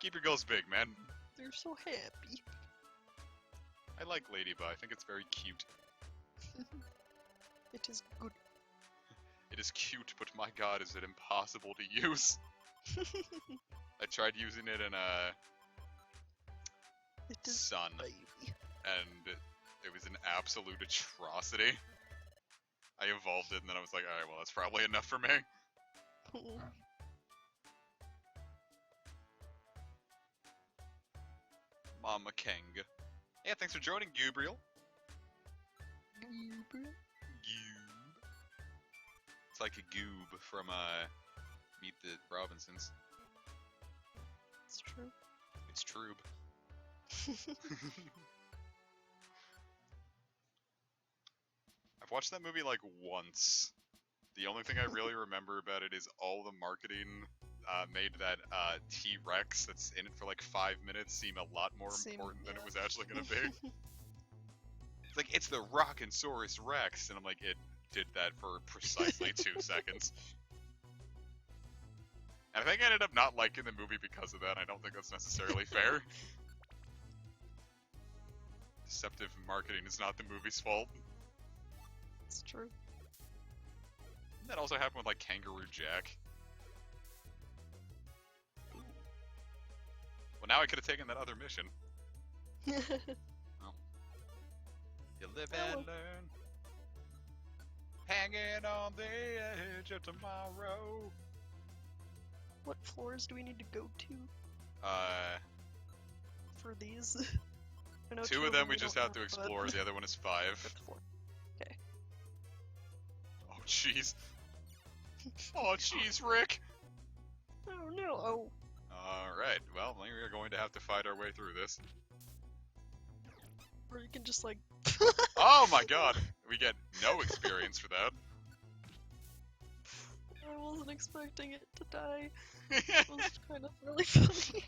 [SPEAKER 2] Keep your goals big, man.
[SPEAKER 1] They're so happy.
[SPEAKER 2] I like Ladybug. I think it's very cute.
[SPEAKER 1] It is good.
[SPEAKER 2] It is cute, but my god, is it impossible to use. I tried using it in a
[SPEAKER 1] It is
[SPEAKER 2] Sun,
[SPEAKER 1] baby.
[SPEAKER 2] and it was an absolute atrocity. I evolved it, and then I was like, alright, well, that's probably enough for me. Mama Kang. Yeah, thanks for joining, Gabriel.
[SPEAKER 1] Goober.
[SPEAKER 2] Goob. It's like a goob from, Meet the Robinsons.
[SPEAKER 1] It's true.
[SPEAKER 2] It's trube. I've watched that movie like once. The only thing I really remember about it is all the marketing made that T-Rex that's in it for like 5 minutes seem a lot more important than it was actually going to be. It's like, it's the Rockensaurus Rex, and I'm like, it did that for precisely 2 seconds. And I think I ended up not liking the movie because of that. I don't think that's necessarily fair. Deceptive marketing is not the movie's fault.
[SPEAKER 1] It's true.
[SPEAKER 2] That also happened with like Kangaroo Jack. Well, now I could have taken that other mission. You live
[SPEAKER 1] Oh.
[SPEAKER 2] and learn. Hanging on the edge of tomorrow.
[SPEAKER 1] What floors do we need to go to for these? I know
[SPEAKER 2] 2 of them we
[SPEAKER 1] don't
[SPEAKER 2] just have to
[SPEAKER 1] but-
[SPEAKER 2] explore. The other one is 5.
[SPEAKER 1] Fifth floor.
[SPEAKER 2] Oh, jeez. Oh, jeez, Rick.
[SPEAKER 1] Oh no!
[SPEAKER 2] Alright, well, we are going to have to fight our way through this.
[SPEAKER 1] Or you can just like.
[SPEAKER 2] Oh my god! We get no experience for that.
[SPEAKER 1] I wasn't expecting it to die. It was kind of really funny.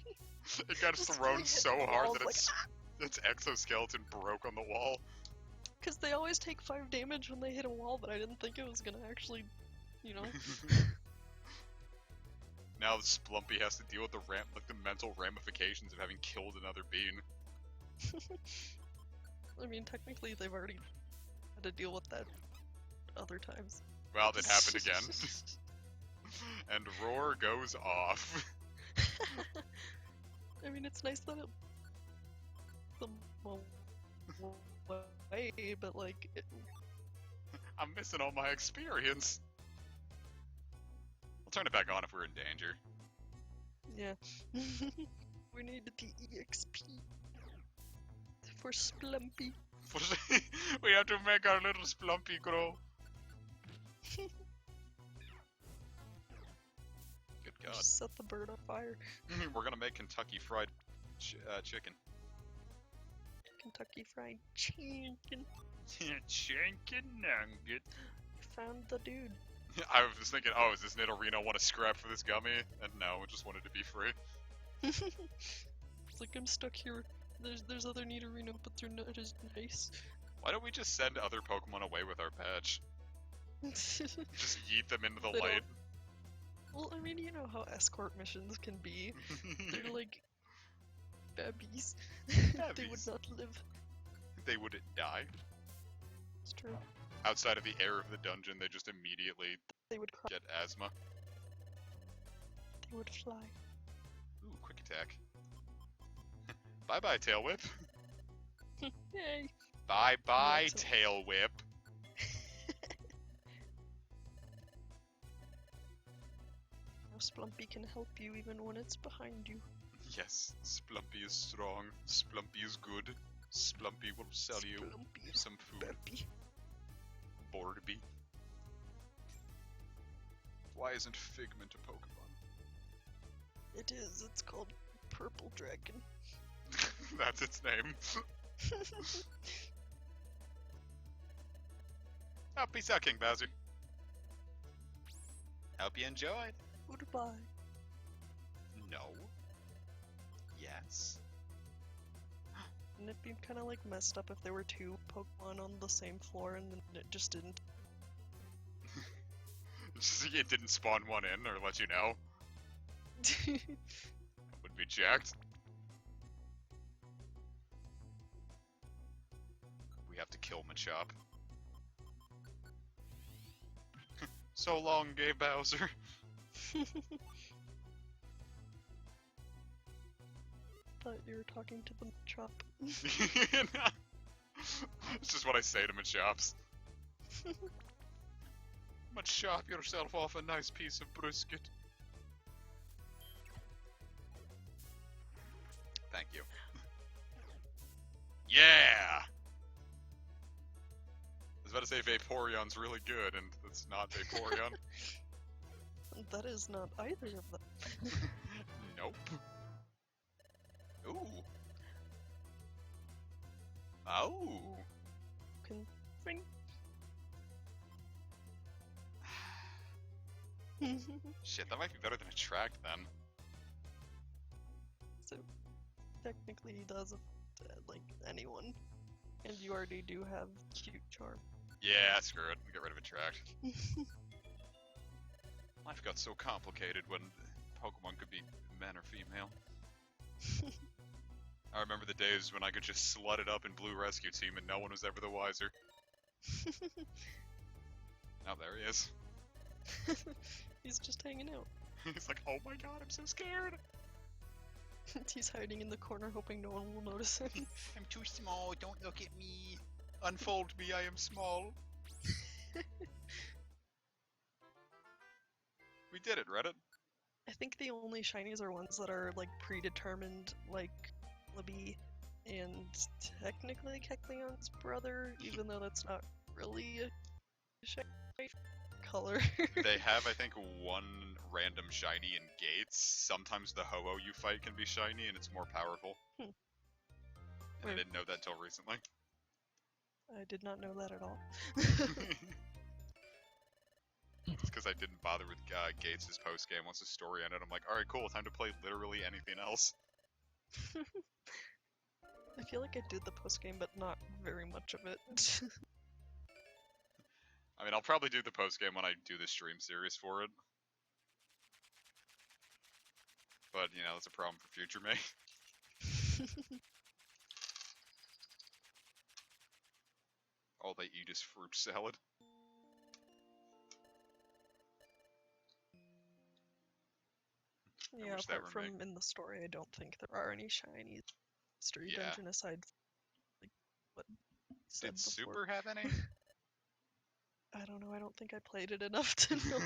[SPEAKER 2] It got
[SPEAKER 1] Just
[SPEAKER 2] thrown
[SPEAKER 1] hit
[SPEAKER 2] so
[SPEAKER 1] the
[SPEAKER 2] hard
[SPEAKER 1] walls
[SPEAKER 2] that
[SPEAKER 1] like,
[SPEAKER 2] its exoskeleton broke on the wall.
[SPEAKER 1] Because they always take 5 damage when they hit a wall, but I didn't think it was gonna actually, you know.
[SPEAKER 2] Now Splumpy has to deal with the mental ramifications of having killed another bean.
[SPEAKER 1] I mean, technically they've already had to deal with that other times.
[SPEAKER 2] Well, it happened again. And Roar goes off.
[SPEAKER 1] I mean, it's nice that it them away, but like,
[SPEAKER 2] I'm missing all my experience. I'll turn it back on if we're in danger.
[SPEAKER 1] yeah. We need the EXP for Splumpy.
[SPEAKER 2] We have to make our little Splumpy grow. Good God.
[SPEAKER 1] Just set the bird on fire.
[SPEAKER 2] We're gonna make Kentucky Fried Chicken.
[SPEAKER 1] Kentucky Fried Chicken.
[SPEAKER 4] Chicken nugget.
[SPEAKER 1] Found the dude.
[SPEAKER 2] I was thinking, oh, is this Nidorino want to scrap for this gummy? And no, it just wanted to be free.
[SPEAKER 1] It's like I'm stuck here. There's other Nidorino, but they're not as nice.
[SPEAKER 2] Why don't we just send other Pokemon away with our patch? Just yeet them into the
[SPEAKER 1] They
[SPEAKER 2] light.
[SPEAKER 1] Well, I mean, you know how escort missions can be. They're like babies. They would
[SPEAKER 2] Babbies.
[SPEAKER 1] not live.
[SPEAKER 2] They would die.
[SPEAKER 1] It's true.
[SPEAKER 2] Outside of the air of the dungeon, they just immediately
[SPEAKER 1] They would cry.
[SPEAKER 2] get asthma.
[SPEAKER 1] They would fly.
[SPEAKER 2] Ooh, quick attack. Bye bye, Tail Whip.
[SPEAKER 1] Yay!
[SPEAKER 2] Bye bye,
[SPEAKER 1] Excellent.
[SPEAKER 2] Tail Whip.
[SPEAKER 1] Now Splumpy can help you even when it's behind you.
[SPEAKER 2] Yes, Splumpy is strong. Splumpy is good. Splumpy will sell you
[SPEAKER 1] Splumpy is
[SPEAKER 2] some food.
[SPEAKER 1] baby.
[SPEAKER 2] Boardby. Why isn't Figment a Pokemon?
[SPEAKER 1] It is. It's called Purple Dragon.
[SPEAKER 2] That's its name. Oh, peace out, King Bowser. Hope you enjoyed.
[SPEAKER 1] Goodbye.
[SPEAKER 2] No. Yes.
[SPEAKER 1] Wouldn't it be kind of like messed up if there were 2 Pokemon on the same floor and then it just didn't?
[SPEAKER 2] It didn't spawn one in or let you know. That would be jacked. We have to kill Machop. So long, gay Bowser.
[SPEAKER 1] Thought you were talking to the Chop.
[SPEAKER 2] It's just what I say to Machops. Machop yourself off a nice piece of brisket. Thank you. Yeah! I was about to say Vaporeon's really good, and it's not Vaporeon.
[SPEAKER 1] That is not either of them.
[SPEAKER 2] Nope. Ooh. Oh.
[SPEAKER 1] Can ring.
[SPEAKER 2] Shit, that might be better than Attract then.
[SPEAKER 1] So technically he does like anyone, and you already do have cute charm.
[SPEAKER 2] Yeah, screw it. Get rid of Attract. Life got so complicated when Pokemon could be men or female. I remember the days when I could just slut it up in Blue Rescue Team and no one was ever the wiser. Oh, there he is.
[SPEAKER 1] He's just hanging out.
[SPEAKER 2] He's like, oh my god, I'm so scared.
[SPEAKER 1] He's hiding in the corner hoping no one will notice him.
[SPEAKER 3] I'm too small, don't look at me.
[SPEAKER 2] Unfold me, I am small. We did it, Reddit.
[SPEAKER 1] I think the only shinies are ones that are like predetermined, like Libby and technically Kecleon's brother, even though that's not really a shiny color.
[SPEAKER 2] They have, I think, one random shiny in gates, sometimes the Ho-Oh you fight can be shiny and it's more powerful.
[SPEAKER 1] Hmm.
[SPEAKER 2] And I
[SPEAKER 1] Weird.
[SPEAKER 2] didn't know that till recently.
[SPEAKER 1] I did not know that at all.
[SPEAKER 2] It's because I didn't bother with Gates' post game. Once the story ended, I'm like, alright, cool, time to play literally anything else.
[SPEAKER 1] I feel like I did the post game, but not very much of it.
[SPEAKER 2] I mean, I'll probably do the post game when I do the stream series for it. But, you know, that's a problem for future me. All they eat is fruit salad.
[SPEAKER 1] Yeah,
[SPEAKER 2] wish that
[SPEAKER 1] apart
[SPEAKER 2] were me.
[SPEAKER 1] from in the story, I don't think there are any shinies. Mystery
[SPEAKER 2] Yeah.
[SPEAKER 1] dungeon aside, like what you said
[SPEAKER 2] Did
[SPEAKER 1] before.
[SPEAKER 2] Super have any?
[SPEAKER 1] I don't know. I don't think I played it enough to know.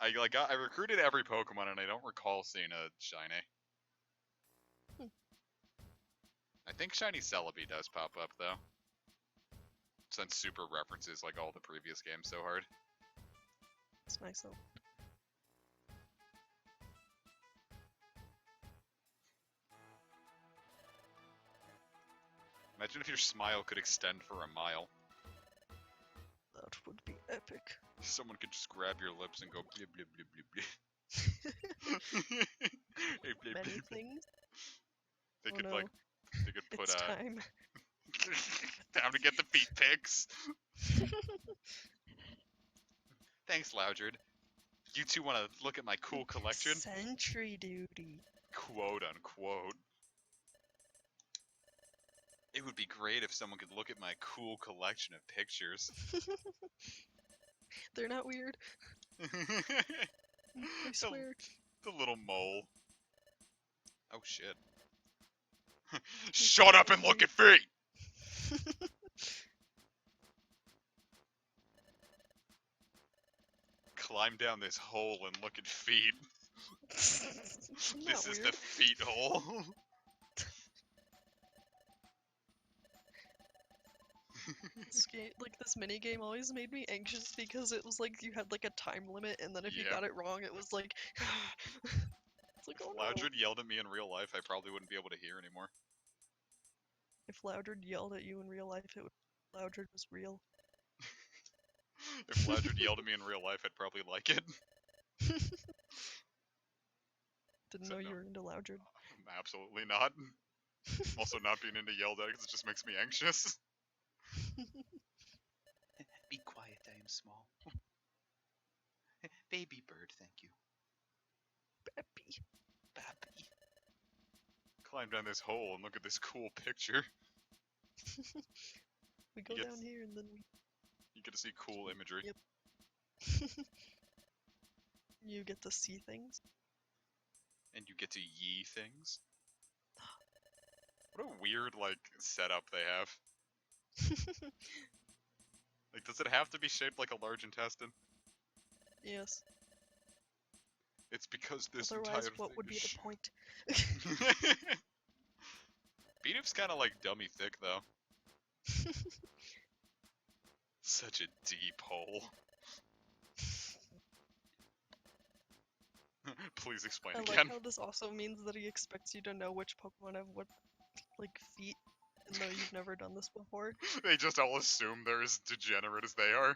[SPEAKER 2] I recruited every Pokemon and I don't recall seeing a shiny.
[SPEAKER 1] Hmm.
[SPEAKER 2] I think shiny Celebi does pop up though. Since Super references like all the previous games so hard.
[SPEAKER 1] It's nice though.
[SPEAKER 2] Imagine if your smile could extend for a mile.
[SPEAKER 1] That would be epic.
[SPEAKER 2] Someone could just grab your lips and go blip blip blip blip blip. Hey, blip,
[SPEAKER 1] Many
[SPEAKER 2] blip, blip.
[SPEAKER 1] things.
[SPEAKER 2] They
[SPEAKER 1] Oh
[SPEAKER 2] could
[SPEAKER 1] no,
[SPEAKER 2] like they could put
[SPEAKER 1] it's time.
[SPEAKER 2] time to get the feet pics. Thanks, Loudred. You two want to look at my cool collection?
[SPEAKER 1] Sentry duty.
[SPEAKER 2] Quote unquote. It would be great if someone could look at my cool collection of pictures.
[SPEAKER 1] They're not weird. I
[SPEAKER 2] the,
[SPEAKER 1] swear.
[SPEAKER 2] the little mole. Oh shit. Shut up and look at feet! Climb down this hole and look at feet. This is the feet hole.
[SPEAKER 1] This mini game always made me anxious because it was like you had like a time limit, and then if you
[SPEAKER 2] Yeah.
[SPEAKER 1] got it wrong, it was like it's like, oh no.
[SPEAKER 2] Loudred yelled at me in real life, I probably wouldn't be able to hear anymore.
[SPEAKER 1] If Loudred yelled at you in real life, it would Loudred was real.
[SPEAKER 2] If Loudred yelled at me in real life, I'd probably like it.
[SPEAKER 1] Didn't
[SPEAKER 2] So
[SPEAKER 1] know
[SPEAKER 2] no.
[SPEAKER 1] you were into Loudred.
[SPEAKER 2] Absolutely not. Also, not being into yelled at because it just makes me anxious.
[SPEAKER 3] Be quiet, I am small. Baby bird, thank you.
[SPEAKER 1] Peppy.
[SPEAKER 3] Bappy.
[SPEAKER 2] Climb down this hole and look at this cool picture.
[SPEAKER 1] We go
[SPEAKER 2] You get-
[SPEAKER 1] down here and then we
[SPEAKER 2] You get to see cool imagery.
[SPEAKER 1] Yep. You get to see things.
[SPEAKER 2] And you get to yee things. What a weird, like, setup they have. Like, does it have to be shaped like a large intestine?
[SPEAKER 1] Yes.
[SPEAKER 2] It's because this
[SPEAKER 1] Otherwise,
[SPEAKER 2] entire
[SPEAKER 1] what
[SPEAKER 2] thing
[SPEAKER 1] would be
[SPEAKER 2] is
[SPEAKER 1] the point?
[SPEAKER 2] Beatup's kind of like dummy thick, though. Such a deep hole. Please explain
[SPEAKER 1] I
[SPEAKER 2] again.
[SPEAKER 1] like how this also means that he expects you to know which Pokemon have what, like, feet, even though you've never done this before.
[SPEAKER 2] They just all assume they're as degenerate as they are.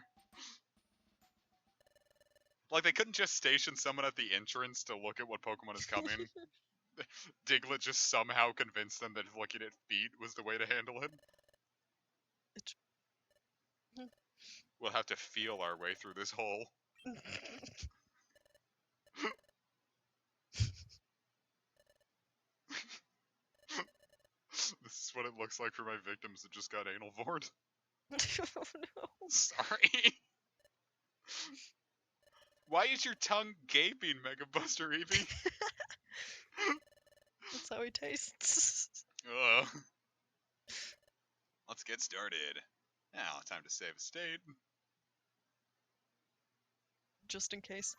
[SPEAKER 2] Like, they couldn't just station someone at the entrance to look at what Pokemon is coming. Diglett just somehow convinced them that looking at feet was the way to handle it.
[SPEAKER 1] It's...
[SPEAKER 2] We'll have to feel our way through this hole. This is what it looks like for my victims that just got anal vored.
[SPEAKER 1] Oh no.
[SPEAKER 2] Sorry. Why is your tongue gaping, Mega Buster Eevee?
[SPEAKER 1] That's how he tastes.
[SPEAKER 2] Ugh. Let's get started. Now, time to save a state.
[SPEAKER 1] Just in case.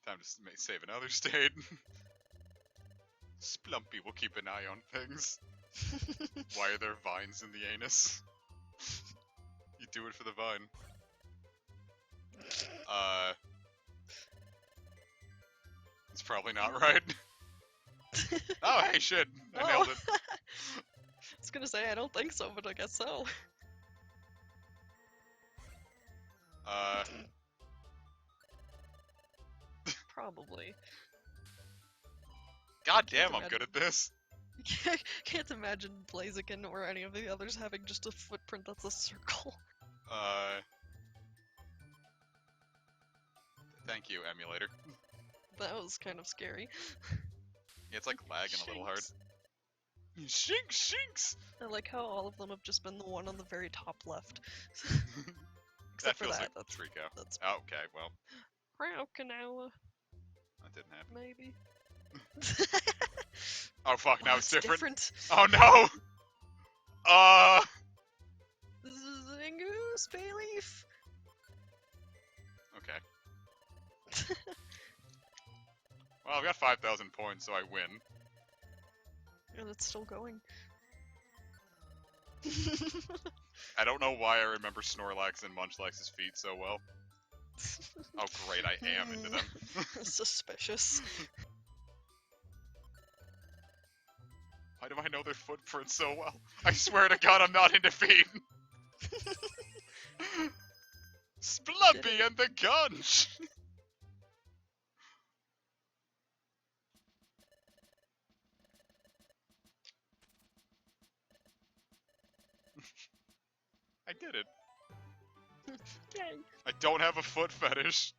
[SPEAKER 2] Time to save another state. Splumpy will keep an eye on things. Why are there vines in the anus? You do it for the vine. probably not right. Oh, hey, shit. I nailed it.
[SPEAKER 1] I was gonna say I don't think so, but I guess so. Probably.
[SPEAKER 2] God
[SPEAKER 1] Can't
[SPEAKER 2] damn, I'm good at this.
[SPEAKER 1] Can't imagine Blaziken or any of the others having just a footprint that's a circle.
[SPEAKER 2] Thank you, emulator.
[SPEAKER 1] That was kind of scary.
[SPEAKER 2] Yeah, it's like lagging a little hard.
[SPEAKER 1] Shinx.
[SPEAKER 2] Shinks!
[SPEAKER 1] I like how all of them have just been the one on the very top left.
[SPEAKER 2] That
[SPEAKER 1] Except for
[SPEAKER 2] feels
[SPEAKER 1] that,
[SPEAKER 2] like
[SPEAKER 1] that's
[SPEAKER 2] Trico.
[SPEAKER 1] that's
[SPEAKER 2] Oh, okay, well,
[SPEAKER 1] Okinawa,
[SPEAKER 2] that didn't happen.
[SPEAKER 1] maybe.
[SPEAKER 2] Oh fuck, now
[SPEAKER 1] Oh,
[SPEAKER 2] it's different.
[SPEAKER 1] different.
[SPEAKER 2] Oh no!
[SPEAKER 1] Zingoose Bayleaf.
[SPEAKER 2] Okay. Well, I've got 5,000 points, so I win.
[SPEAKER 1] And it's still going.
[SPEAKER 2] I don't know why I remember Snorlax and Munchlax's feet so well. Oh great, I am into them.
[SPEAKER 1] Suspicious.
[SPEAKER 2] Why do I know their footprints so well? I swear to God, I'm not into feet. Splumpy and the Gunch! I did it.
[SPEAKER 1] Yay.
[SPEAKER 2] I don't have a foot fetish.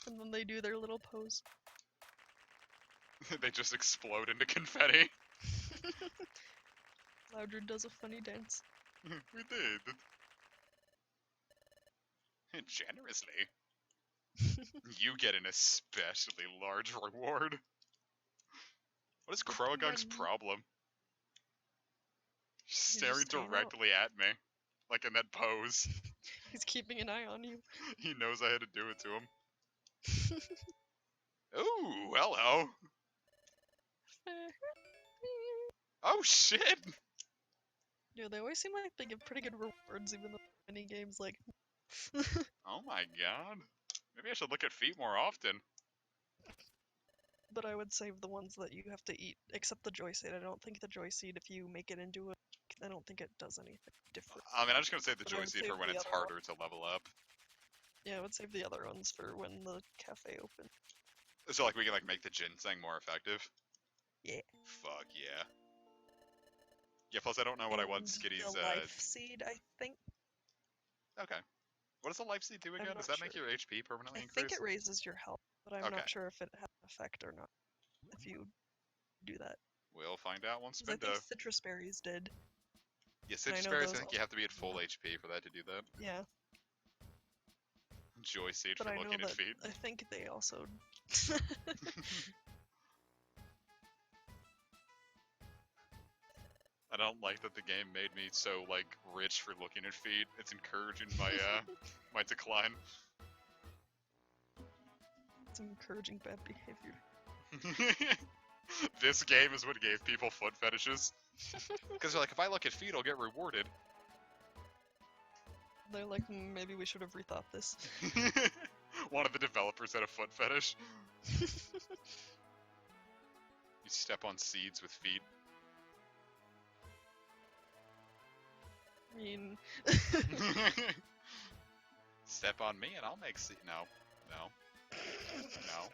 [SPEAKER 1] And then they do their little pose.
[SPEAKER 2] They just explode into confetti.
[SPEAKER 1] Loudred does a funny dance.
[SPEAKER 2] We did. Generously. You get an especially large reward. What is Croagunk's problem? She's staring
[SPEAKER 1] just hang out.
[SPEAKER 2] directly at me. Like in that pose.
[SPEAKER 1] He's keeping an eye on you.
[SPEAKER 2] He knows I had to do it to him. Ooh, hello. Oh shit!
[SPEAKER 1] Yeah, they always seem like they give pretty good rewards, even though many games like.
[SPEAKER 2] Oh my god. Maybe I should look at feet more often.
[SPEAKER 1] But I would save the ones that you have to eat, except the joy seed. I don't think the joy seed, if you make it into a, I don't think it does anything different.
[SPEAKER 2] I mean, I'm just gonna save the
[SPEAKER 1] But I
[SPEAKER 2] joy
[SPEAKER 1] would
[SPEAKER 2] seed
[SPEAKER 1] save
[SPEAKER 2] for when
[SPEAKER 1] the
[SPEAKER 2] it's
[SPEAKER 1] other
[SPEAKER 2] harder to level up.
[SPEAKER 1] Yeah, I would save the other ones for when the cafe opens.
[SPEAKER 2] So like we can like make the ginseng more effective.
[SPEAKER 1] Yeah.
[SPEAKER 2] Fuck yeah. Yeah, plus I don't know what I want
[SPEAKER 1] And
[SPEAKER 2] Skitty's
[SPEAKER 1] the life seed, I think.
[SPEAKER 2] Okay. What does the life seed do again?
[SPEAKER 1] not
[SPEAKER 2] Does that make
[SPEAKER 1] sure.
[SPEAKER 2] your HP permanently
[SPEAKER 1] I
[SPEAKER 2] increase?
[SPEAKER 1] think it raises your health, but I'm
[SPEAKER 2] Okay.
[SPEAKER 1] not sure if it has an effect or not. If you do that.
[SPEAKER 2] We'll find out once
[SPEAKER 1] 'Cause I
[SPEAKER 2] Spindo.
[SPEAKER 1] think citrus berries did.
[SPEAKER 2] Yeah,
[SPEAKER 1] I
[SPEAKER 2] citrus
[SPEAKER 1] know
[SPEAKER 2] berries, I
[SPEAKER 1] those
[SPEAKER 2] think you have to be at full HP for that to do that.
[SPEAKER 1] Yeah,
[SPEAKER 2] Joy seed
[SPEAKER 1] but
[SPEAKER 2] for
[SPEAKER 1] I know
[SPEAKER 2] looking at
[SPEAKER 1] that
[SPEAKER 2] feet.
[SPEAKER 1] I think they also.
[SPEAKER 2] I don't like that the game made me so like rich for looking at feet. It's encouraging my my decline.
[SPEAKER 1] It's encouraging bad behavior.
[SPEAKER 2] This game is what gave people foot fetishes. Because they're like, if I look at feet, I'll get rewarded.
[SPEAKER 1] They're like, maybe we should have rethought this.
[SPEAKER 2] One of the developers had a foot fetish. You step on seeds with feet.
[SPEAKER 1] I mean,
[SPEAKER 2] Step on me and I'll make seed. No. No. No.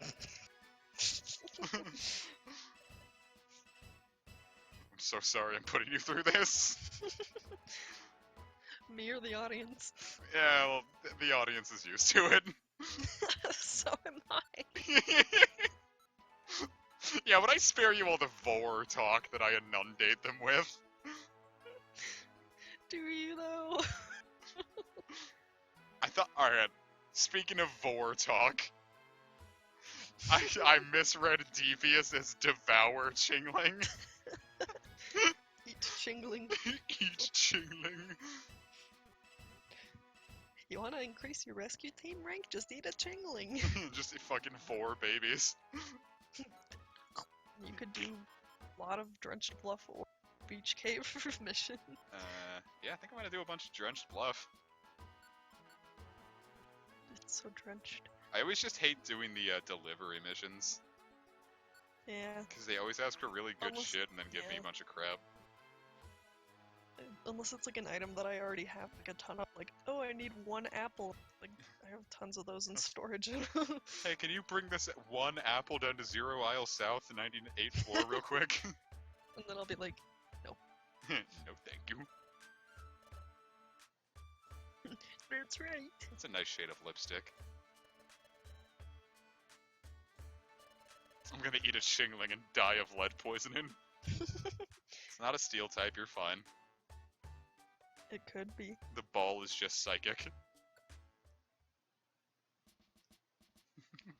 [SPEAKER 2] I'm so sorry I'm putting you through this.
[SPEAKER 1] me or the audience.
[SPEAKER 2] Yeah, well, the audience is used to it.
[SPEAKER 1] So am I.
[SPEAKER 2] Yeah, would I spare you all the vor talk that I inundate them with?
[SPEAKER 1] Do you though?
[SPEAKER 2] I thought, alright, speaking of vor talk, I misread Devious as Devour Chingling.
[SPEAKER 1] Eat chingling.
[SPEAKER 2] Eat Chingling.
[SPEAKER 1] You wanna increase your rescue team rank? Just eat a chingling.
[SPEAKER 2] Just fucking 4 babies.
[SPEAKER 1] You could do a lot of Drenched Bluff or Beach Cave mission.
[SPEAKER 2] Yeah, I think I'm gonna do a bunch of Drenched Bluff.
[SPEAKER 1] It's so drenched.
[SPEAKER 2] I always just hate doing the delivery missions.
[SPEAKER 1] Yeah.
[SPEAKER 2] Because they always ask for really good
[SPEAKER 1] Almost-
[SPEAKER 2] shit and then give me a
[SPEAKER 1] yeah.
[SPEAKER 2] bunch of crap.
[SPEAKER 1] Unless it's like an item that I already have like a ton of, like, oh, I need one apple. Like, I have tons of those in storage.
[SPEAKER 2] Hey, can you bring this one apple down to 0 aisle south, 98th floor real quick?
[SPEAKER 1] And then I'll be like,
[SPEAKER 2] No, thank you.
[SPEAKER 1] that's right.
[SPEAKER 2] That's a nice shade of lipstick. I'm gonna eat a shingling and die of lead poisoning. It's not a steel type, you're fine.
[SPEAKER 1] It could be.
[SPEAKER 2] The ball is just psychic.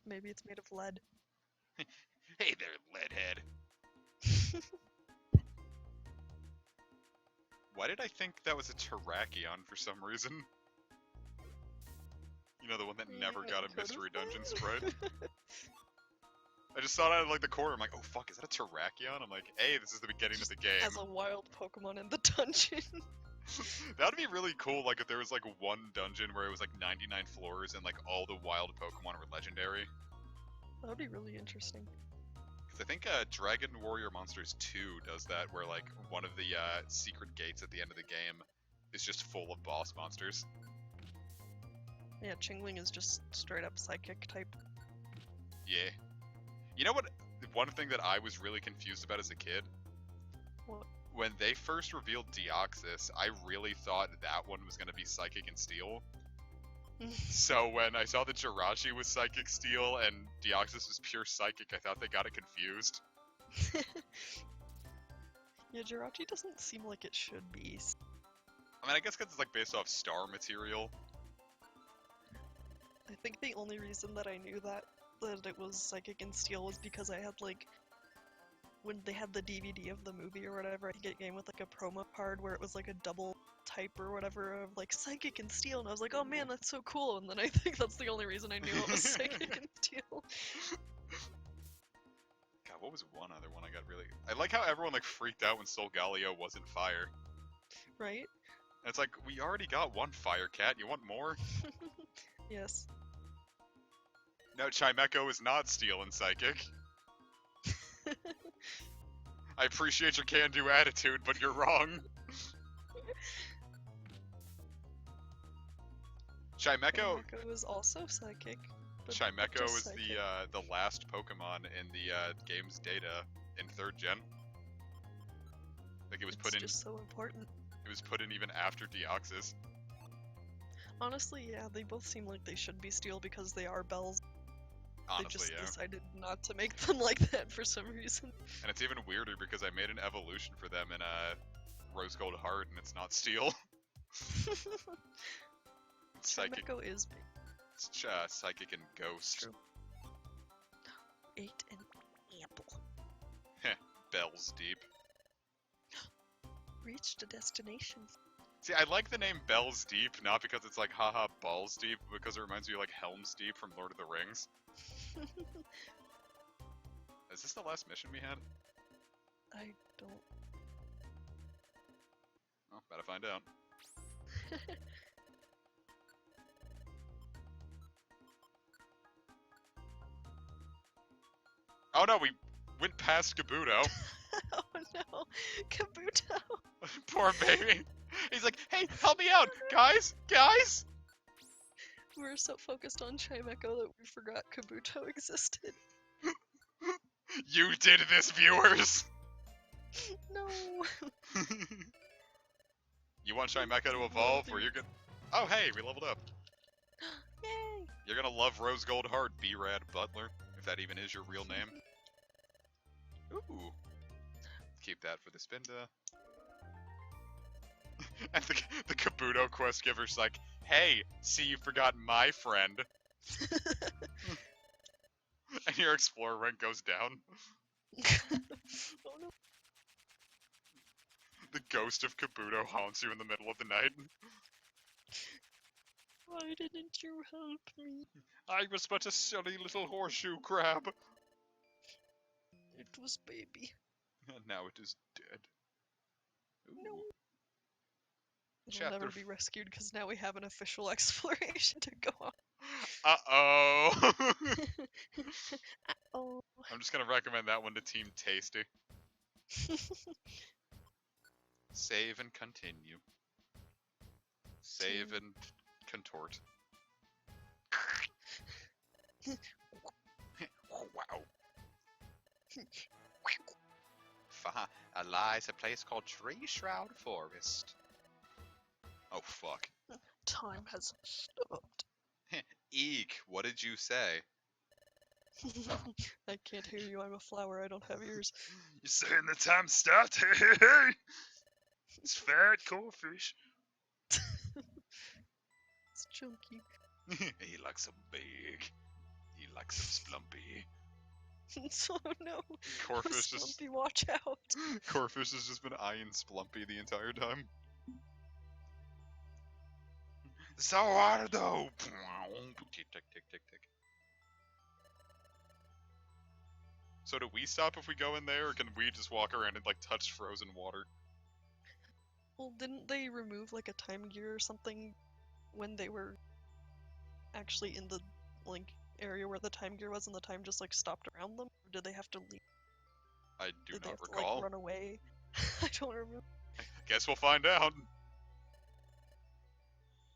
[SPEAKER 1] Maybe it's made of lead.
[SPEAKER 2] Hey there, leadhead. Why did I think that was a Terrakion for some reason? You know, the one that never got a
[SPEAKER 1] Could've
[SPEAKER 2] mystery dungeon
[SPEAKER 1] been.
[SPEAKER 2] sprite? I just saw it out of like the corner. I'm like, oh fuck, is that a Terrakion? I'm like, hey, this is the beginning of the game.
[SPEAKER 1] As a wild Pokemon in the dungeon.
[SPEAKER 2] That would be really cool, like if there was like one dungeon where it was like 99 floors and like all the wild Pokemon were legendary.
[SPEAKER 1] That would be really interesting.
[SPEAKER 2] Because I think Dragon Warrior Monsters 2 does that, where like one of the secret gates at the end of the game is just full of boss monsters.
[SPEAKER 1] Yeah, Chingling is just straight up psychic type.
[SPEAKER 2] Yeah. You know what? One thing that I was really confused about as a kid?
[SPEAKER 1] What?
[SPEAKER 2] When they first revealed Deoxys, I really thought that one was going to be Psychic and Steel. So when I saw that Jirachi was Psychic Steel and Deoxys was pure Psychic, I thought they got it confused.
[SPEAKER 1] Yeah, Jirachi doesn't seem like it should be.
[SPEAKER 2] I mean, I guess because it's like based off star material.
[SPEAKER 1] I think the only reason that I knew that it was Psychic and Steel was because I had like, when they had the DVD of the movie or whatever, I think it came with like a promo card where it was like a double type or whatever of like Psychic and Steel, and I was like, oh man, that's so cool, and then I think that's the only reason I knew it was Psychic and Steel.
[SPEAKER 2] God, what was one other one I got really... I like how everyone like freaked out when Solgaleo wasn't fire.
[SPEAKER 1] Right?
[SPEAKER 2] And it's like, we already got one fire cat, you want more?
[SPEAKER 1] Yes.
[SPEAKER 2] No, Chimecho is not steel and psychic. I appreciate your can-do attitude, but you're wrong. Chimecho
[SPEAKER 1] is also psychic. but
[SPEAKER 2] Chimecho
[SPEAKER 1] just
[SPEAKER 2] is
[SPEAKER 1] psychic.
[SPEAKER 2] the last Pokemon in the game's data in 3rd gen. Like it was put
[SPEAKER 1] It's
[SPEAKER 2] in.
[SPEAKER 1] just so important.
[SPEAKER 2] It was put in even after Deoxys.
[SPEAKER 1] Honestly, yeah, they both seem like they should be steel because they are bells.
[SPEAKER 2] Honestly,
[SPEAKER 1] They just
[SPEAKER 2] yeah.
[SPEAKER 1] decided not to make them like that for some reason.
[SPEAKER 2] And it's even weirder because I made an evolution for them in Rose Gold Heart, and it's not steel. It's psychic.
[SPEAKER 1] Chimecho is big.
[SPEAKER 2] It's psychic and ghost.
[SPEAKER 1] True. Ate an apple.
[SPEAKER 2] Bells deep.
[SPEAKER 1] Reached a destination.
[SPEAKER 2] See, I like the name Bells Deep, not because it's like haha balls deep, but because it reminds me of like Helm's Deep from Lord of the Rings. Is this the last mission we had?
[SPEAKER 1] I don't.
[SPEAKER 2] Oh, about to find out. Oh no, we went past Kabuto.
[SPEAKER 1] Oh no, Kabuto!
[SPEAKER 2] Poor baby. He's like, hey, help me out, guys, guys.
[SPEAKER 1] We were so focused on Chimecho that we forgot Kabuto existed.
[SPEAKER 2] You did this, viewers.
[SPEAKER 1] No.
[SPEAKER 2] You want Chimecho to evolve, or you're gonna... Oh, hey, we leveled up.
[SPEAKER 1] Yay!
[SPEAKER 2] You're gonna love Rose Gold Heart, B-Rad Butler, if that even is your real name. Ooh. Keep that for the Spinda. And the Kabuto quest giver's like, hey, see you forgot my friend. And your explorer rank goes down.
[SPEAKER 1] Oh no.
[SPEAKER 2] The ghost of Kabuto haunts you in the middle of the night.
[SPEAKER 1] Why didn't you help me?
[SPEAKER 4] I was but a silly little horseshoe crab.
[SPEAKER 1] It was baby.
[SPEAKER 2] And now it is dead. Ooh.
[SPEAKER 1] No. It'll
[SPEAKER 2] Chapter
[SPEAKER 1] never be rescued because now we have an official exploration to go on.
[SPEAKER 2] Uh-oh.
[SPEAKER 1] Oh.
[SPEAKER 2] I'm just gonna recommend that one to Team Tasty. Save and continue. Save
[SPEAKER 1] Team-
[SPEAKER 2] and contort. Wow. Lies a place called Tree Shroud Forest. Oh fuck.
[SPEAKER 1] Time has stopped.
[SPEAKER 2] Eek, what did you say?
[SPEAKER 1] I can't hear you. I'm a flower. I don't have ears.
[SPEAKER 4] You're saying the time stopped? Hey, hey, hey! It's fat goldfish.
[SPEAKER 1] It's chunky.
[SPEAKER 2] He likes them big. He likes them splumpy.
[SPEAKER 1] So no.
[SPEAKER 2] Corfish just
[SPEAKER 1] Slumpy, watch out.
[SPEAKER 2] Corfish has just been eyeing Splumpy the entire time. So hard though. Tick tick tick tick tick. So do we stop if we go in there, or can we just walk around and like touch frozen water?
[SPEAKER 1] Well, didn't they remove like a time gear or something when they were actually in the like area where the time gear was, and the time just like stopped around them? Or did they have to leave?
[SPEAKER 2] I do
[SPEAKER 1] Did they
[SPEAKER 2] not
[SPEAKER 1] have to
[SPEAKER 2] recall.
[SPEAKER 1] like run away? I don't remember.
[SPEAKER 2] Guess we'll find out.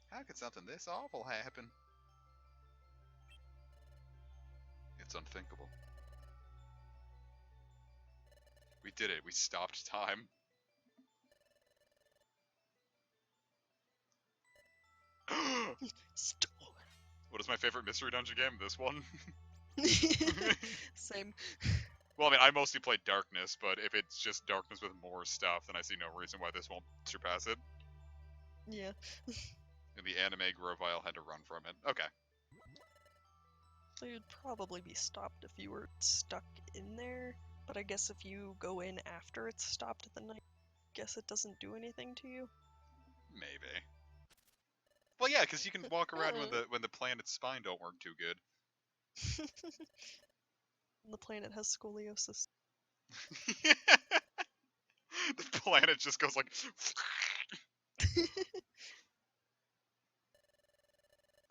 [SPEAKER 2] How could something this awful happen? It's unthinkable. We did it. We stopped time.
[SPEAKER 1] Stop.
[SPEAKER 2] What is my favorite mystery dungeon game? This one.
[SPEAKER 1] Same.
[SPEAKER 2] Well, I mean, I mostly play Darkness, but if it's just Darkness with more stuff, then I see no reason why this won't surpass it.
[SPEAKER 1] Yeah.
[SPEAKER 2] And the anime Grovile had to run from it. Okay.
[SPEAKER 1] So you'd probably be stopped if you were stuck in there. But I guess if you go in after it's stopped, then I guess it doesn't do anything to you.
[SPEAKER 2] Maybe. Well, yeah, because you can walk around when the planet's spine don't work too good.
[SPEAKER 1] And the planet has scoliosis.
[SPEAKER 2] The planet just goes like.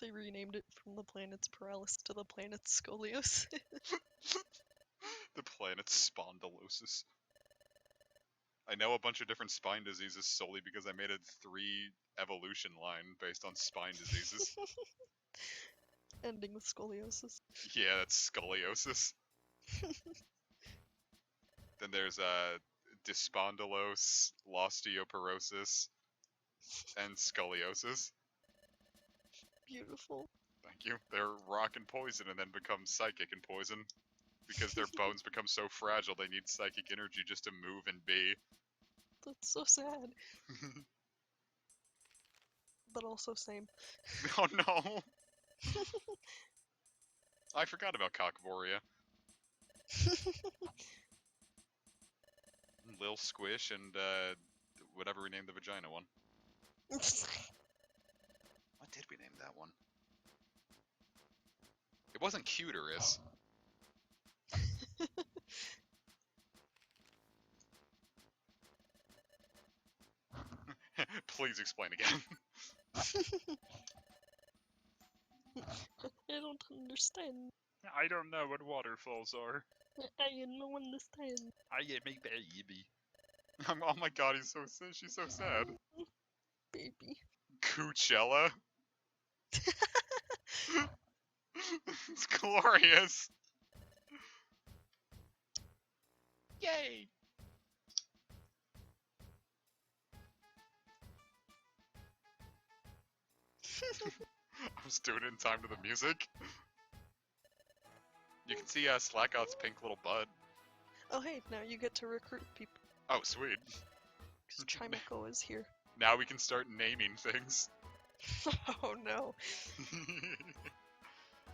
[SPEAKER 1] They renamed it from the planet's paralysis to the planet's scoliosis.
[SPEAKER 2] The planet's spondylosis. I know a bunch of different spine diseases solely because I made a 3 evolution line based on spine diseases.
[SPEAKER 1] Ending with scoliosis.
[SPEAKER 2] Yeah, that's scoliosis. Then there's dyspondylose, osteoporosis, and scoliosis.
[SPEAKER 1] Beautiful.
[SPEAKER 2] Thank you. They're rock and poison and then become psychic and poison. Because their bones become so fragile, they need psychic energy just to move and be.
[SPEAKER 1] That's so sad. But also same.
[SPEAKER 2] Oh no! I forgot about Cockvoria. Lil Squish and whatever we named the vagina one. What did we name that one? It wasn't Cuterus. Please explain again.
[SPEAKER 1] I don't understand.
[SPEAKER 4] I don't know what waterfalls are.
[SPEAKER 1] I don't understand.
[SPEAKER 4] I am a baby.
[SPEAKER 2] Oh my god, he's so sad. She's so sad.
[SPEAKER 1] Baby.
[SPEAKER 2] Coachella? It's glorious.
[SPEAKER 3] Yay!
[SPEAKER 2] I was doing it in time to the music. You can see Slackout's pink little butt.
[SPEAKER 1] Oh hey, now you get to recruit people.
[SPEAKER 2] Oh, sweet.
[SPEAKER 1] Because Chimiko is here.
[SPEAKER 2] Now we can start naming things.
[SPEAKER 1] Oh no.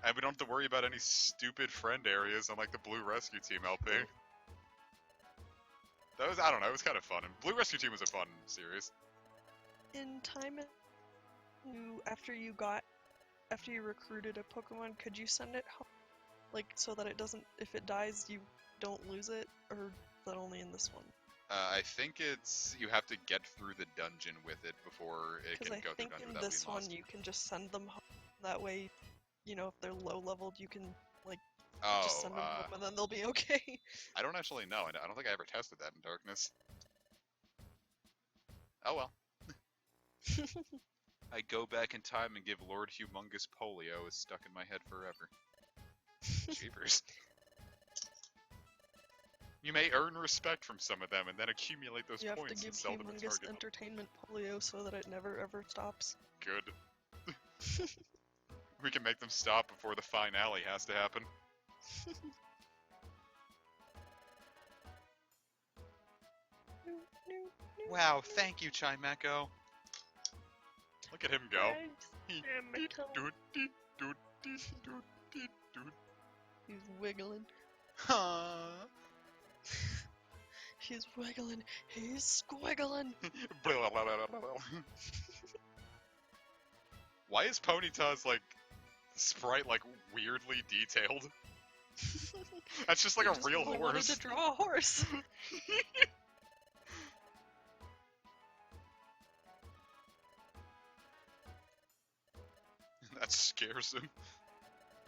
[SPEAKER 2] And we don't have to worry about any stupid friend areas on like the Blue Rescue Team LP. That was, I don't know, it was kind of fun. And Blue Rescue Team was a fun series.
[SPEAKER 1] In time, after you recruited a Pokemon, could you send it home? Like, so that it doesn't, if it dies, you don't lose it? Or is that only in this one?
[SPEAKER 2] I think it's, you have to get through the dungeon with it before it
[SPEAKER 1] Because
[SPEAKER 2] can
[SPEAKER 1] I
[SPEAKER 2] go through
[SPEAKER 1] think
[SPEAKER 2] dungeon
[SPEAKER 1] in
[SPEAKER 2] without
[SPEAKER 1] this
[SPEAKER 2] being
[SPEAKER 1] one
[SPEAKER 2] lost.
[SPEAKER 1] you can just send them home. That way you know, if they're low leveled, you can just
[SPEAKER 2] Oh,
[SPEAKER 1] send them up and then they'll be okay.
[SPEAKER 2] I don't actually know. I don't think I ever tested that in Darkness. Oh well. I go back in time and give Lord Humongous polio is stuck in my head forever. Jeepers. You may earn respect from some of them and then accumulate those
[SPEAKER 1] You have to
[SPEAKER 2] points
[SPEAKER 1] give
[SPEAKER 2] and sell them and
[SPEAKER 1] humongous
[SPEAKER 2] target them.
[SPEAKER 1] entertainment polio so that it never ever stops.
[SPEAKER 2] Good. We can make them stop before the finale has to happen.
[SPEAKER 3] Wow, thank you, Chimecho.
[SPEAKER 2] Look at him go.
[SPEAKER 1] He's wiggling.
[SPEAKER 3] Huh.
[SPEAKER 1] He's wiggling. He's squiggling.
[SPEAKER 2] Why is Ponyta's like sprite like weirdly detailed? That's just like
[SPEAKER 1] They
[SPEAKER 2] a
[SPEAKER 1] just
[SPEAKER 2] real
[SPEAKER 1] really wanted
[SPEAKER 2] horse.
[SPEAKER 1] to draw a horse.
[SPEAKER 2] That scares him.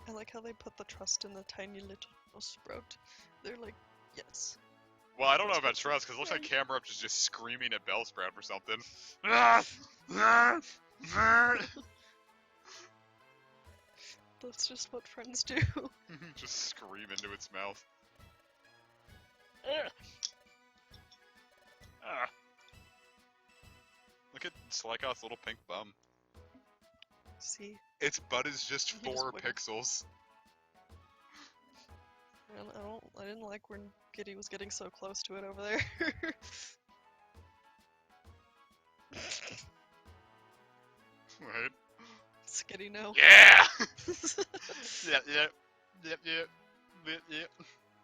[SPEAKER 1] I like how they put the trust in the tiny little sprout. They're like, yes.
[SPEAKER 2] Well, I don't know about trust because it looks like Camera is just screaming at Bellsprout for something.
[SPEAKER 1] That's just what friends do.
[SPEAKER 2] Just scream into its mouth.
[SPEAKER 1] Ugh.
[SPEAKER 2] Ah. Look at Slykoth's little pink bum.
[SPEAKER 1] See,
[SPEAKER 2] Its butt is just
[SPEAKER 1] He just
[SPEAKER 2] 4
[SPEAKER 1] wiggled.
[SPEAKER 2] pixels.
[SPEAKER 1] I didn't like when Giddy was getting so close to it over there.
[SPEAKER 2] Right?
[SPEAKER 1] Skitty, no.
[SPEAKER 2] Yeah! Yep.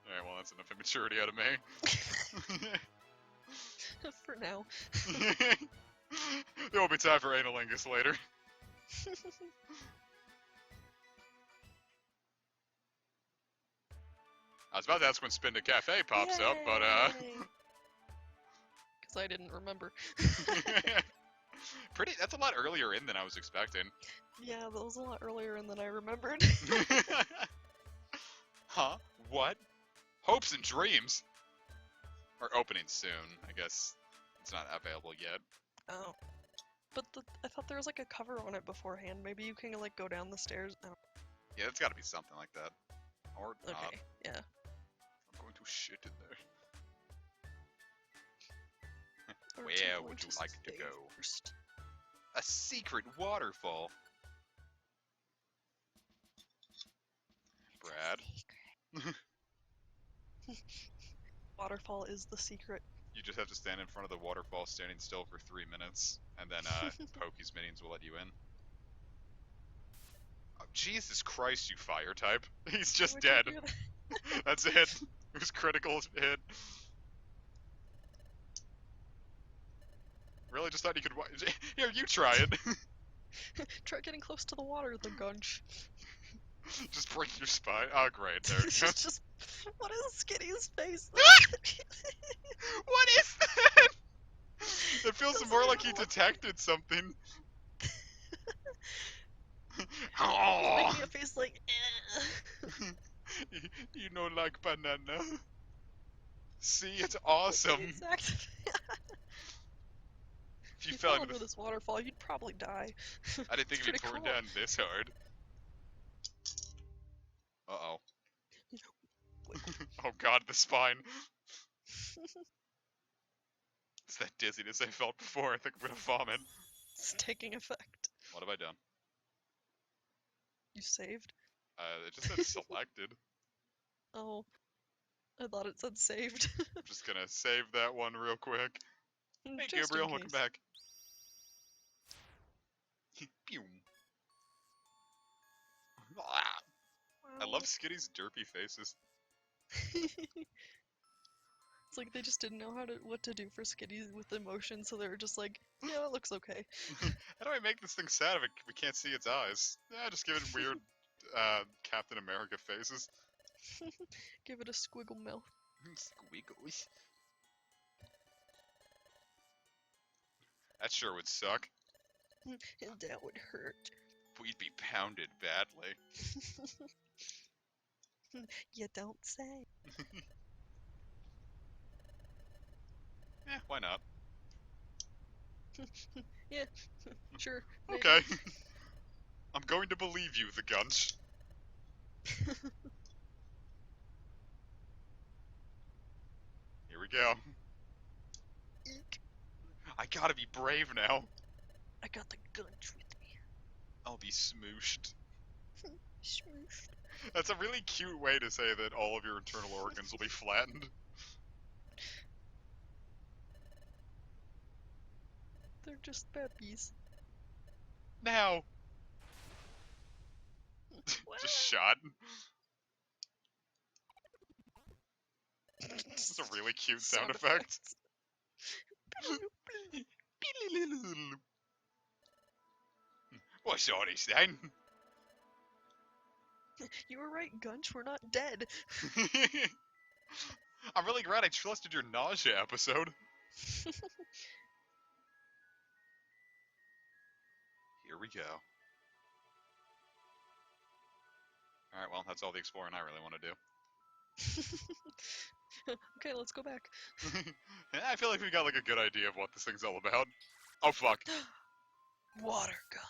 [SPEAKER 2] Alright, well, that's enough immaturity out of me.
[SPEAKER 1] For now.
[SPEAKER 2] There will be time for analingus later. I was about to ask when Spin to Cafe pops up, but
[SPEAKER 1] Because I didn't remember.
[SPEAKER 2] that's a lot earlier in than I was expecting.
[SPEAKER 1] Yeah, that was a lot earlier and than I remembered.
[SPEAKER 2] Huh? What? Hopes and Dreams are opening soon. I guess it's not available yet.
[SPEAKER 1] Oh. But I thought there was like a cover on it beforehand. Maybe you can like go down the stairs. Oh,
[SPEAKER 2] Yeah, it's got to be something like that. Or not.
[SPEAKER 1] okay, yeah.
[SPEAKER 2] I'm going to shit in there.
[SPEAKER 1] Or
[SPEAKER 2] Where
[SPEAKER 1] do you
[SPEAKER 2] would
[SPEAKER 1] want
[SPEAKER 2] you
[SPEAKER 1] to
[SPEAKER 2] like to
[SPEAKER 1] stay
[SPEAKER 2] go?
[SPEAKER 1] First?
[SPEAKER 2] A secret waterfall. Brad.
[SPEAKER 1] Waterfall is the secret.
[SPEAKER 2] You just have to stand in front of the waterfall standing still for 3 minutes, and then Pokey's minions will let you in. Oh, Jesus Christ, you fire type. He's just
[SPEAKER 1] Why'd you
[SPEAKER 2] dead.
[SPEAKER 1] do that?
[SPEAKER 2] That's it. It was critical hit. Really just thought you could... Here, you try it.
[SPEAKER 1] Try getting close to the water, the gunch.
[SPEAKER 2] Just break your spine. Oh, great. There.
[SPEAKER 1] just what is Skitty's face?
[SPEAKER 2] What is that? It feels
[SPEAKER 1] Doesn't
[SPEAKER 2] more like
[SPEAKER 1] even
[SPEAKER 2] he
[SPEAKER 1] look-
[SPEAKER 2] detected something.
[SPEAKER 1] He's
[SPEAKER 2] Oh,
[SPEAKER 1] making a face like,
[SPEAKER 2] you know, like banana. See, it's awesome.
[SPEAKER 1] Exactly.
[SPEAKER 2] If you
[SPEAKER 1] If
[SPEAKER 2] fell
[SPEAKER 1] fell
[SPEAKER 2] into
[SPEAKER 1] into this waterfall, you'd probably die.
[SPEAKER 2] I didn't think
[SPEAKER 1] It's
[SPEAKER 2] it'd be
[SPEAKER 1] pretty
[SPEAKER 2] pouring
[SPEAKER 1] cool.
[SPEAKER 2] down this hard. Uh-oh. Oh god, the spine. It's that dizziness I felt before. I think I'm gonna vomit.
[SPEAKER 1] It's taking effect.
[SPEAKER 2] What have I done?
[SPEAKER 1] You saved?
[SPEAKER 2] It just said selected.
[SPEAKER 1] Oh. I thought it said saved.
[SPEAKER 2] I'm just gonna save that one real quick. Hey,
[SPEAKER 1] Just in
[SPEAKER 2] Gabriel, welcome
[SPEAKER 1] case.
[SPEAKER 2] back. Pew. Ah, I love Skitty's derpy faces.
[SPEAKER 1] It's like they just didn't know what to do for Skitty with emotion, so they were just like, yeah, it looks okay.
[SPEAKER 2] How do I make this thing sad if we can't see its eyes? Yeah, just give it weird Captain America faces.
[SPEAKER 1] Give it a squiggle mouth.
[SPEAKER 2] Squiggles. That sure would suck.
[SPEAKER 1] And that would hurt.
[SPEAKER 2] We'd be pounded badly.
[SPEAKER 1] You don't say.
[SPEAKER 2] Why not?
[SPEAKER 1] Yeah, sure. Maybe.
[SPEAKER 2] Okay. I'm going to believe you, the Gunch. Here we go.
[SPEAKER 1] Eek.
[SPEAKER 2] I gotta be brave now.
[SPEAKER 1] I got the gunch with me.
[SPEAKER 2] I'll be smooshed.
[SPEAKER 1] Smoosh.
[SPEAKER 2] That's a really cute way to say that all of your internal organs will be flattened.
[SPEAKER 1] They're just babies.
[SPEAKER 2] Now! Just shot. This is a really cute sound effect. What's all this then?
[SPEAKER 1] You were right, Gunch. We're not dead.
[SPEAKER 2] I'm really glad I trusted your nausea episode. Here we go. Alright, well, that's all the exploring I really want to do.
[SPEAKER 1] Okay, let's go back.
[SPEAKER 2] Yeah, I feel like we got like a good idea of what this thing's all about. Oh fuck.
[SPEAKER 1] Water gun.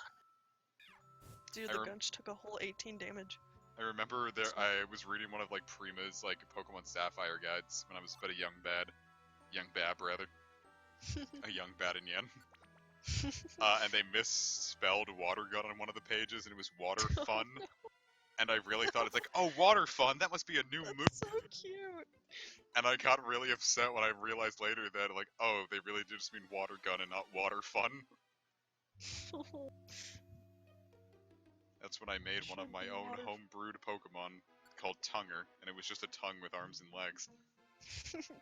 [SPEAKER 1] Dude,
[SPEAKER 2] I
[SPEAKER 1] the
[SPEAKER 2] rem-
[SPEAKER 1] Gunch took a whole 18 damage.
[SPEAKER 2] I remember there I was reading one of like Prima's like Pokemon Sapphire guides when I was but a young bab rather. A young bad and yen. And they misspelled water gun on one of the pages and it was water fun. And I really thought it's like, oh, water fun, that must be a new move.
[SPEAKER 1] That's so cute.
[SPEAKER 2] And I got really upset when I realized later that like, oh, they really do just mean water gun and not water fun. That's when I made one of my own
[SPEAKER 1] Water.
[SPEAKER 2] home-brewed Pokemon called Tunger, and it was just a tongue with arms and legs.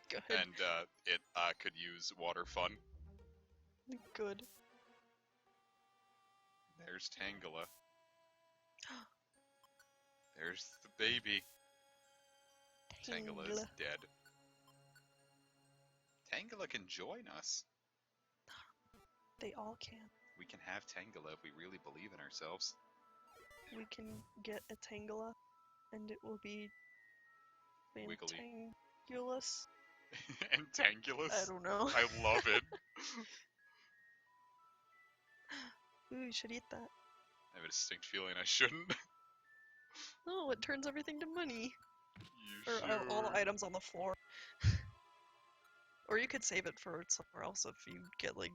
[SPEAKER 1] Good.
[SPEAKER 2] And it could use water fun.
[SPEAKER 1] Good.
[SPEAKER 2] There's Tangela. There's the baby. Tangela is
[SPEAKER 1] Tangela.
[SPEAKER 2] dead. Tangela can join us.
[SPEAKER 1] They all can.
[SPEAKER 2] We can have Tangela if we really believe in ourselves.
[SPEAKER 1] We can get a Tangela, and it will be
[SPEAKER 2] Wiggly.
[SPEAKER 1] Tangulus.
[SPEAKER 2] Entangulus?
[SPEAKER 1] I don't know.
[SPEAKER 2] I love it.
[SPEAKER 1] Ooh, you should eat that.
[SPEAKER 2] I have a distinct feeling I shouldn't.
[SPEAKER 1] Oh, it turns everything to money.
[SPEAKER 2] You
[SPEAKER 1] Or all the
[SPEAKER 2] should.
[SPEAKER 1] items on the floor. Or you could save it for somewhere else if you get like.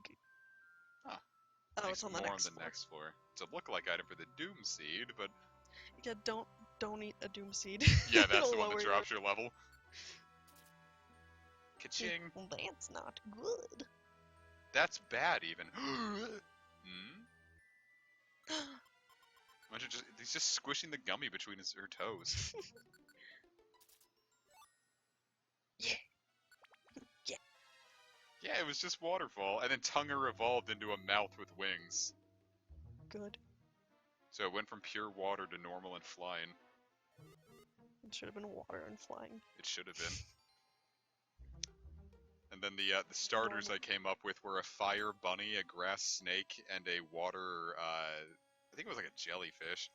[SPEAKER 2] Huh.
[SPEAKER 1] Oh,
[SPEAKER 2] Makes
[SPEAKER 1] it's on the
[SPEAKER 2] more
[SPEAKER 1] next
[SPEAKER 2] on the
[SPEAKER 1] floor.
[SPEAKER 2] next floor. It's a look-alike item for the Doom Seed, but
[SPEAKER 1] Yeah, don't eat a doom seed.
[SPEAKER 2] yeah, that's
[SPEAKER 1] It'll
[SPEAKER 2] the one
[SPEAKER 1] lower
[SPEAKER 2] that
[SPEAKER 1] your-
[SPEAKER 2] drops your level. Ka-ching!
[SPEAKER 1] Well, that's not good.
[SPEAKER 2] That's bad, even. Hmm? Imagine he's just squishing the gummy between her toes.
[SPEAKER 1] Yeah.
[SPEAKER 2] Yeah, it was just waterfall, and then Tunger evolved into a mouth with wings.
[SPEAKER 1] Good.
[SPEAKER 2] So it went from pure water to normal and flying.
[SPEAKER 1] It should have been water and flying.
[SPEAKER 2] It should have been. And then the starters I came up with were a fire bunny, a grass snake, and a water, I think it was like a jellyfish.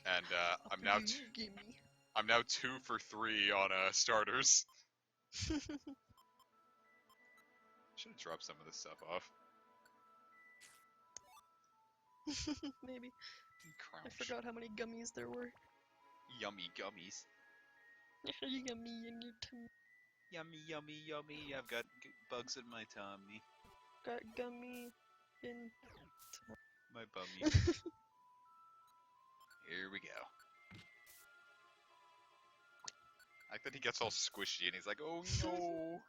[SPEAKER 2] And I'm now
[SPEAKER 1] Gimme.
[SPEAKER 2] I'm now 2 for 3 on starters. Should have dropped some of this stuff off.
[SPEAKER 1] Maybe.
[SPEAKER 2] Crouch.
[SPEAKER 1] I forgot how many gummies there were.
[SPEAKER 2] Yummy gummies.
[SPEAKER 1] Yummy in your tummy.
[SPEAKER 3] Yummy, yummy, yummy. I've got bugs in my tummy.
[SPEAKER 1] Got gummy in.
[SPEAKER 3] My bummy.
[SPEAKER 2] Here we go. I like that he gets all squishy and he's like, oh no.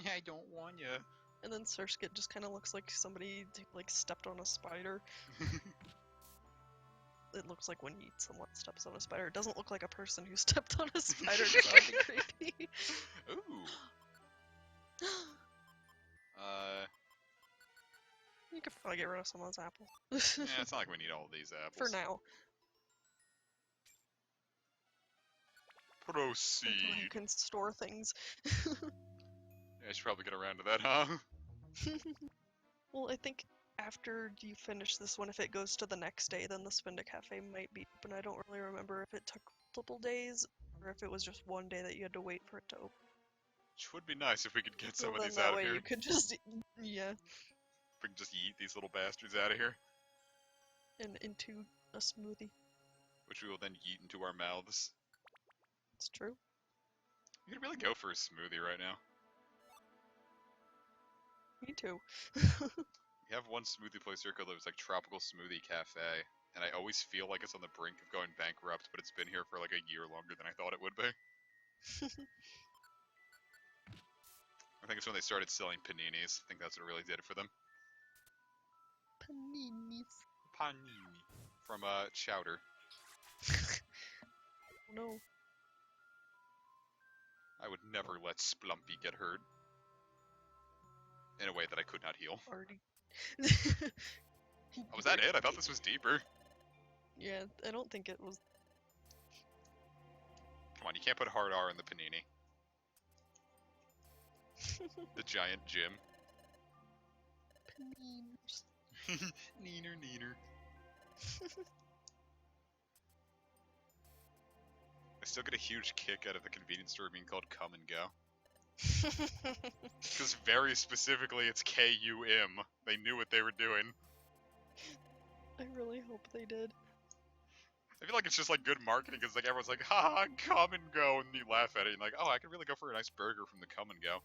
[SPEAKER 3] I don't want ya.
[SPEAKER 1] And then Surskit just kind of looks like somebody like stepped on a spider. It looks like when someone steps on a spider. It doesn't look like a person who stepped on a spider. Because that would be creepy.
[SPEAKER 2] Ooh.
[SPEAKER 1] You could probably get rid of some of those apples.
[SPEAKER 2] Yeah, it's not like we need all of these apples.
[SPEAKER 1] For now. Until you
[SPEAKER 2] Proceed.
[SPEAKER 1] can store things.
[SPEAKER 2] Yeah, I should probably get around to that, huh?
[SPEAKER 1] Well, I think after you finish this one, if it goes to the next day, then the Spinda Cafe might be open. I don't really remember if it took multiple days or if it was just one day that you had to wait for it to open.
[SPEAKER 2] Which would be nice if we could get some
[SPEAKER 1] So
[SPEAKER 2] of
[SPEAKER 1] then
[SPEAKER 2] these
[SPEAKER 1] that
[SPEAKER 2] out of
[SPEAKER 1] way
[SPEAKER 2] here.
[SPEAKER 1] you could just, yeah,
[SPEAKER 2] If we can just yeet these little bastards out of here.
[SPEAKER 1] and into a smoothie.
[SPEAKER 2] Which we will then yeet into our mouths.
[SPEAKER 1] It's true.
[SPEAKER 2] You could really go for a smoothie right now.
[SPEAKER 1] Me too.
[SPEAKER 2] We have one smoothie place here called like Tropical Smoothie Cafe, and I always feel like it's on the brink of going bankrupt, but it's been here for like a year longer than I thought it would be. I think it's when they started selling paninis. I think that's what really did it for them.
[SPEAKER 1] Paninis.
[SPEAKER 2] Panini. From Chowder.
[SPEAKER 1] No.
[SPEAKER 2] I would never let Splumpy get hurt. In a way that I could not heal.
[SPEAKER 1] Already.
[SPEAKER 2] Oh, was that it? I thought this was deeper.
[SPEAKER 1] Yeah, I don't think it was.
[SPEAKER 2] Come on, you can't put hard R in the panini. The giant Jim.
[SPEAKER 1] Paninis.
[SPEAKER 2] Neener, neener. I still get a huge kick out of the convenience store being called Come and Go. Because very specifically, it's K-U-M. They knew what they were doing.
[SPEAKER 1] I really hope they did.
[SPEAKER 2] I feel like it's just like good marketing because like everyone's like, ha, Come and Go, and you laugh at it and like, oh, I could really go for a nice burger from the Come and Go.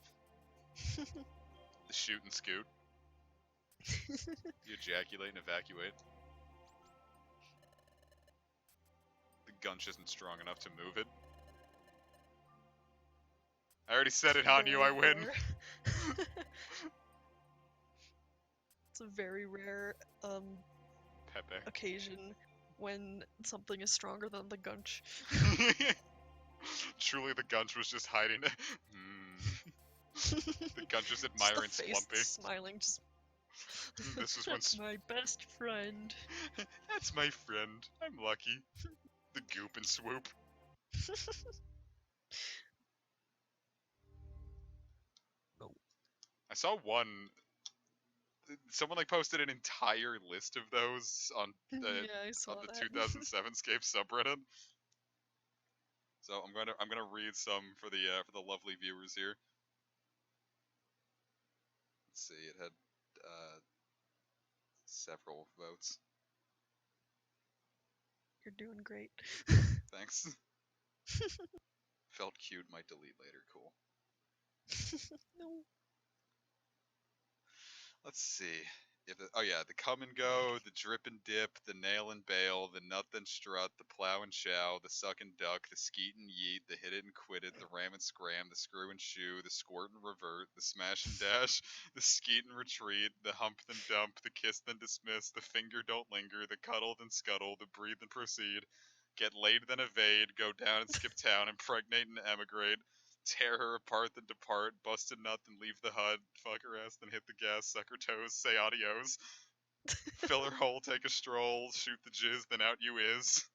[SPEAKER 2] The shoot and scoot. You ejaculate and evacuate. The gunch isn't strong enough to move it. I already said it on you, I win.
[SPEAKER 1] It's a very rare
[SPEAKER 2] Pepe.
[SPEAKER 1] occasion when something is stronger than the gunch.
[SPEAKER 2] Truly, the gunch was just hiding. The gunch was admiring
[SPEAKER 1] Just the face
[SPEAKER 2] Slumpy.
[SPEAKER 1] smiling. Just...
[SPEAKER 2] This is when
[SPEAKER 1] That's my best friend.
[SPEAKER 2] That's my friend. I'm lucky. The goop and swoop.
[SPEAKER 1] No.
[SPEAKER 2] I saw one. Someone like posted an entire list of those on the
[SPEAKER 1] Yeah, I saw
[SPEAKER 2] on the
[SPEAKER 1] that.
[SPEAKER 2] 2007 Scape subreddit. So I'm gonna read some for the lovely viewers here. Let's see, it had several votes.
[SPEAKER 1] You're doing great.
[SPEAKER 2] Thanks. Felt cute, might delete later. Cool.
[SPEAKER 1] No.
[SPEAKER 2] Let's see. Oh yeah, the come and go, the drip and dip, the nail and bail, the nut and strut, the plow and chow, the suck and duck, the skeet and yeet, the hit it and quit it, the ram and scram, the screw and shoe, the squirt and revert, the smash and dash, the skeet and retreat, the hump then dump, the kiss then dismiss, the finger don't linger, the cuddle then scuttle, the breathe and proceed, get laid then evade, go down and skip town, impregnate and emigrate, tear her apart then depart, bust a nut then leave the hut, fuck her ass then hit the gas, suck her toes, say adios, fill her hole, take a stroll, shoot the jizz then out you is,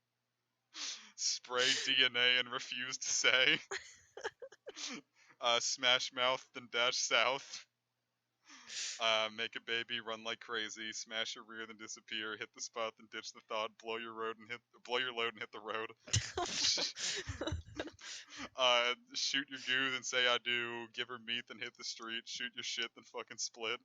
[SPEAKER 2] spray DNA and refuse to say, smash mouth then dash south, make a baby run like crazy, smash your rear then disappear, hit the spot then ditch the thought, blow your load and hit the road. Shoot your goo, then say I do. Give her meat, then hit the street. Shoot your shit, then fucking split.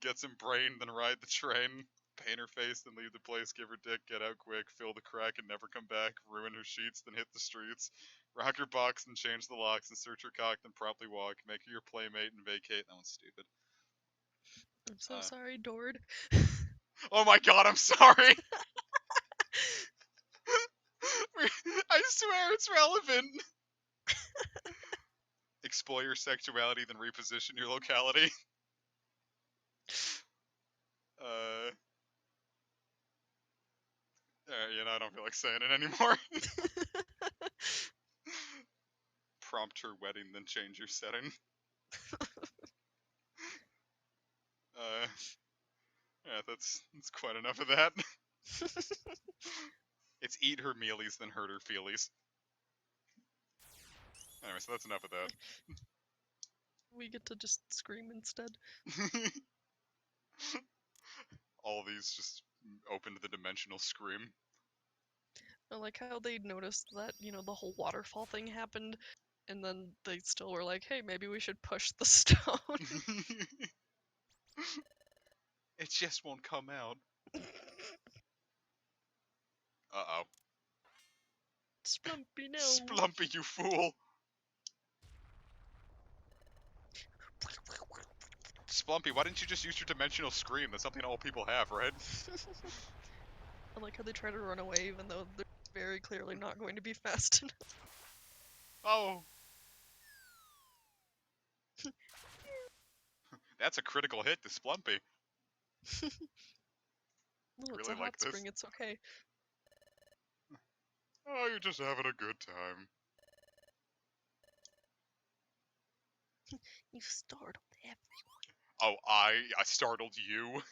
[SPEAKER 2] Get some brain, then ride the train. Paint her face, then leave the place. Give her dick, get out quick. Fill the crack and never come back. Ruin her sheets, then hit the streets. Rock her box, then change the locks. Insert her cock, then promptly walk. Make her your playmate and vacate. That one's stupid.
[SPEAKER 1] I'm so sorry, Dord.
[SPEAKER 2] Oh my god, I'm sorry! I swear it's relevant! Explore your sexuality, then reposition your locality. I don't feel like saying it anymore. Prompt her wedding, then change your setting. Yeah, that's quite enough of that. It's eat her mealies, then hurt her feelies. Anyway, so that's enough of that.
[SPEAKER 1] We get to just scream instead.
[SPEAKER 2] All these just open to the dimensional scream.
[SPEAKER 1] I like how they noticed that, the whole waterfall thing happened, and then they still were like, hey, maybe we should push the stone.
[SPEAKER 2] It just won't come out. Uh-oh.
[SPEAKER 1] Splumpy, no.
[SPEAKER 2] Splumpy, you fool! Splumpy, why didn't you just use your dimensional scream? That's something all people have, right?
[SPEAKER 1] I like how they try to run away, even though they're very clearly not going to be fast enough.
[SPEAKER 2] Oh! That's a critical hit to Splumpy.
[SPEAKER 1] Well, it's
[SPEAKER 2] Really
[SPEAKER 1] a
[SPEAKER 2] like
[SPEAKER 1] hot
[SPEAKER 2] this.
[SPEAKER 1] spring, it's okay.
[SPEAKER 2] Oh, you're just having a good time.
[SPEAKER 1] You startled everyone.
[SPEAKER 2] Oh, I startled you.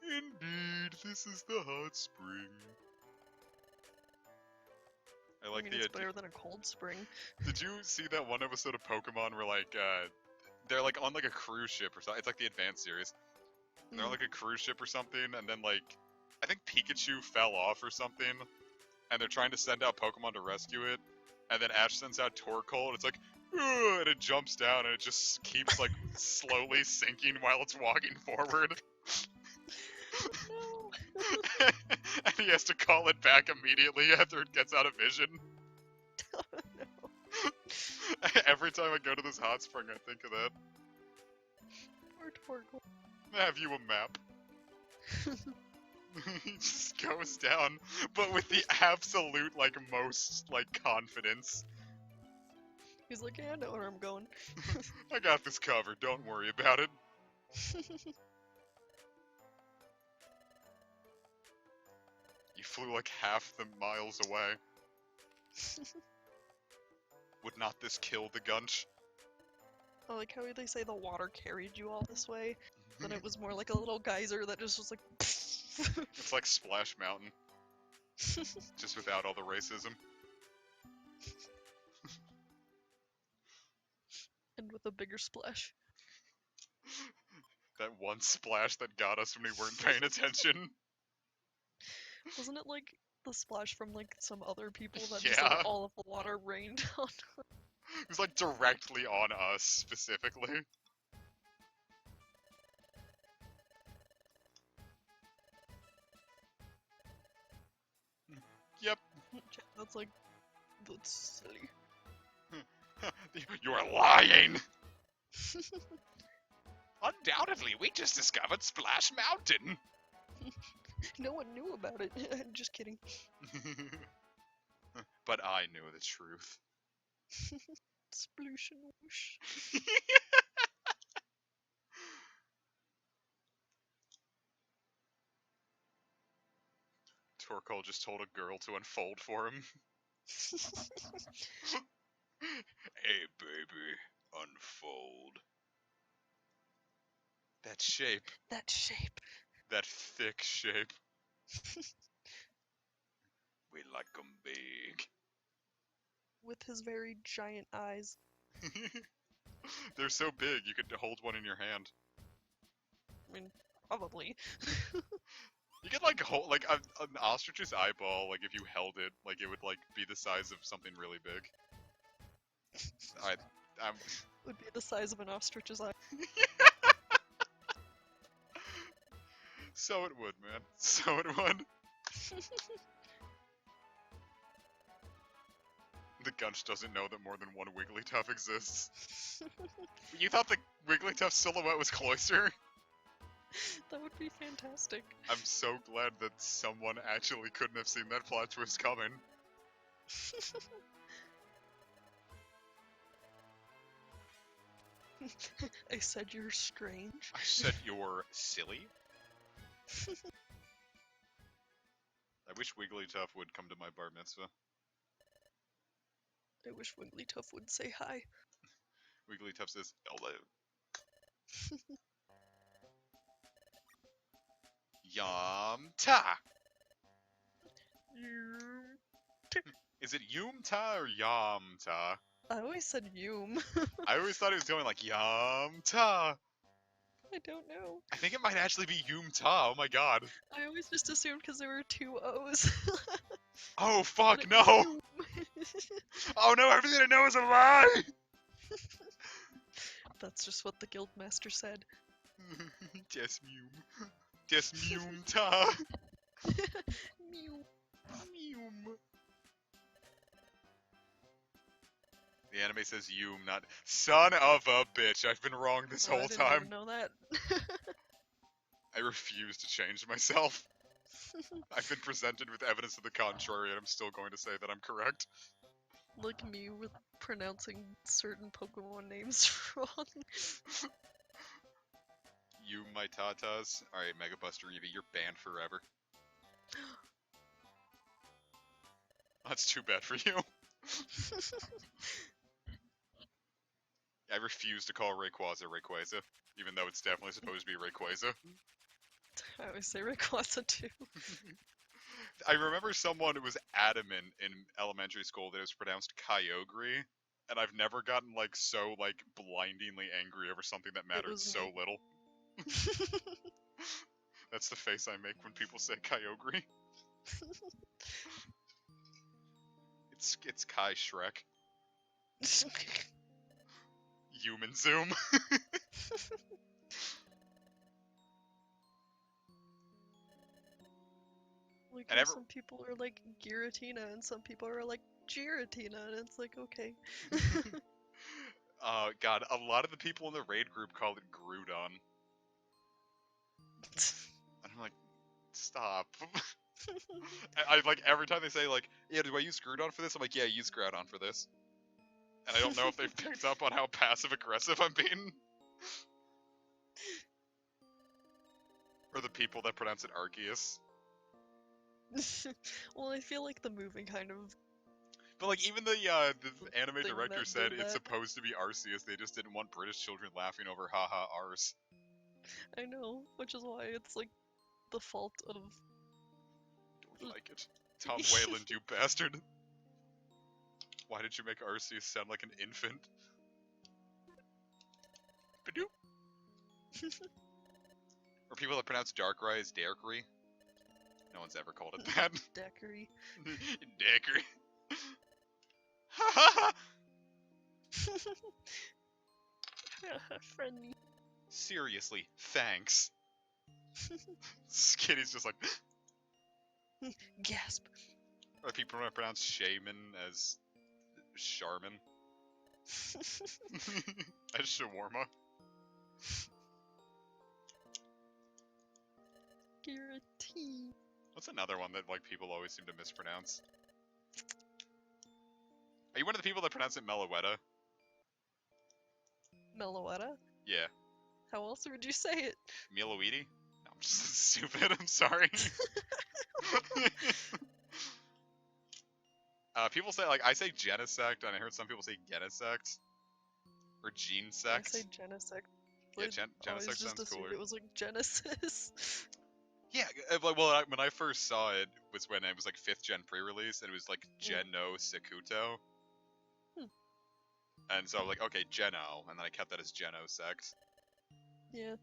[SPEAKER 2] Indeed, this is the hot spring. I
[SPEAKER 1] I
[SPEAKER 2] like
[SPEAKER 1] mean,
[SPEAKER 2] the
[SPEAKER 1] it's
[SPEAKER 2] idea.
[SPEAKER 1] better than a cold spring.
[SPEAKER 2] Did you see that one episode of Pokemon where like they're like on like a cruise ship or something? It's like the advanced series. And they're on like a cruise ship or something, and then like I think Pikachu fell off or something, and they're trying to send out Pokemon to rescue it, and then Ash sends out Torkoal, and it's like, "Ugh," and it jumps down, and it just keeps like slowly sinking while it's walking forward.
[SPEAKER 1] No.
[SPEAKER 2] And he has to call it back immediately after it gets out of vision.
[SPEAKER 1] No.
[SPEAKER 2] Every time I go to this hot spring, I think of that.
[SPEAKER 1] Poor Torkoal.
[SPEAKER 2] Have you a map? He just goes down, but with the absolute, like, most, like, confidence.
[SPEAKER 1] He's like, yeah, I know where I'm going.
[SPEAKER 2] I got this covered, don't worry about it. You flew like half the miles away. Would not this kill the Gunch?
[SPEAKER 1] I like how they say the water carried you all this way, then it was more like a little geyser that just was like.
[SPEAKER 2] It's like Splash Mountain, just without all the racism.
[SPEAKER 1] And with a bigger splash.
[SPEAKER 2] That one splash that got us when we weren't paying attention.
[SPEAKER 1] Wasn't it like the splash from like some other people that
[SPEAKER 2] Yeah.
[SPEAKER 1] just like all of the water rained on?
[SPEAKER 2] It was like directly on us, specifically. Yep.
[SPEAKER 1] That's like, that's silly.
[SPEAKER 2] You're lying! Undoubtedly, we just discovered Splash Mountain!
[SPEAKER 1] No one knew about it. Just kidding.
[SPEAKER 2] But I knew the truth.
[SPEAKER 1] Sploosh and whoosh.
[SPEAKER 2] Torkoal just told a girl to unfold for him. Hey, baby, unfold. That shape.
[SPEAKER 1] That shape.
[SPEAKER 2] That thick shape. We like 'em big.
[SPEAKER 1] With his very giant eyes.
[SPEAKER 2] They're so big, you could hold one in your hand.
[SPEAKER 1] I mean, probably.
[SPEAKER 2] You could like hold like an ostrich's eyeball. Like if you held it, like it would like be the size of something really big. I'm
[SPEAKER 1] Would be the size of an ostrich's eye.
[SPEAKER 2] So it would, man. So it would. The Gunch doesn't know that more than one Wigglytuff exists. You thought the Wigglytuff silhouette was Cloyster?
[SPEAKER 1] That would be fantastic.
[SPEAKER 2] I'm so glad that someone actually couldn't have seen that plot twist coming.
[SPEAKER 1] I said you're strange.
[SPEAKER 2] I said you're silly. I wish Wigglytuff would come to my bar mitzvah.
[SPEAKER 1] I wish Wigglytuff would say hi.
[SPEAKER 2] Wigglytuff says, hello. Yum-ta! Is it Yum-ta or Yam-ta?
[SPEAKER 1] I always said Yum.
[SPEAKER 2] I always thought he was going like Yum Ta.
[SPEAKER 1] I don't know.
[SPEAKER 2] I think it might actually be Yum Ta. Oh my god.
[SPEAKER 1] I always just assumed because there were two O's.
[SPEAKER 2] Oh
[SPEAKER 1] But
[SPEAKER 2] fuck
[SPEAKER 1] it
[SPEAKER 2] no.
[SPEAKER 1] was Yum.
[SPEAKER 4] Oh no, everything I know is a lie!
[SPEAKER 1] That's just what the guildmaster said.
[SPEAKER 2] Des Mum. Des Mum Ta.
[SPEAKER 1] Mew.
[SPEAKER 2] Mum. The anime says Yum, not son of a bitch. I've been wrong this
[SPEAKER 1] Oh, I
[SPEAKER 2] whole
[SPEAKER 1] didn't
[SPEAKER 2] time.
[SPEAKER 1] even know that.
[SPEAKER 2] I refuse to change myself. I've been presented with evidence to the contrary, and I'm still going to say that I'm correct.
[SPEAKER 1] Like me with pronouncing certain Pokemon names wrong.
[SPEAKER 2] You, my tatas. Alright, Mega Buster Eevee, you're banned forever. That's too bad for you. I refuse to call Rayquaza Rayquaza, even though it's definitely supposed to be Rayquaza.
[SPEAKER 1] I always say Rayquaza too.
[SPEAKER 2] I remember someone who was adamant in elementary school that it was pronounced Kyogre, and I've never gotten like so like blindingly angry over something that mattered
[SPEAKER 1] was
[SPEAKER 2] so
[SPEAKER 1] me.
[SPEAKER 2] little. That's the face I make when people say Kyogre. It's Kai Shrek. Human Zoom.
[SPEAKER 1] Like
[SPEAKER 2] And
[SPEAKER 1] how
[SPEAKER 2] ever-
[SPEAKER 1] some people are like Giratina and some people are like Giratina, and it's like, okay.
[SPEAKER 2] God, a lot of the people in the raid group call it Groudon. And I'm like, stop. I like every time they say like, yeah, do I use Groudon for this? I'm like, yeah, use Groudon for this. And I don't know if they've picked up on how passive aggressive I'm being. Or the people that pronounce it Arceus.
[SPEAKER 1] Well, I feel like the movie kind of.
[SPEAKER 2] But like even the anime
[SPEAKER 1] Thing
[SPEAKER 2] director
[SPEAKER 1] that
[SPEAKER 2] said
[SPEAKER 1] did
[SPEAKER 2] it's
[SPEAKER 1] that.
[SPEAKER 2] supposed to be Arceus. They just didn't want British children laughing over haha Ars.
[SPEAKER 1] I know, which is why it's like the fault of.
[SPEAKER 2] Don't like it. Tom Wayland, you bastard. Why did you make Arceus sound like an infant? Badoo. Or people that pronounce Darkrai as Darkrai. No one's ever called it that.
[SPEAKER 1] Daiquiri.
[SPEAKER 2] Darkrai.
[SPEAKER 1] Friendly.
[SPEAKER 2] Seriously, thanks. Skinny's just like.
[SPEAKER 1] Gasp.
[SPEAKER 2] Or people pronounce Shaman as Charmin. As Shawarma.
[SPEAKER 1] Guarantee.
[SPEAKER 2] What's another one that like people always seem to mispronounce? Are you one of the people that pronounce it Meloetta?
[SPEAKER 1] Meloetta?
[SPEAKER 2] Yeah.
[SPEAKER 1] How else would you say it?
[SPEAKER 2] Miloidi? No, I'm just stupid. I'm sorry. People say like I say Genesect, and I heard some people say Genesect or Genesect.
[SPEAKER 1] I say Genesect.
[SPEAKER 2] Yeah,
[SPEAKER 1] I always
[SPEAKER 2] Genesect
[SPEAKER 1] just
[SPEAKER 2] sounds
[SPEAKER 1] assumed
[SPEAKER 2] cooler.
[SPEAKER 1] it was like Genesis.
[SPEAKER 2] Yeah, well, when I first saw it was when it was like 5th gen pre-release, and it was like Geno Sekuto. And so I'm like, okay, Geno, and then I kept that as Genosect.
[SPEAKER 1] Yeah.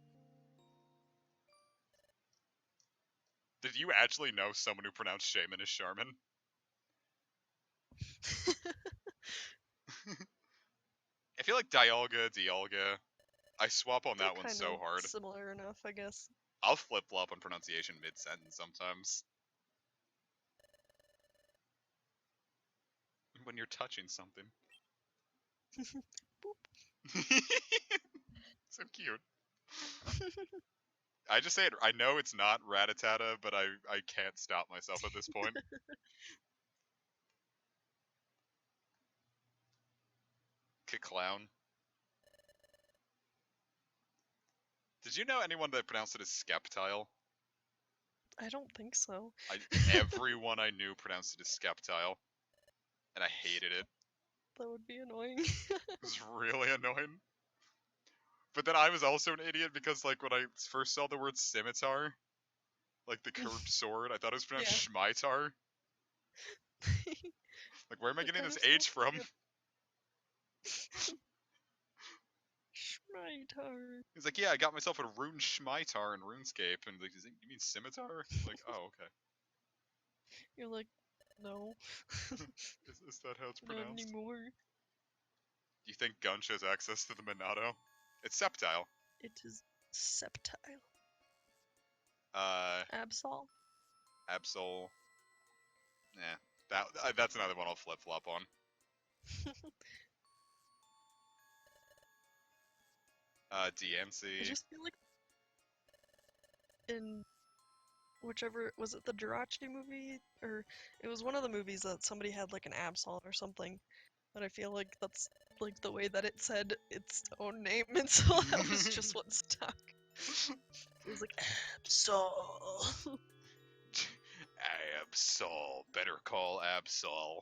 [SPEAKER 2] Did you actually know someone who pronounced Shaman as Charmin? I feel like Dialga, Dialga. I swap on that one so hard.
[SPEAKER 1] Similar enough, I guess.
[SPEAKER 2] I'll flip-flop on pronunciation mid-sentence sometimes. When you're touching something. So cute. I just say it. I know it's not Rattata, but I can't stop myself at this point. Clown. Did you know anyone that pronounced it as Skeptile?
[SPEAKER 1] I don't think so.
[SPEAKER 2] Everyone I knew pronounced it as Skeptile, and I hated it.
[SPEAKER 1] That would be annoying.
[SPEAKER 2] It was really annoying. But then I was also an idiot because, like, when I first saw the word scimitar, like the curved sword, I thought it was pronounced Schmitar. Like, where am I
[SPEAKER 1] It
[SPEAKER 2] getting
[SPEAKER 1] kind
[SPEAKER 2] this
[SPEAKER 1] of
[SPEAKER 2] H
[SPEAKER 1] sounds
[SPEAKER 2] from?
[SPEAKER 1] good. Schmeitar.
[SPEAKER 2] He's like, yeah, I got myself a rune Schmeitar in RuneScape, and like, you mean scimitar? Like, oh, okay.
[SPEAKER 1] You're like, no,
[SPEAKER 2] Is that how it's
[SPEAKER 1] not
[SPEAKER 2] pronounced?
[SPEAKER 1] anymore.
[SPEAKER 2] Do you think Gunch has access to the Monado? It's Sceptile.
[SPEAKER 1] It is Sceptile.
[SPEAKER 2] Uh,
[SPEAKER 1] Absol.
[SPEAKER 2] Absol. That's another one I'll flip flop on.
[SPEAKER 1] I
[SPEAKER 2] DMC.
[SPEAKER 1] just feel like in whichever was it the Jirachi movie, or it was one of the movies that somebody had like an Absol or something, but I feel like that's like the way that it said its own name, and so that was just what stuck. It was like Absol.
[SPEAKER 2] Absol. Better call Absol.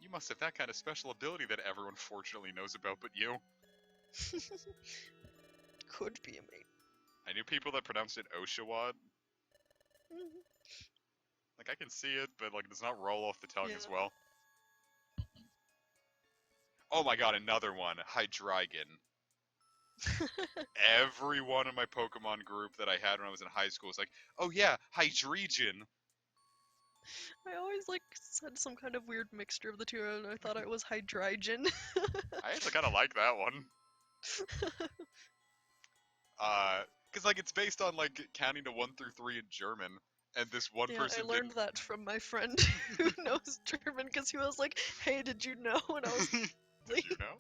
[SPEAKER 2] You must have that kind of special ability that everyone fortunately knows about but you.
[SPEAKER 1] Could be a mate.
[SPEAKER 2] I knew people that pronounced it Oshawott.
[SPEAKER 1] Mhm.
[SPEAKER 2] Like, I can see it, but, like, it does not roll off the tongue as
[SPEAKER 1] Yeah.
[SPEAKER 2] well. Oh my god, another one. Hydreigon. Everyone in my Pokemon group that I had when I was in high school was like, oh yeah, Hydreigon.
[SPEAKER 1] I always like said some kind of weird mixture of the two, and I thought it was Hydreigon.
[SPEAKER 2] I actually kind of like that one. Because, like, it's based on, like, counting to 1 through 3 in German. And this one
[SPEAKER 1] Yeah,
[SPEAKER 2] person
[SPEAKER 1] I learned that from my friend who knows German, because he was like, "Hey, did you know?" And I was
[SPEAKER 2] didn't.
[SPEAKER 1] like,
[SPEAKER 2] Did you know?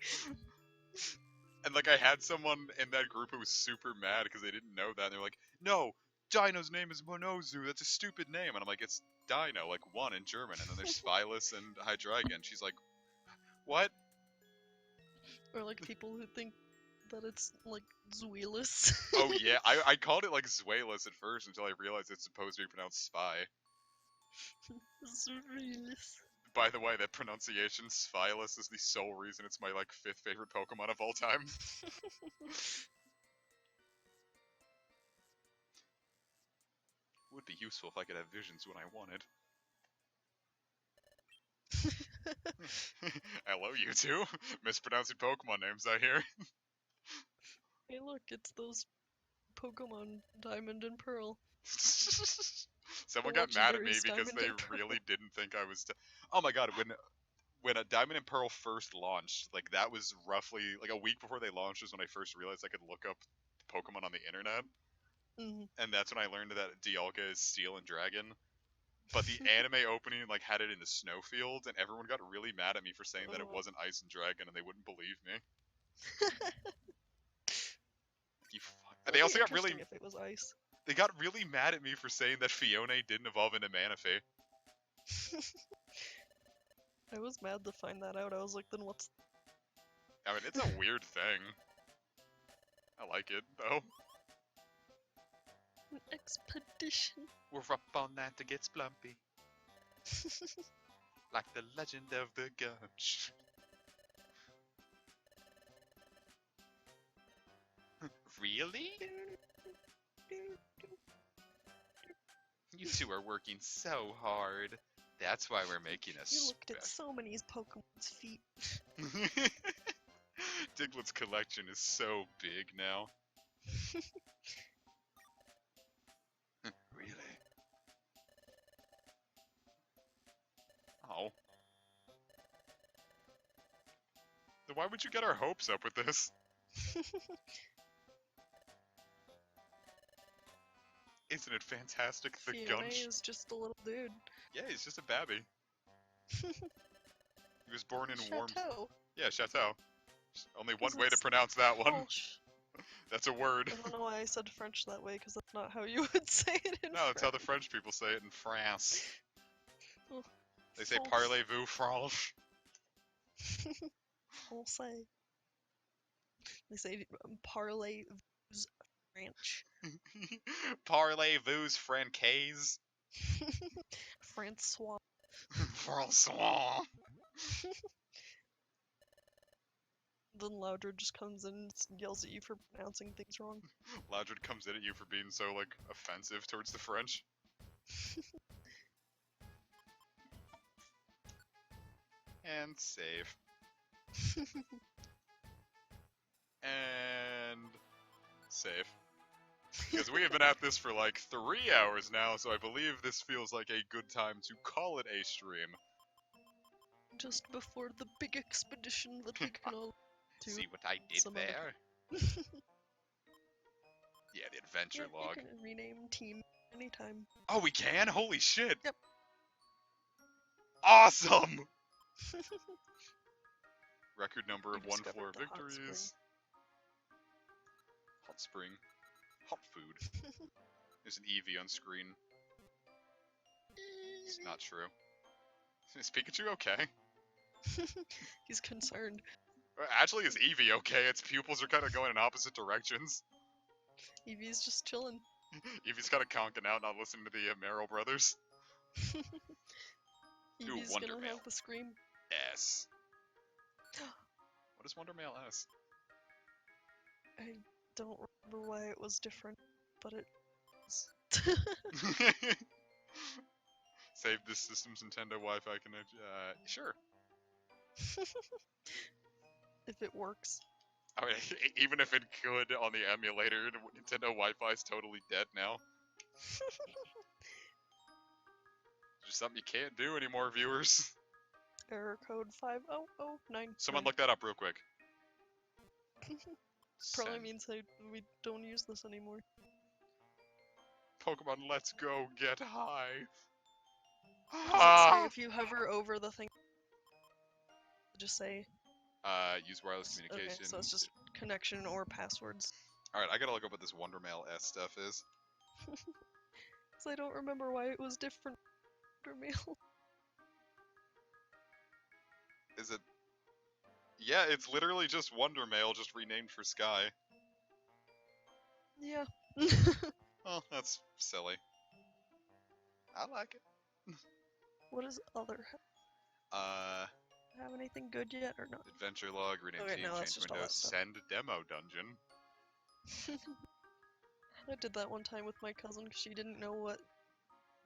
[SPEAKER 2] And, like, I had someone in that group who was super mad because they didn't know that. And they're like, no, Dino's name is Monozu. That's a stupid name. And I'm like, it's Dino, like, one in German. And then there's Spilus and Hydreigon. She's like, what?
[SPEAKER 1] or like people who think that it's like Zuelis.
[SPEAKER 2] Oh, yeah. I called it, like, Zuelis at first until I realized it's supposed to be pronounced Spy.
[SPEAKER 1] Zuelis.
[SPEAKER 2] By the way, that pronunciation, Spilus, is the sole reason it's my, like, 5th favorite Pokemon of all time. Would be useful if I could have visions when I wanted. Hello, you two. Mispronouncing Pokemon names out here.
[SPEAKER 1] Hey, look, it's those Pokemon Diamond and Pearl.
[SPEAKER 2] Someone
[SPEAKER 1] The
[SPEAKER 2] got mad at me
[SPEAKER 1] legendaries
[SPEAKER 2] because
[SPEAKER 1] Diamond
[SPEAKER 2] they
[SPEAKER 1] and Pearl.
[SPEAKER 2] really didn't think I was. Oh my god, when a Diamond and Pearl first launched, like that was roughly like a week before they launched is when I first realized I could look up Pokemon on the internet,
[SPEAKER 1] Mhm.
[SPEAKER 2] and that's when I learned that Dialga is Steel and Dragon. But the anime opening like had it in the snowfield, and everyone got really mad at me for saying that it
[SPEAKER 1] Oh.
[SPEAKER 2] wasn't Ice and Dragon, and they wouldn't believe me.
[SPEAKER 1] That'd
[SPEAKER 2] They
[SPEAKER 1] be
[SPEAKER 2] also got really
[SPEAKER 1] interesting if it was ice.
[SPEAKER 2] they got really mad at me for saying that Fiona didn't evolve into Manaphy.
[SPEAKER 1] I was mad to find that out. I was like, then what's...
[SPEAKER 2] I mean, it's a weird thing. I like it though.
[SPEAKER 1] An expedition.
[SPEAKER 2] We're up all night to get Splumpy, like the legend of the Gunch. Really? You two are working so hard. That's why we're making a
[SPEAKER 1] You looked at so many Pokemon's feet.
[SPEAKER 2] Diglett's collection is so big now. Really? Oh. Then why would you get our hopes up with this? Isn't it fantastic? The
[SPEAKER 1] Fiona
[SPEAKER 2] Gunch.
[SPEAKER 1] is just a little dude.
[SPEAKER 2] Yeah, he's just a babby. He was born in warm.
[SPEAKER 1] Chateau.
[SPEAKER 2] Yeah, Chateau. Only one
[SPEAKER 1] 'Cause
[SPEAKER 2] way to
[SPEAKER 1] it's
[SPEAKER 2] pronounce that one.
[SPEAKER 1] Welsh.
[SPEAKER 2] That's a word.
[SPEAKER 1] I don't know why I said French that way, because that's not how you would say it in
[SPEAKER 2] No, that's how the
[SPEAKER 1] French.
[SPEAKER 2] French people say it in France.
[SPEAKER 1] Oh,
[SPEAKER 2] They say
[SPEAKER 1] France.
[SPEAKER 2] parlez-vous French.
[SPEAKER 1] Français. They say parlez-vous French.
[SPEAKER 2] Parlez-vous Francaise.
[SPEAKER 1] Francois.
[SPEAKER 2] Francois.
[SPEAKER 1] Then Loudred just comes in and yells at you for pronouncing things wrong.
[SPEAKER 2] Loudred comes in at you for being so, like, offensive towards the French. And save. And save. Because we have been at this for like 3 hours now, so I believe this feels like a good time to call it a stream.
[SPEAKER 1] Just before the big expedition that we can all do.
[SPEAKER 2] See what I did
[SPEAKER 1] some other
[SPEAKER 2] there? Yeah, the adventure
[SPEAKER 1] Yeah,
[SPEAKER 2] log.
[SPEAKER 1] you can rename team anytime.
[SPEAKER 2] Oh, we can? Holy shit!
[SPEAKER 1] Yep.
[SPEAKER 2] Awesome! Record number
[SPEAKER 1] You
[SPEAKER 2] of one
[SPEAKER 1] discovered
[SPEAKER 2] floor
[SPEAKER 1] the hot
[SPEAKER 2] victories. Hot spring. Hot food. There's an Eevee on screen. It's not true. Is Pikachu okay?
[SPEAKER 1] He's concerned.
[SPEAKER 2] Actually, is Eevee okay? Its pupils are kind of going in opposite directions.
[SPEAKER 1] Eevee's just chilling.
[SPEAKER 2] Eevee's kind of conking out, not listening to the Merrill brothers.
[SPEAKER 1] Eevee's
[SPEAKER 2] Wonder
[SPEAKER 1] gonna
[SPEAKER 2] Mail.
[SPEAKER 1] have the scream.
[SPEAKER 2] S. What is Wonder Mail S?
[SPEAKER 1] I don't remember why it was different, but it was.
[SPEAKER 2] Save this system's Nintendo Wi-Fi connection. Sure.
[SPEAKER 1] If it works.
[SPEAKER 2] I mean, even if it could on the emulator, Nintendo Wi-Fi is totally dead now. Just something you can't do anymore, viewers.
[SPEAKER 1] Error code 5009.
[SPEAKER 2] Someone look that up real quick.
[SPEAKER 1] Probably
[SPEAKER 2] Send.
[SPEAKER 1] means we don't use this anymore.
[SPEAKER 2] Pokemon, let's go get high.
[SPEAKER 1] What does it say if you hover over the thing? Just say.
[SPEAKER 2] Use wireless communication.
[SPEAKER 1] Okay, so it's just connection or passwords.
[SPEAKER 2] Alright, I gotta look up what this Wonder Mail S stuff is.
[SPEAKER 1] Because I don't remember why it was different. Mail.
[SPEAKER 2] Is it? Yeah, it's literally just Wonder Mail, just renamed for Sky.
[SPEAKER 1] Yeah.
[SPEAKER 2] Oh, that's silly. I like it.
[SPEAKER 1] What is other? Have anything good yet or not?
[SPEAKER 2] Adventure log, rename
[SPEAKER 1] Okay,
[SPEAKER 2] team,
[SPEAKER 1] no, that's
[SPEAKER 2] change
[SPEAKER 1] just all
[SPEAKER 2] window,
[SPEAKER 1] that stuff.
[SPEAKER 2] send demo dungeon.
[SPEAKER 1] I did that one time with my cousin because she didn't know what.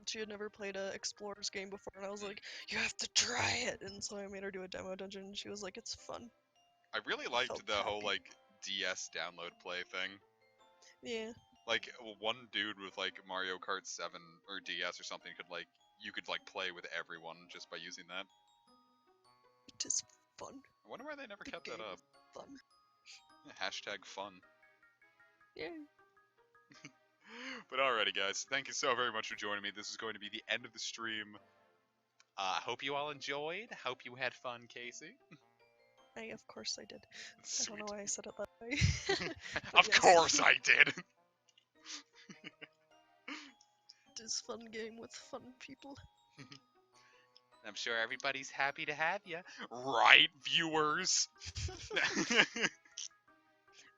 [SPEAKER 1] She had never played a Explorers game before, and I was like, "You have to try it!" And so I made her do a demo dungeon, and she was like, "It's fun."
[SPEAKER 2] I really liked
[SPEAKER 1] Felt
[SPEAKER 2] the whole,
[SPEAKER 1] happy.
[SPEAKER 2] like, DS download play thing.
[SPEAKER 1] Yeah.
[SPEAKER 2] Like, one dude with, like, Mario Kart 7 or DS or something could, like, you could, like, play with everyone just by using that.
[SPEAKER 1] It is fun.
[SPEAKER 2] I wonder why they never
[SPEAKER 1] The
[SPEAKER 2] kept that
[SPEAKER 1] game
[SPEAKER 2] up.
[SPEAKER 1] is fun.
[SPEAKER 2] Yeah, hashtag fun.
[SPEAKER 1] Yeah.
[SPEAKER 2] But alrighty, guys. Thank you so very much for joining me. This is going to be the end of the stream. Hope you all enjoyed. Hope you had fun, Casey.
[SPEAKER 1] Of course I did.
[SPEAKER 2] Sweet.
[SPEAKER 1] I don't know why I said it that way.
[SPEAKER 2] Of
[SPEAKER 1] yes.
[SPEAKER 2] course I did.
[SPEAKER 1] It is fun game with fun people.
[SPEAKER 2] I'm sure everybody's happy to have you. Right, viewers?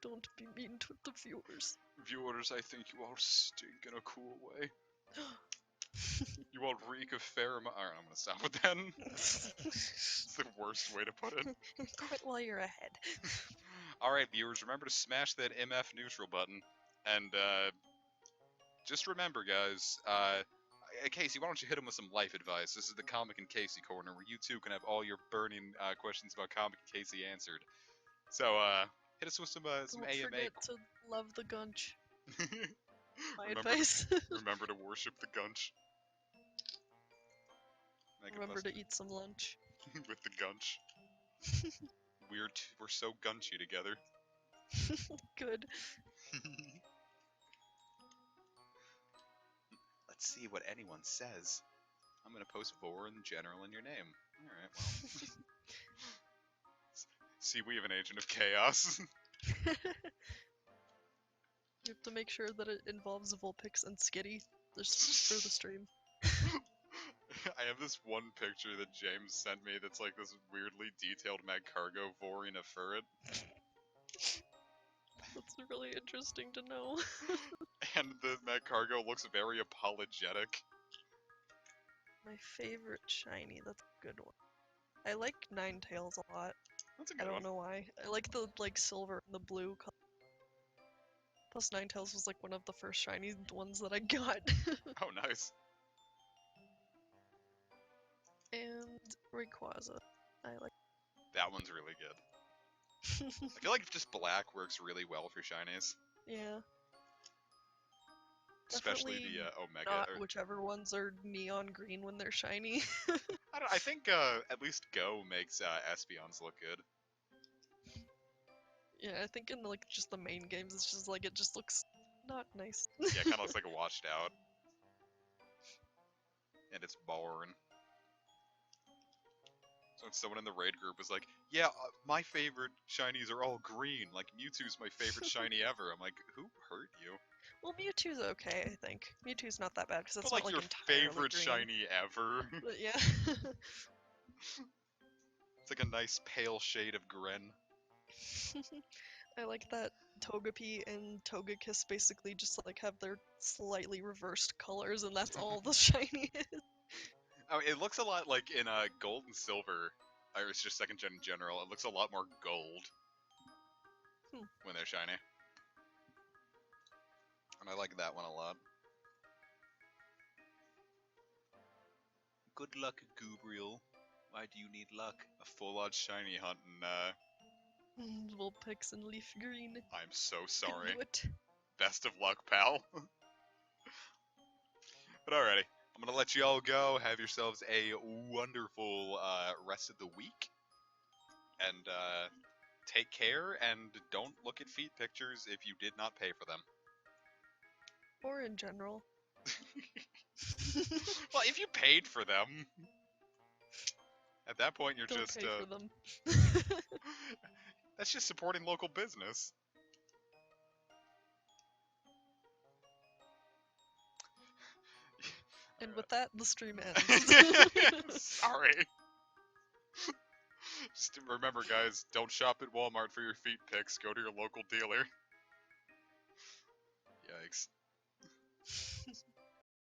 [SPEAKER 1] Don't be mean to the viewers.
[SPEAKER 2] Viewers, I think you all stink in a cool way. You all reek of pheromone. Alright, I'm gonna stop with that. It's the worst way to put it.
[SPEAKER 1] Quit while you're ahead.
[SPEAKER 2] Alright, viewers, remember to smash that MF neutral button. And, just remember, guys, Casey, why don't you hit him with some life advice? This is the Comic and Casey corner, where you two can have all your burning questions about Comic and Casey answered. So, hit us with some
[SPEAKER 1] Don't
[SPEAKER 2] AMA.
[SPEAKER 1] forget to love the gunch. My
[SPEAKER 2] remember,
[SPEAKER 1] advice.
[SPEAKER 2] remember to worship the gunch.
[SPEAKER 1] Remember to eat some lunch.
[SPEAKER 2] with the gunch. We're so gunchy together.
[SPEAKER 1] Good.
[SPEAKER 2] Let's see what anyone says. I'm gonna post Vor in general in your name. Alright, well. See, we have an agent of chaos.
[SPEAKER 1] You have to make sure that it involves Vulpix and Skitty just for the stream.
[SPEAKER 2] I have this one picture that James sent me that's like this weirdly detailed Magcargo voring a ferret.
[SPEAKER 1] That's really interesting to know.
[SPEAKER 2] And the Magcargo looks very apologetic.
[SPEAKER 1] My favorite shiny, that's a good one. I like Ninetales a lot.
[SPEAKER 2] That's a
[SPEAKER 1] I
[SPEAKER 2] good
[SPEAKER 1] don't
[SPEAKER 2] one.
[SPEAKER 1] know why. I like the silver and the blue color. Plus Ninetales was like one of the first shiny ones that I got.
[SPEAKER 2] Oh, nice.
[SPEAKER 1] And Rayquaza. I like.
[SPEAKER 2] That one's really good. I feel like just black works really well for shinies,
[SPEAKER 1] Yeah.
[SPEAKER 2] especially
[SPEAKER 1] Definitely
[SPEAKER 2] the Omega.
[SPEAKER 1] not whichever ones are neon green when they're shiny.
[SPEAKER 2] I think at least Go makes Espeons look good.
[SPEAKER 1] Yeah, I think in like just the main games, it's just like it just looks not nice.
[SPEAKER 2] Yeah, it kind of looks like a washed out, and it's boring. So when someone in the raid group was like, "Yeah, my favorite shinies are all green. Like Mewtwo's my favorite shiny ever." I'm like, "Who hurt you?"
[SPEAKER 1] Well, Mewtwo's okay, I think. Mewtwo's not that bad because it's
[SPEAKER 2] But
[SPEAKER 1] not
[SPEAKER 2] like
[SPEAKER 1] like
[SPEAKER 2] your
[SPEAKER 1] entirely
[SPEAKER 2] favorite
[SPEAKER 1] green.
[SPEAKER 2] shiny ever.
[SPEAKER 1] But yeah.
[SPEAKER 2] It's like a nice pale shade of Gren.
[SPEAKER 1] I like that Togepi and Togekiss basically just like have their slightly reversed colors, and that's all the shiny is.
[SPEAKER 2] Oh, it looks a lot like in Gold and Silver, or it's just second gen in general. It looks a lot more gold when they're shiny, and I like that one a lot. Good luck, Gubriel. Why do you need luck? A full-on shiny hunting.
[SPEAKER 1] Vulpix and Leaf Green.
[SPEAKER 2] I'm so
[SPEAKER 1] Can
[SPEAKER 2] sorry.
[SPEAKER 1] do it.
[SPEAKER 2] Best of luck, pal. But alrighty, I'm gonna let you all go. Have yourselves a wonderful rest of the week, and take care. And don't look at feet pictures if you did not pay for them.
[SPEAKER 1] Or in general.
[SPEAKER 2] Well, if you paid for them, at that point you're
[SPEAKER 1] Don't
[SPEAKER 2] just
[SPEAKER 1] pay for them.
[SPEAKER 2] that's just supporting local business.
[SPEAKER 1] And
[SPEAKER 2] Alright.
[SPEAKER 1] with that, the stream ends.
[SPEAKER 2] Sorry. Just remember, guys, don't shop at Walmart for your feet pics. Go to your local dealer. Yikes.